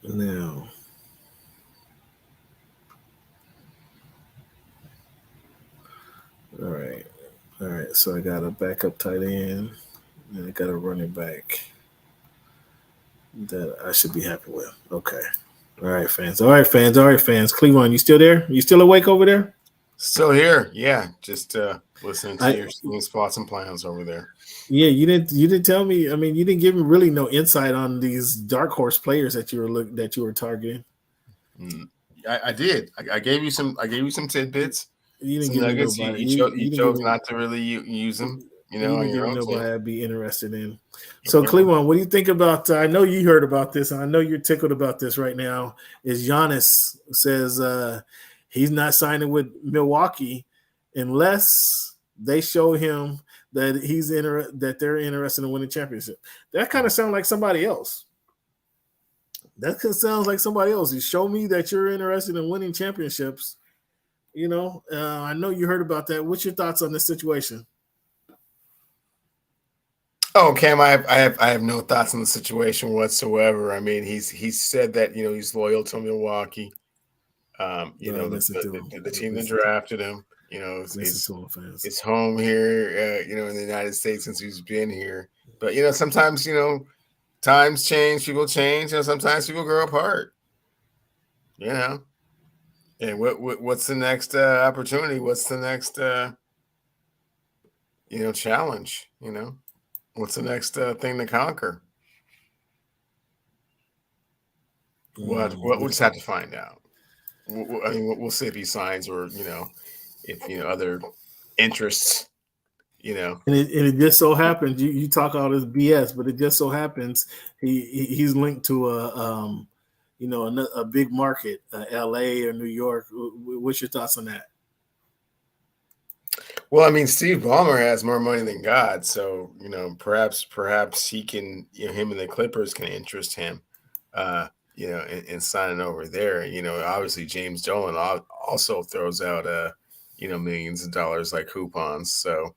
[SPEAKER 1] Now, all right. So I got a backup tight end, and I got a running back that I should be happy with. Okay. All right, fans. Cleveland, you still there? You still awake over there?
[SPEAKER 2] Still here. Yeah. Just listening to your thoughts and plans over there.
[SPEAKER 1] Yeah, you didn't tell me. I mean, you didn't give me really no insight on these dark horse players that you were targeting.
[SPEAKER 2] I did. I gave you some tidbits.
[SPEAKER 1] You didn't give nuggets. Me nobody.
[SPEAKER 2] You chose not to really use them. You
[SPEAKER 1] didn't give me nobody I'd be interested in. So, Cleveland, what do you think about? I know you heard about this, and I know you're tickled about this right now. Is Giannis says he's not signing with Milwaukee unless they show him that that they're interested in winning championship. That kind of sounds like somebody else. You show me that you're interested in winning championships. You know, I know you heard about that. What's your thoughts on this situation?
[SPEAKER 2] Oh, Cam, I have no thoughts on the situation whatsoever. I mean, he's said that he's loyal to Milwaukee. The team that drafted him. It's home here. In the United States since he's been here. But sometimes times change, people change, and sometimes people grow apart. And what's the next opportunity? What's the next challenge? What's the next thing to conquer? We'll just have to find out. I mean, we'll see if he signs or if other interests.
[SPEAKER 1] And it just so happens you talk all this BS, but it just so happens he's linked to a big market, LA or New York. What's your thoughts on that?
[SPEAKER 2] Well, I mean, Steve Ballmer has more money than God, so perhaps he can, him and the Clippers can interest him, in signing over there. Obviously James Dolan also throws out millions of dollars like coupons. So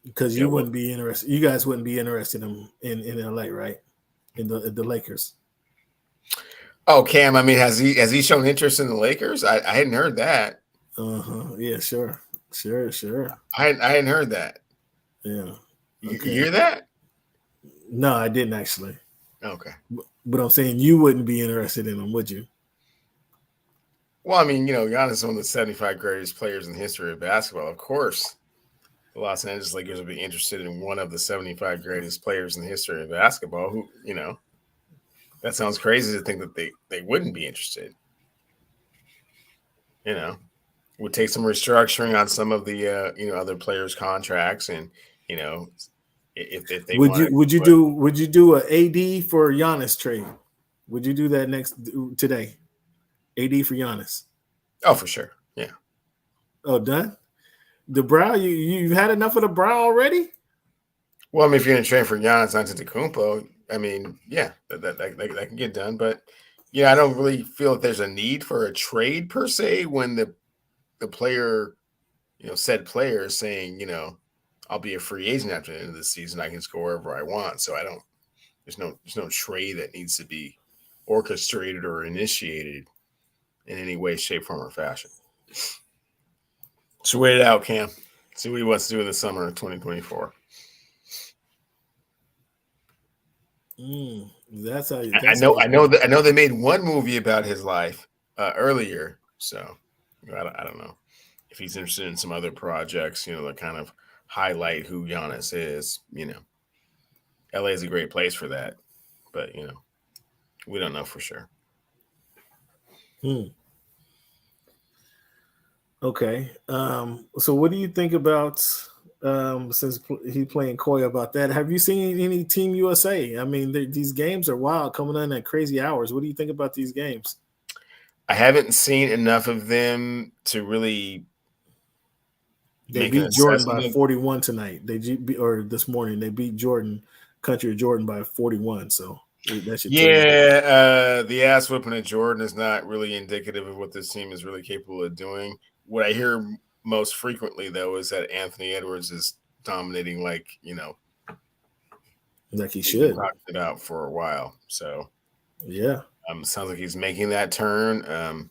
[SPEAKER 1] because you wouldn't be interested, you guys wouldn't be interested in LA, right? In the Lakers.
[SPEAKER 2] Oh, Cam, I mean, has he shown interest in the Lakers? I hadn't heard that.
[SPEAKER 1] Yeah, sure.
[SPEAKER 2] I hadn't heard that.
[SPEAKER 1] Yeah.
[SPEAKER 2] Okay. You hear that?
[SPEAKER 1] No, I didn't actually.
[SPEAKER 2] Okay.
[SPEAKER 1] But I'm saying you wouldn't be interested in them, would you?
[SPEAKER 2] Well, I mean, Giannis is one of the 75 greatest players in the history of basketball. Of course, the Los Angeles Lakers would be interested in one of the 75 greatest players in the history of basketball. Who, that sounds crazy to think that they wouldn't be interested. Would take some restructuring on some of the other players' contracts, and if they would you
[SPEAKER 1] do a AD for Giannis trade? Would you do that today? AD for Giannis?
[SPEAKER 2] Oh, for sure. Yeah.
[SPEAKER 1] Oh, done. The brow, you've had enough of the brow already?
[SPEAKER 2] Well, I mean, if you're going to trade for Giannis Antetokounmpo, I mean, yeah, that can get done. But yeah, I don't really feel that there's a need for a trade per se when the player, said player is saying, I'll be a free agent after the end of the season. I can score wherever I want. So I don't. There's no trade that needs to be orchestrated or initiated in any way, shape, form, or fashion. So wait it out, Cam. See what he wants to do in the summer of 2024.
[SPEAKER 1] That's how.
[SPEAKER 2] I know they made one movie about his life earlier, so I don't know if he's interested in some other projects. That kind of highlight who Giannis is. LA is a great place for that, but we don't know for sure.
[SPEAKER 1] Okay. So what do you think about since he's playing coy about that? Have you seen any Team USA? I mean, these games are wild, coming in at crazy hours. What do you think about these games?
[SPEAKER 2] I haven't seen enough of them to really.
[SPEAKER 1] They beat Jordan by 41 tonight. Or this morning they beat country of Jordan by 41. So that should
[SPEAKER 2] the ass whipping of Jordan is not really indicative of what this team is really capable of doing. What I hear most frequently, though, is that Anthony Edwards is dominating like
[SPEAKER 1] he should.
[SPEAKER 2] Talked about for a while. So
[SPEAKER 1] yeah,
[SPEAKER 2] sounds like he's making that turn,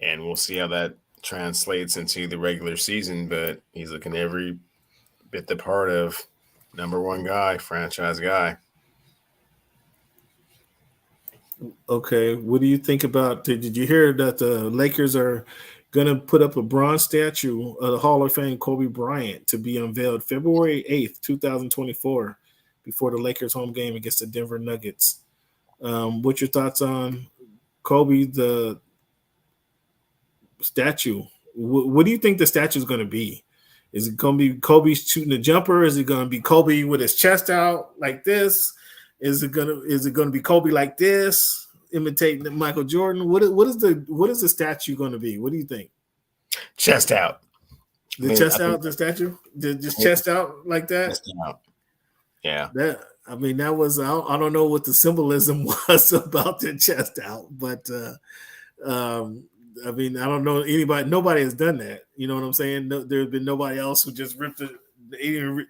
[SPEAKER 2] and we'll see how that translates into the regular season. But he's looking every bit the part of number one guy, franchise guy.
[SPEAKER 1] Okay, what do you think about? Did you hear that the Lakers are going to put up a bronze statue of the Hall of Fame Kobe Bryant to be unveiled February 8th, 2024, before the Lakers home game against the Denver Nuggets? What's your thoughts on Kobe, the statue? What do you think the statue is going to be? Is it going to be Kobe shooting a jumper? Is it going to be Kobe with his chest out like this? Is it going to be Kobe like this, imitating Michael Jordan? What is the statue going to be? What do you think?
[SPEAKER 2] Chest out.
[SPEAKER 1] The statue? Just chest out like that?
[SPEAKER 2] Chest out. Yeah.
[SPEAKER 1] That was I don't know what the symbolism was about the chest out, but I don't know anybody. Nobody has done that. You know what I'm saying? No, there's been nobody else who just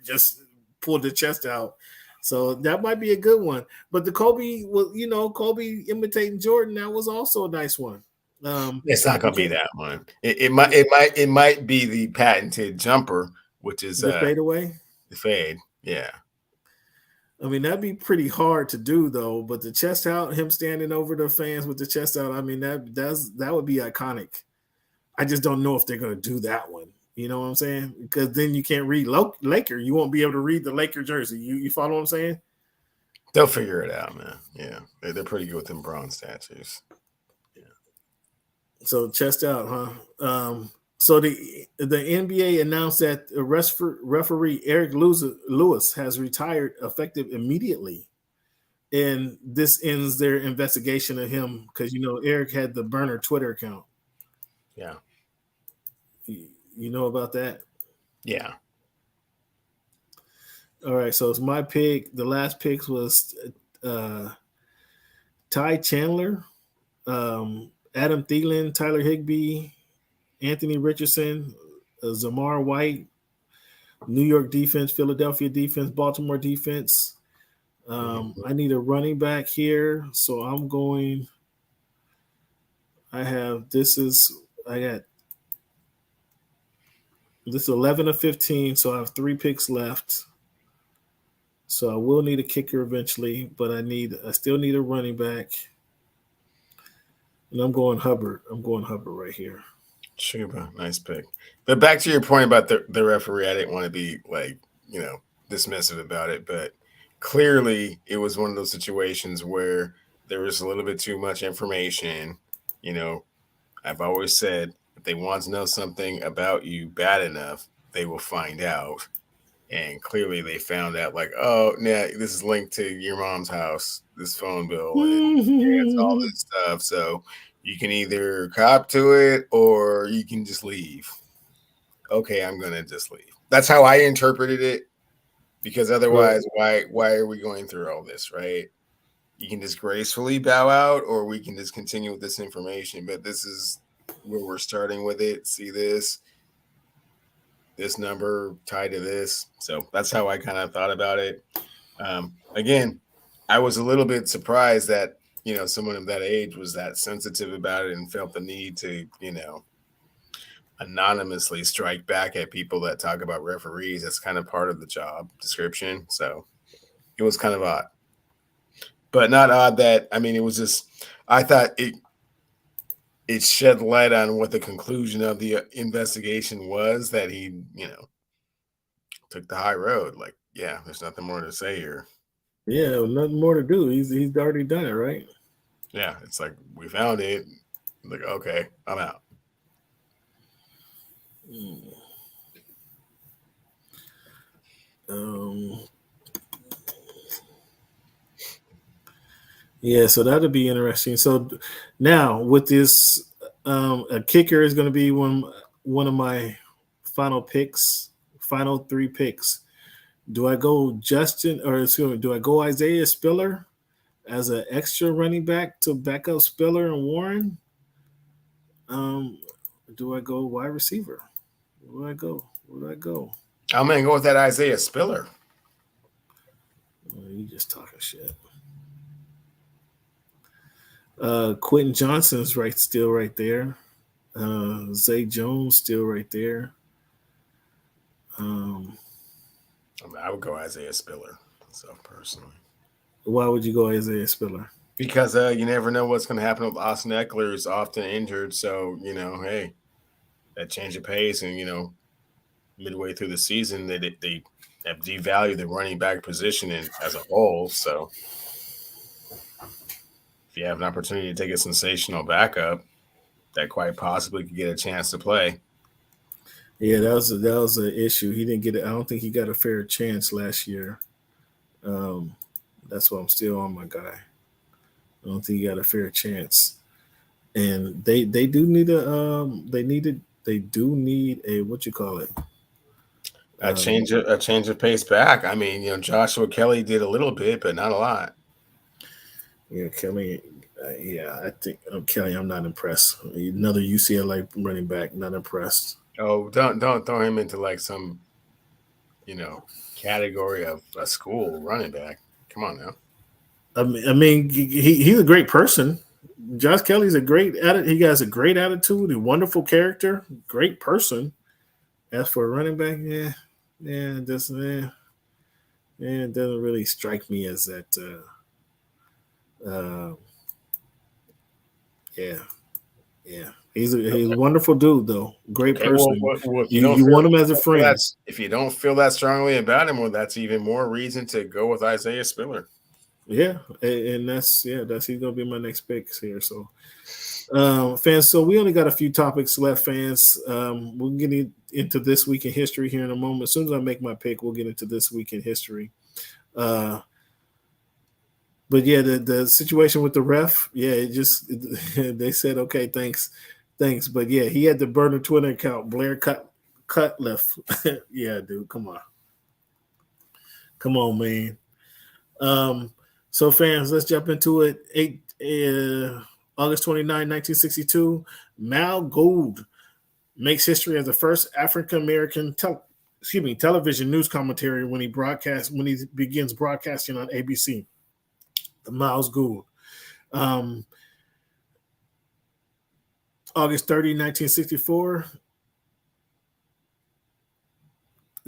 [SPEAKER 1] just pulled the chest out. So that might be a good one. But the Kobe Kobe imitating Jordan, that was also a nice one.
[SPEAKER 2] It's not going to be that one. It might be the patented jumper, which is
[SPEAKER 1] the fadeaway.
[SPEAKER 2] The fade, yeah.
[SPEAKER 1] I mean, that'd be pretty hard to do, though. But the chest out, him standing over the fans with the chest out, I mean, that would be iconic. I just don't know if they're going to do that one. You know what I'm saying? Because then you can't read Laker. You won't be able to read the Laker jersey. You follow what I'm saying?
[SPEAKER 2] They'll figure it out, man. Yeah, they're pretty good with them bronze statues. Yeah.
[SPEAKER 1] So chest out, huh? So the NBA announced that referee Eric Lewis has retired effective immediately, and this ends their investigation of him because Eric had the burner Twitter account.
[SPEAKER 2] Yeah.
[SPEAKER 1] You know about that?
[SPEAKER 2] Yeah.
[SPEAKER 1] All right, so it's my pick. The last picks was Ty Chandler, Adam Thielen, Tyler Higbee, Anthony Richardson, Zamar White, New York defense, Philadelphia defense, Baltimore defense. I need a running back here, so I'm going. I got this 11 of 15, so I have 3 picks left. So I will need a kicker eventually, but I still need a running back. And I'm going Hubbard. Right here.
[SPEAKER 2] Sure, nice pick. But back to your point about the referee, I didn't want to be dismissive about it, but clearly it was one of those situations where there was a little bit too much information. I've always said, if they want to know something about you bad enough, they will find out. And clearly they found out this is linked to your mom's house, this phone bill, and it's all this stuff. So you can either cop to it or you can just leave. Okay, I'm going to just leave. That's how I interpreted it. Because otherwise, why are we going through all this, right? You can just gracefully bow out, or we can just continue with this information. But this is where we're starting with it. See this number tied to this. So that's how I kind of thought about it. Again, I was a little bit surprised that, someone of that age was that sensitive about it and felt the need to, anonymously strike back at people that talk about referees. That's kind of part of the job description. So it was kind of odd. But not odd that, it was just, I thought it shed light on what the conclusion of the investigation was, that he, took the high road. Like, yeah, there's nothing more to say here.
[SPEAKER 1] Yeah, nothing more to do. He's already done it, right?
[SPEAKER 2] Yeah, it's like, we found it. Like, okay, I'm out.
[SPEAKER 1] Yeah, so that'll be interesting. So now with this, a kicker is going to be one of my final three picks. Do I go do I go Isaiah Spiller as an extra running back to back up Spiller and Warren? Do I go wide receiver? Where do I go?
[SPEAKER 2] I'm going to go with that Isaiah Spiller.
[SPEAKER 1] You just talking shit. Quentin Johnson's still right there. Zay Jones still right there.
[SPEAKER 2] I would go Isaiah Spiller, so personally.
[SPEAKER 1] Why would you go Isaiah Spiller?
[SPEAKER 2] Because you never know what's going to happen with Austin Eckler, who's often injured. So, hey, that change of pace, and, midway through the season, they have devalued the running back position as a whole. So if you have an opportunity to take a sensational backup that quite possibly could get a chance to play.
[SPEAKER 1] Yeah, that was an issue. He didn't get it. I don't think he got a fair chance last year. That's why I'm still on my guy. I don't think he got a fair chance. And they do need a what you call it?
[SPEAKER 2] A change of pace back. Joshua Kelly did a little bit, but not a lot.
[SPEAKER 1] Yeah, Kelly. I think Kelly. I'm not impressed. Another UCLA running back. Not impressed.
[SPEAKER 2] Oh, don't throw him into like some, category of a school running back. Come on now.
[SPEAKER 1] He's a great person. Josh Kelly's he has a great attitude, a wonderful character, great person. As for a running back, it doesn't really strike me as that. He's a wonderful dude, though. Great person.
[SPEAKER 2] Well,
[SPEAKER 1] you want him as a friend.
[SPEAKER 2] If you don't feel that strongly about him, well, that's even more reason to go with Isaiah Spiller.
[SPEAKER 1] Yeah, and he's gonna be my next pick here. So, fans, so we only got a few topics left, fans. We'll get into this week in history here in a moment. As soon as I make my pick, we'll get into this week in history. But yeah, the situation with the ref, they said okay, thanks. But yeah, he had to burn a Twitter account. Blair Cutcliffe. Yeah, dude, come on, man. So fans, let's jump into it. August 29, 1962, Mal Gould makes history as the first African American television news commentary when he begins broadcasting on ABC. The Miles Gould. August 30, 1964,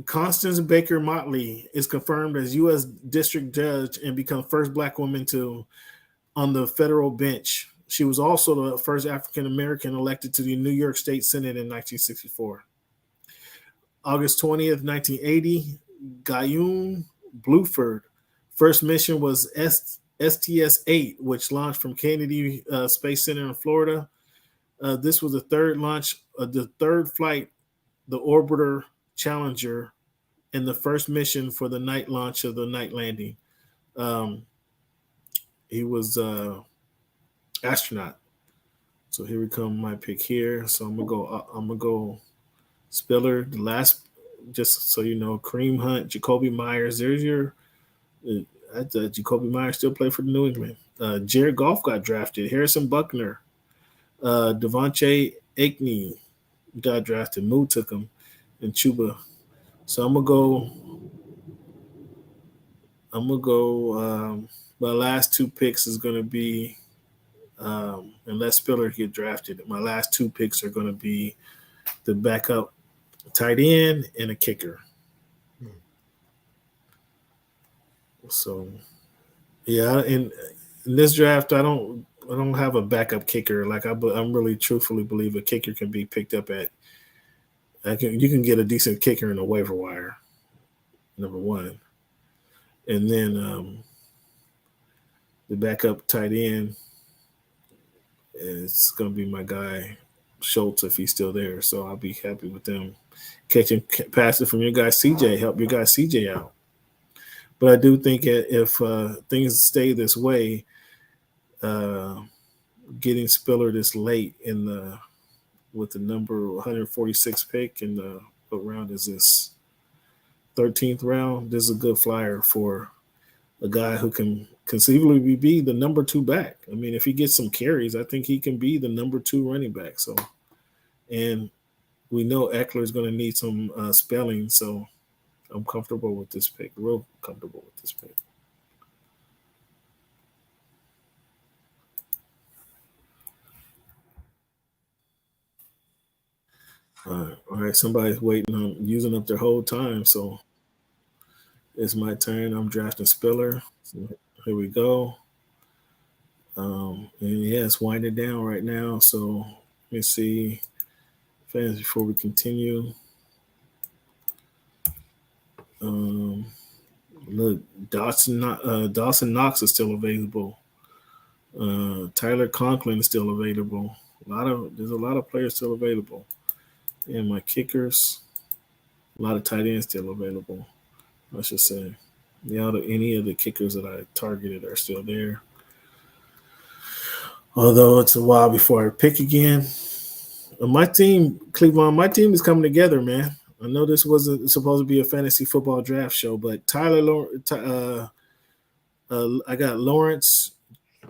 [SPEAKER 1] Constance Baker Motley is confirmed as U.S. District Judge and becomes first Black woman on the federal bench. She was also the first African American elected to the New York State Senate in 1964. August 20th, 1980, Guillaume Bluford. First mission was STS-8, which launched from Kennedy Space Center in Florida. This was the third flight, the Orbiter Challenger, and the first mission for the night launch of the night landing. He was astronaut. So here we come, my pick here. So I'm gonna go Spiller, the just so you know, Kareem Hunt, Jacoby Myers. There's your Jacoby Myers still play for the New England. Jared Goff got drafted. Harrison Buckner, Devontae Aikney got drafted. Moo took him, and Chuba. So I'm gonna go. My last two picks is gonna be, unless Spiller get drafted. My last two picks are gonna be the backup tight end and a kicker. So, yeah, in this draft, I don't have a backup kicker. Like I'm really truthfully believe a kicker can be picked up at. You can get a decent kicker in the waiver wire. Number one, and then the backup tight end is going to be my guy Schultz if he's still there. So I'll be happy with them catching passes from your guy CJ. Help your guy CJ out. But I do think if things stay this way, getting Spiller this late with the number 146 pick in the what round is this? 13th round. This is a good flyer for a guy who can conceivably be the number 2 back. I mean, if he gets some carries, I think he can be the number 2 running back. So, and we know Eckler is going to need some spelling. So, I'm comfortable with this pick. Real comfortable with this pick. All right. Somebody's waiting on using up their whole time. So it's my turn. I'm drafting Spiller. So here we go. And yeah, it's winding down right now. So let me see. Fans, before we continue. Look, Dawson Knox is still available. Tyler Conklin is still available. There's a lot of players still available. And my kickers, a lot of tight ends still available, I should say. Any of the kickers that I targeted are still there. Although it's a while before I pick again. My team, Cleveland, my team is coming together, man. I know this wasn't supposed to be a fantasy football draft show, but I got Lawrence,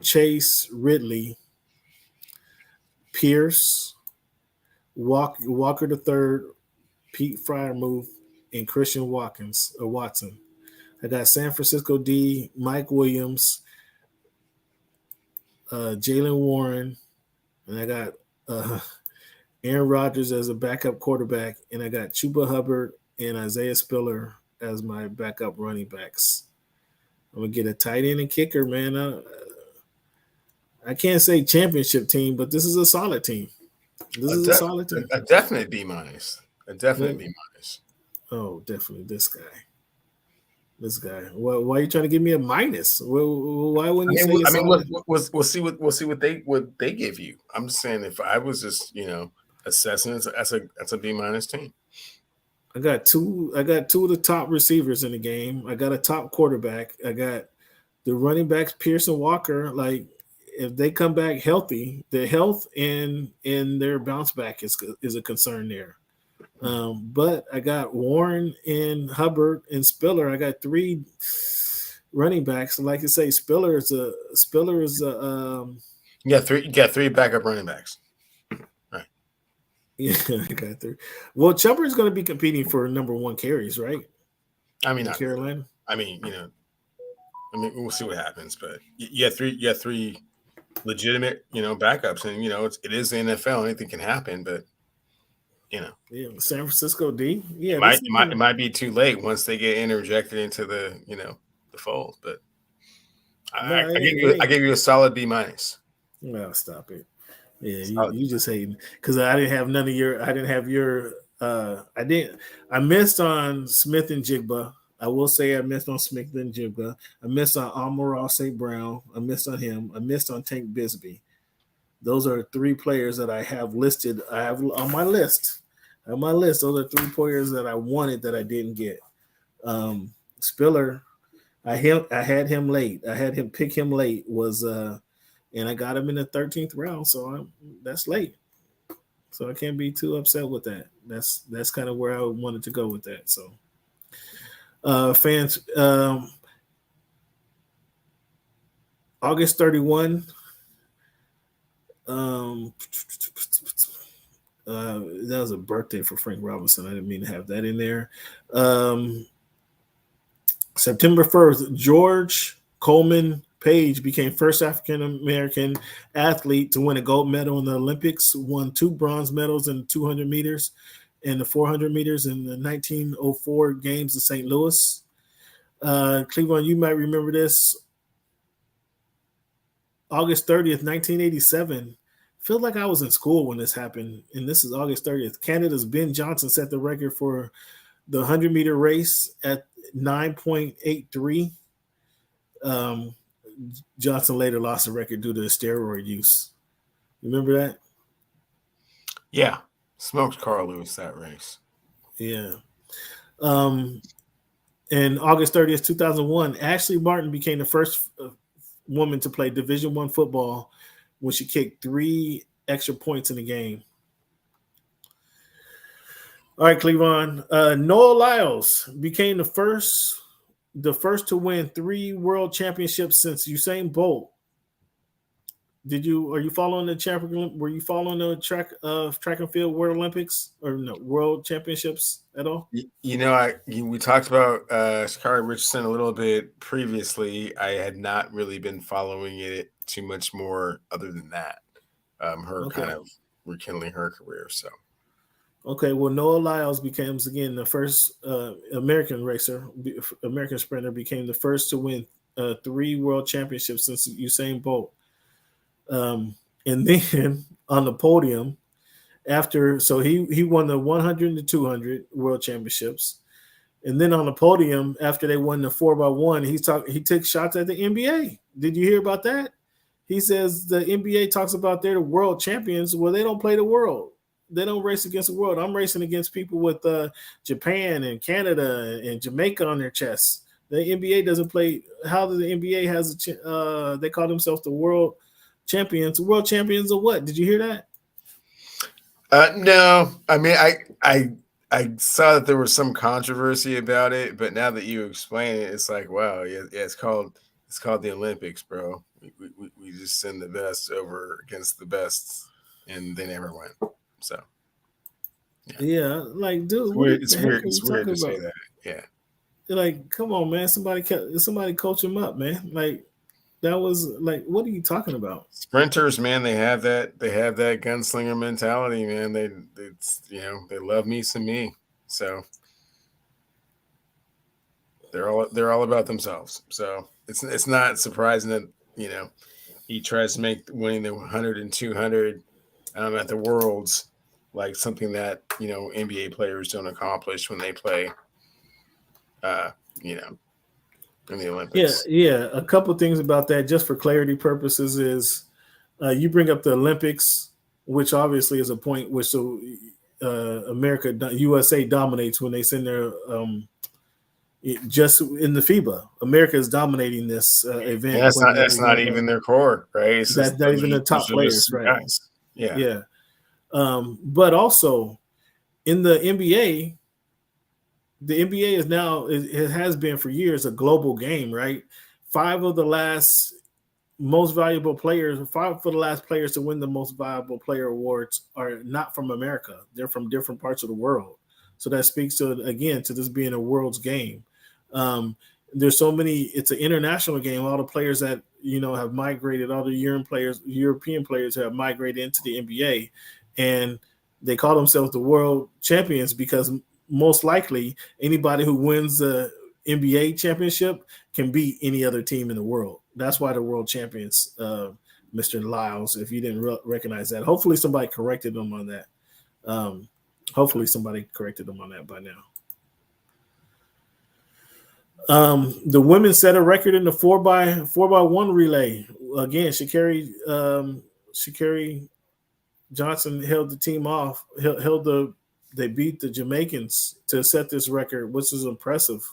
[SPEAKER 1] Chase, Ridley, Pierce, Walker III, Pete Fryermuth, and Christian Watson. I got San Francisco D, Mike Williams, Jalen Warren, and I got Aaron Rodgers as a backup quarterback, and I got Chuba Hubbard and Isaiah Spiller as my backup running backs. I'm going to get a tight end and kicker, man. I can't say championship team, but this is a solid team. This is a solid team.
[SPEAKER 2] A definite B-. A definite B-.
[SPEAKER 1] Oh, definitely this guy. This guy. Why are you trying to give me a minus? Why wouldn't you say?
[SPEAKER 2] We'll see what they give you. I'm just saying, if I was just assessing it, that's a B- team.
[SPEAKER 1] I got two of the top receivers in the game. I got a top quarterback. I got the running backs, Pierce and Walker. Like, if they come back healthy, the health and their bounce back is a concern there. But I got Warren and Hubbard and Spiller. I got 3 running backs. Like I say, Spiller is a.
[SPEAKER 2] You got 3 backup running backs. Right.
[SPEAKER 1] Yeah, I got 3. Well, Chubber is going to be competing for number 1 carries, right?
[SPEAKER 2] I mean,
[SPEAKER 1] Carolina.
[SPEAKER 2] We'll see what happens, but you got 3 legitimate, backups, and it is the NFL. Anything can happen, but. Yeah,
[SPEAKER 1] San Francisco D. Yeah,
[SPEAKER 2] it might be too late once they get interjected into the the fold. But I gave you a solid B-.
[SPEAKER 1] Well, stop it. Yeah, you just hating because I didn't have none of your. I didn't have your. I missed on Smith and Jigba. I will say I missed on Smith and Jigba. I missed on Amon-Ra St. Brown. I missed on him. I missed on Tank Bisbee. Those are 3 players that I have listed. I have on my list. Those are 3 players that I wanted that I didn't get. Spiller, I had him late. I had him pick him late. And I got him in the 13th round. So that's late. So I can't be too upset with that. That's kind of where I wanted to go with that. So, fans, August 31. That was a birthday for Frank Robinson. I didn't mean to have that in there. September 1st, George Coleman Page became first African American athlete to win a gold medal in the Olympics, won 2 bronze medals in 200 meters and the 400 meters in the 1904 games in St. Louis. Cleveland, you might remember this. August 30th, 1987. Feel like I was in school when this happened, and this is August 30th. Canada's Ben Johnson set the record for the 100-meter race at 9.83. Johnson later lost the record due to steroid use. You remember that?
[SPEAKER 2] Yeah. Smoked Carl Lewis that race.
[SPEAKER 1] Yeah. And August 30th, 2001, Ashley Martin became the first woman to play Division I football when she kicked 3 extra points in the game. All right, Cleveland. Noah Lyles became the first to win 3 world championships since Usain Bolt. Are you following the champion? Were you following the track and field World Olympics or no World Championships at all?
[SPEAKER 2] We talked about Sha'Carri Richardson a little bit previously. I had not really been following it too much more other than that. Kind of rekindling her career. So,
[SPEAKER 1] okay. Well, Noah Lyles becomes again the first American sprinter, became the first to win 3 world championships since Usain Bolt. And then on the podium he won the 100 and the 200 world championships. And then on the podium after they won the 4x1, he took shots at the NBA. Did you hear about that? He says the NBA talks about they're the world champions. Well, they don't play the world. They don't race against the world. I'm racing against people with Japan and Canada and Jamaica on their chests. The NBA doesn't play. How does the NBA they call themselves the world champions? World champions of what? Did you hear that?
[SPEAKER 2] No. I mean, I saw that there was some controversy about it, but now that you explain it, it's like, wow, yeah, it's called the Olympics, bro. We just send the best over against the best, and they never win. So,
[SPEAKER 1] yeah, like, dude,
[SPEAKER 2] it's weird to say that. Yeah,
[SPEAKER 1] like, come on, man. Somebody coach him up, man. Like, that was like, what are you talking about?
[SPEAKER 2] Sprinters, man, they have that gunslinger mentality, man. They love me some me. So they're all about themselves. So it's not surprising that, he tries to make winning the 100 and 200 at the Worlds like something that, NBA players don't accomplish when they play in the Olympics.
[SPEAKER 1] Yeah. A couple things about that, just for clarity purposes, is you bring up the Olympics, which obviously is a point which USA dominates when they send their just in the FIBA. America is dominating this event.
[SPEAKER 2] Yeah, that's not even their core, right?
[SPEAKER 1] That's not even the top players, right?
[SPEAKER 2] Guys. Yeah.
[SPEAKER 1] But also in the NBA. The NBA is now, it has been for years, a global game, right? 5 of the last players to win the most valuable player awards are not from America. They're from different parts of the world. So that speaks to this being a world's game. There's so many, it's an international game. All the players that, have migrated, all the European players have migrated into the NBA, and they call themselves the world champions because most likely anybody who wins the NBA championship can beat any other team in the world. That's why the world champions, Mr. Lyles, if you didn't recognize that. Hopefully somebody corrected them on that. By now. The women set a record in the 4x1 relay. Again, Sha'Carri Johnson held the team off, they beat the Jamaicans to set this record, which is impressive.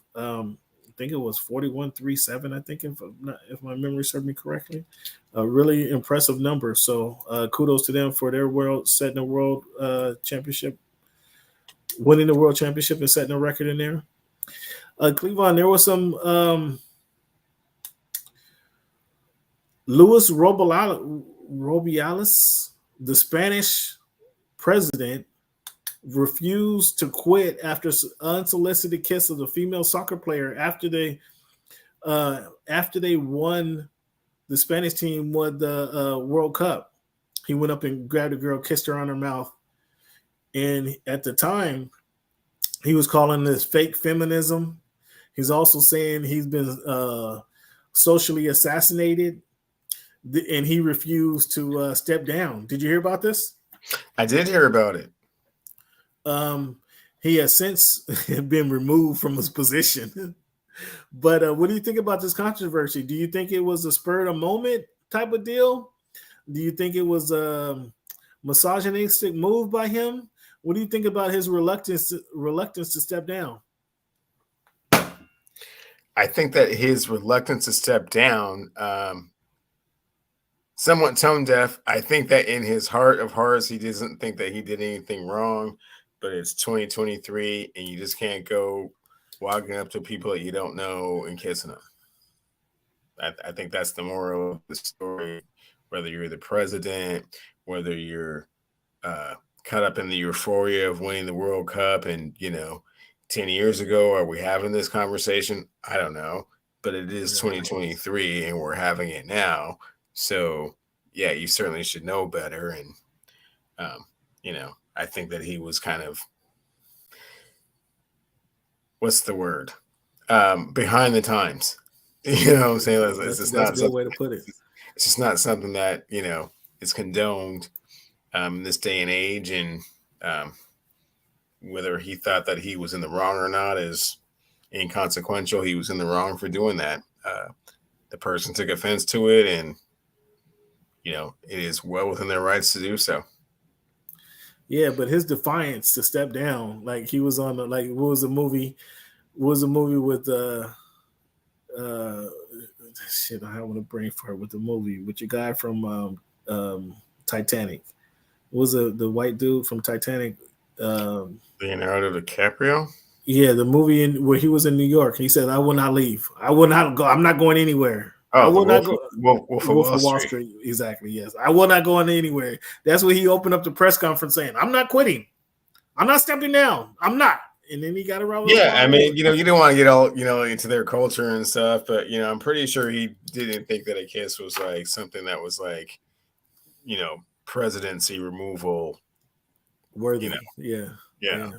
[SPEAKER 1] think it was 41-3-7. I think if my memory serves me correctly, a really impressive number. So kudos to them for their setting a world championship, winning the world championship and setting a record in there. Cleavon, there was some Luis Rubiales, the Spanish president, refused to quit after unsolicited kiss of the female soccer player after they won. The Spanish team won the World Cup. He went up and grabbed a girl, kissed her on her mouth, and at the time, he was calling this fake feminism. He's also saying he's been socially assassinated, and he refused to step down. Did you hear about this?
[SPEAKER 2] I did hear about it.
[SPEAKER 1] He has since been removed from his position. But what do you think about this controversy? Do you think it was a spur of the moment type of deal? Do you think it was a misogynistic move by him? What do you think about his reluctance to step down?
[SPEAKER 2] I think that his reluctance to step down, somewhat tone deaf. I think that in his heart of hearts, he doesn't think that he did anything wrong, but it's 2023 and you just can't go walking up to people that you don't know and kissing them. I think that's the moral of the story, whether you're the president, whether you're caught up in the euphoria of winning the World Cup and, 10 years ago, are we having this conversation? I don't know, but it is 2023 and we're having it now. So, yeah, you certainly should know better. And, I think that he was kind of, what's the word? Behind the times. You know what I'm saying? That's
[SPEAKER 1] a good way to put it.
[SPEAKER 2] It's just not something that, is condoned in this day and age. And whether he thought that he was in the wrong or not is inconsequential. He was in the wrong for doing that. The person took offense to it, and it is well within their rights to do so.
[SPEAKER 1] Yeah, but his defiance to step down, like he was on what was the movie? What was the movie with shit, I want to brain fart with the movie with your guy from Titanic. What was the white dude from Titanic?
[SPEAKER 2] Leonardo DiCaprio?
[SPEAKER 1] Yeah, the movie where he was in New York. He said, I will not leave. I will not go. I'm not going anywhere.
[SPEAKER 2] Oh,
[SPEAKER 1] I will not go.
[SPEAKER 2] Wolf of Wall
[SPEAKER 1] Street. Exactly, yes. I will not go anywhere. That's what he opened up the press conference saying. I'm not quitting. I'm not stepping down. I'm not. And then he got around.
[SPEAKER 2] Yeah, I mean, you don't want to get all, into their culture and stuff, but, I'm pretty sure he didn't think that a kiss was like something that was like, presidency removal
[SPEAKER 1] worthy. Yeah.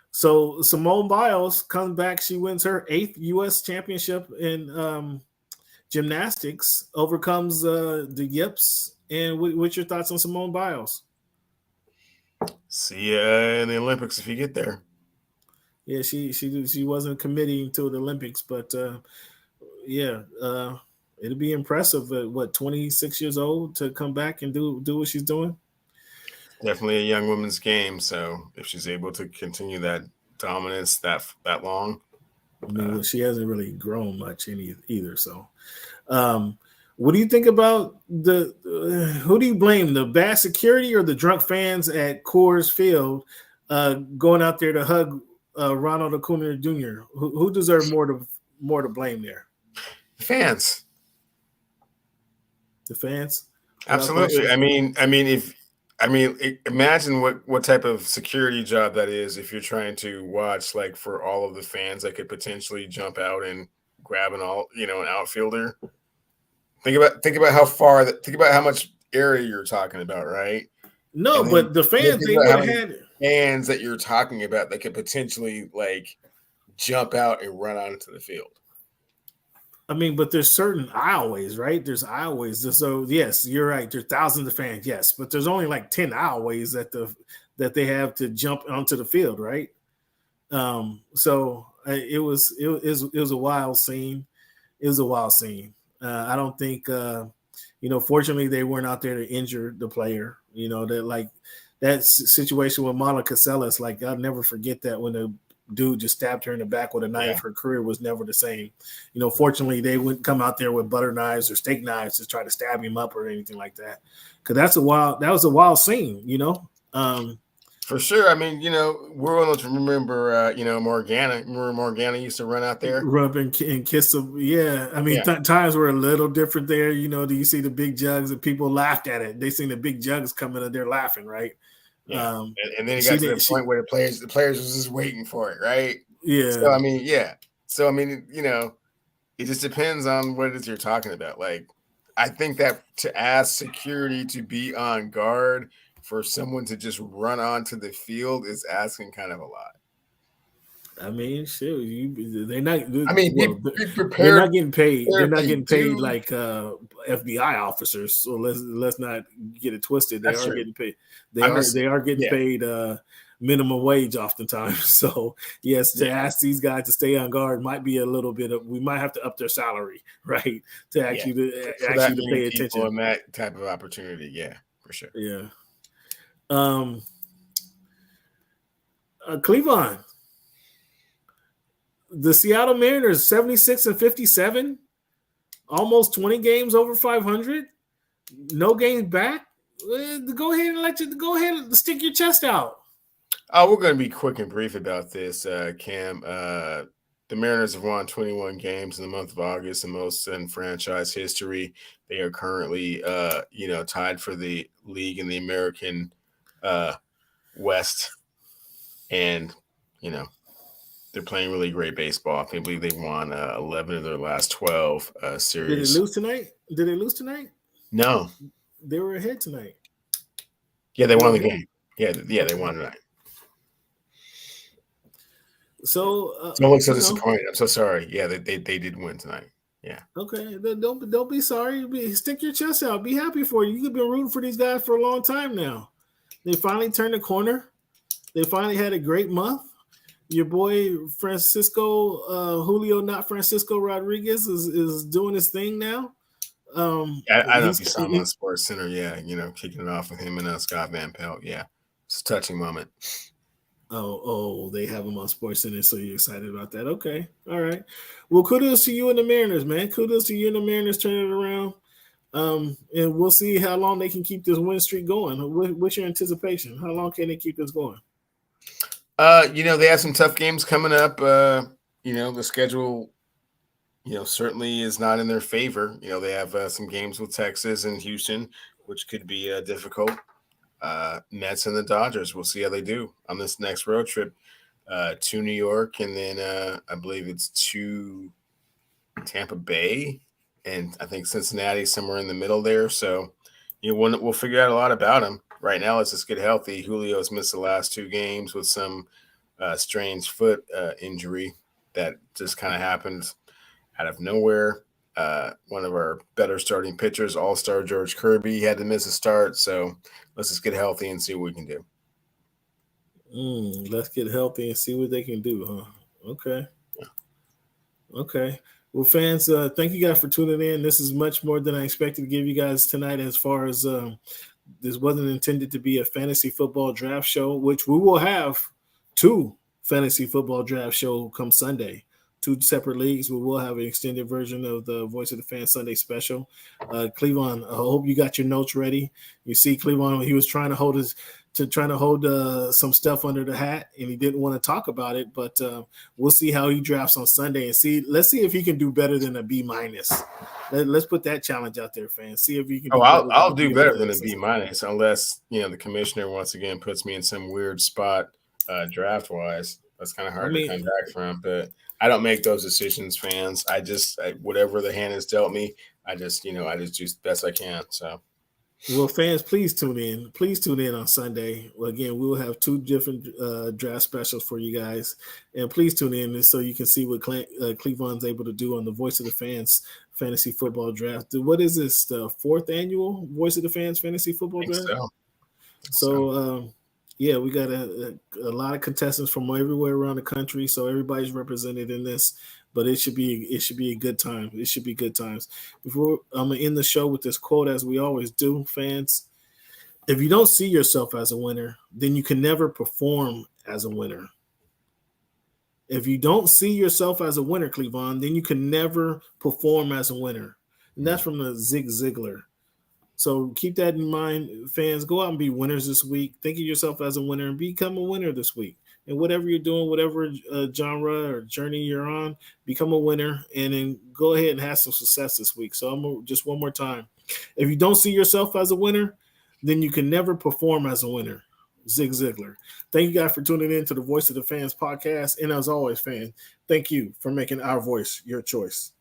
[SPEAKER 1] So Simone Biles comes back. She wins her 8th U.S. championship in gymnastics, overcomes the Yips. And what's your thoughts on Simone Biles?
[SPEAKER 2] See ya in the Olympics if you get there.
[SPEAKER 1] Yeah, she wasn't committing to the Olympics, but it'll be impressive at 26 years old to come back and do what she's doing.
[SPEAKER 2] Definitely a young woman's game. So if she's able to continue that dominance that long,
[SPEAKER 1] I mean, she hasn't really grown much either. So, what do you think about who do you blame, the bad security or the drunk fans at Coors Field going out there to hug Ronald Acuna Jr.? Who deserves more to blame there?
[SPEAKER 2] The fans.
[SPEAKER 1] The fans?
[SPEAKER 2] Absolutely. Imagine what type of security job that is if you're trying to watch, like, for all of the fans that could potentially jump out and grab an outfielder. Think about how much area you're talking about, right?
[SPEAKER 1] No, but the fans, they would have had
[SPEAKER 2] fans that you're talking about that could potentially like jump out and run out into the field.
[SPEAKER 1] I mean, but there's certain aisleways, right? There's aisleways. So yes, you're right. There's thousands of fans, yes, but there's only like 10 aisleways that they have to jump onto the field, right? So it was a wild scene. It was a wild scene. I don't think, fortunately they weren't out there to injure the player. That situation with Monica Seles, like I'll never forget that when dude just stabbed her in the back with a knife.
[SPEAKER 2] Yeah.
[SPEAKER 1] Her career was never the same. Fortunately, they wouldn't come out there with butter knives or steak knives to try to stab him up or anything like that. Because that was a wild scene,
[SPEAKER 2] For sure. I mean, we're old enough to remember, Morgana. Remember Morgana used to run out there?
[SPEAKER 1] Rub and kiss them. Yeah. I mean, times were a little different there. Do you see the big jugs and people laughed at it? They seen the big jugs coming and they're laughing, right?
[SPEAKER 2] Yeah. And then it got to the point where the players was just waiting for it, right?
[SPEAKER 1] Yeah.
[SPEAKER 2] So, I mean, yeah. So, I mean, it just depends on what it is you're talking about. Like, I think that to ask security to be on guard for someone to just run onto the field is asking kind of a lot.
[SPEAKER 1] I mean, shit, they're not.
[SPEAKER 2] I mean, be prepared.
[SPEAKER 1] They're not getting paid. They're not getting paid like FBI officers. So let's not get it twisted. They are getting paid. They are getting paid minimum wage oftentimes. So yes, to ask these guys to stay on guard might be a little bit of. We might have to up their salary, right, to actually to pay attention
[SPEAKER 2] on that type of opportunity. Yeah, for sure.
[SPEAKER 1] Yeah. Cleveland. The Seattle Mariners 76-57, almost 20 games over 500, no games back. Go ahead and stick your chest out.
[SPEAKER 2] Oh, we're going to be quick and brief about this, Cam. The Mariners have won 21 games in the month of August, the most in franchise history. They are currently, tied for the league in the American West, and they're playing really great baseball. I believe they won 11 of their last 12 series.
[SPEAKER 1] Did they lose tonight?
[SPEAKER 2] No.
[SPEAKER 1] They were ahead tonight.
[SPEAKER 2] Yeah, they won the game. Yeah, they won tonight.
[SPEAKER 1] So
[SPEAKER 2] don't look so disappointed. I'm so sorry. Yeah, they did win tonight. Yeah.
[SPEAKER 1] Okay. Don't be sorry. Stick your chest out. Be happy for you. You've been rooting for these guys for a long time now. They finally turned the corner. They finally had a great month. Your boy Francisco Julio, not Francisco Rodriguez, is doing his thing now.
[SPEAKER 2] I don't know if you saw him on Sports Center. Yeah, kicking it off with him and Scott Van Pelt. Yeah, it's a touching moment.
[SPEAKER 1] Oh, they have him on Sports Center, so you're excited about that. Okay, all right. Well, kudos to you and the Mariners, man. Kudos to you and the Mariners turning it around. And we'll see how long they can keep this win streak going. What's your anticipation? How long can they keep this going?
[SPEAKER 2] They have some tough games coming up. The schedule, certainly is not in their favor. They have some games with Texas and Houston, which could be difficult. Mets and the Dodgers. We'll see how they do on this next road trip to New York, and then I believe it's to Tampa Bay, and I think Cincinnati somewhere in the middle there. So, we'll figure out a lot about them. Right now, let's just get healthy. Julio's missed the last 2 games with some strange foot injury that just kind of happened out of nowhere. One of our better starting pitchers, all-star George Kirby, had to miss a start. So let's just get healthy and see what we can do.
[SPEAKER 1] Let's get healthy and see what they can do, huh? Okay. Yeah. Okay. Well, fans, thank you guys for tuning in. This is much more than I expected to give you guys tonight as far as this wasn't intended to be a fantasy football draft show, which we will have 2 fantasy football draft show come Sunday. 2 separate leagues. We will have an extended version of the Voice of the Fan Sunday special. Cleveland, I hope you got your notes ready. You see, Cleveland, he was trying to hold some stuff under the hat, and he didn't want to talk about it. But we'll see how he drafts on Sunday, and let's see if he can do better than a B-. Let's put that challenge out there, fans. See if you can.
[SPEAKER 2] I'll do better than a B-, unless the commissioner once again puts me in some weird spot draft wise. That's kind of hard to come back from, but I don't make those decisions, fans. Whatever the hand has dealt me, I just do the best I can. So,
[SPEAKER 1] well, fans, please tune in. Please tune in on Sunday. Well, again, we will have 2 different draft specials for you guys, and please tune in so you can see what Cleveland's able to do on the Voice of the Fans Fantasy Football Draft. What is this? The 4th annual Voice of the Fans Fantasy Football Draft? So. Yeah, we got a lot of contestants from everywhere around the country, so everybody's represented in this. But it should be a good time. It should be good times. Before I'm gonna end the show with this quote, as we always do, fans. If you don't see yourself as a winner, then you can never perform as a winner. If you don't see yourself as a winner, Cleavon, then you can never perform as a winner. And that's from the Zig Ziglar. So keep that in mind, fans. Go out and be winners this week. Think of yourself as a winner and become a winner this week. And whatever you're doing, whatever genre or journey you're on, become a winner and then go ahead and have some success this week. So just one more time. If you don't see yourself as a winner, then you can never perform as a winner. Zig Ziglar. Thank you guys for tuning in to the Voice of the Fans podcast. And as always, fan, thank you for making our voice your choice.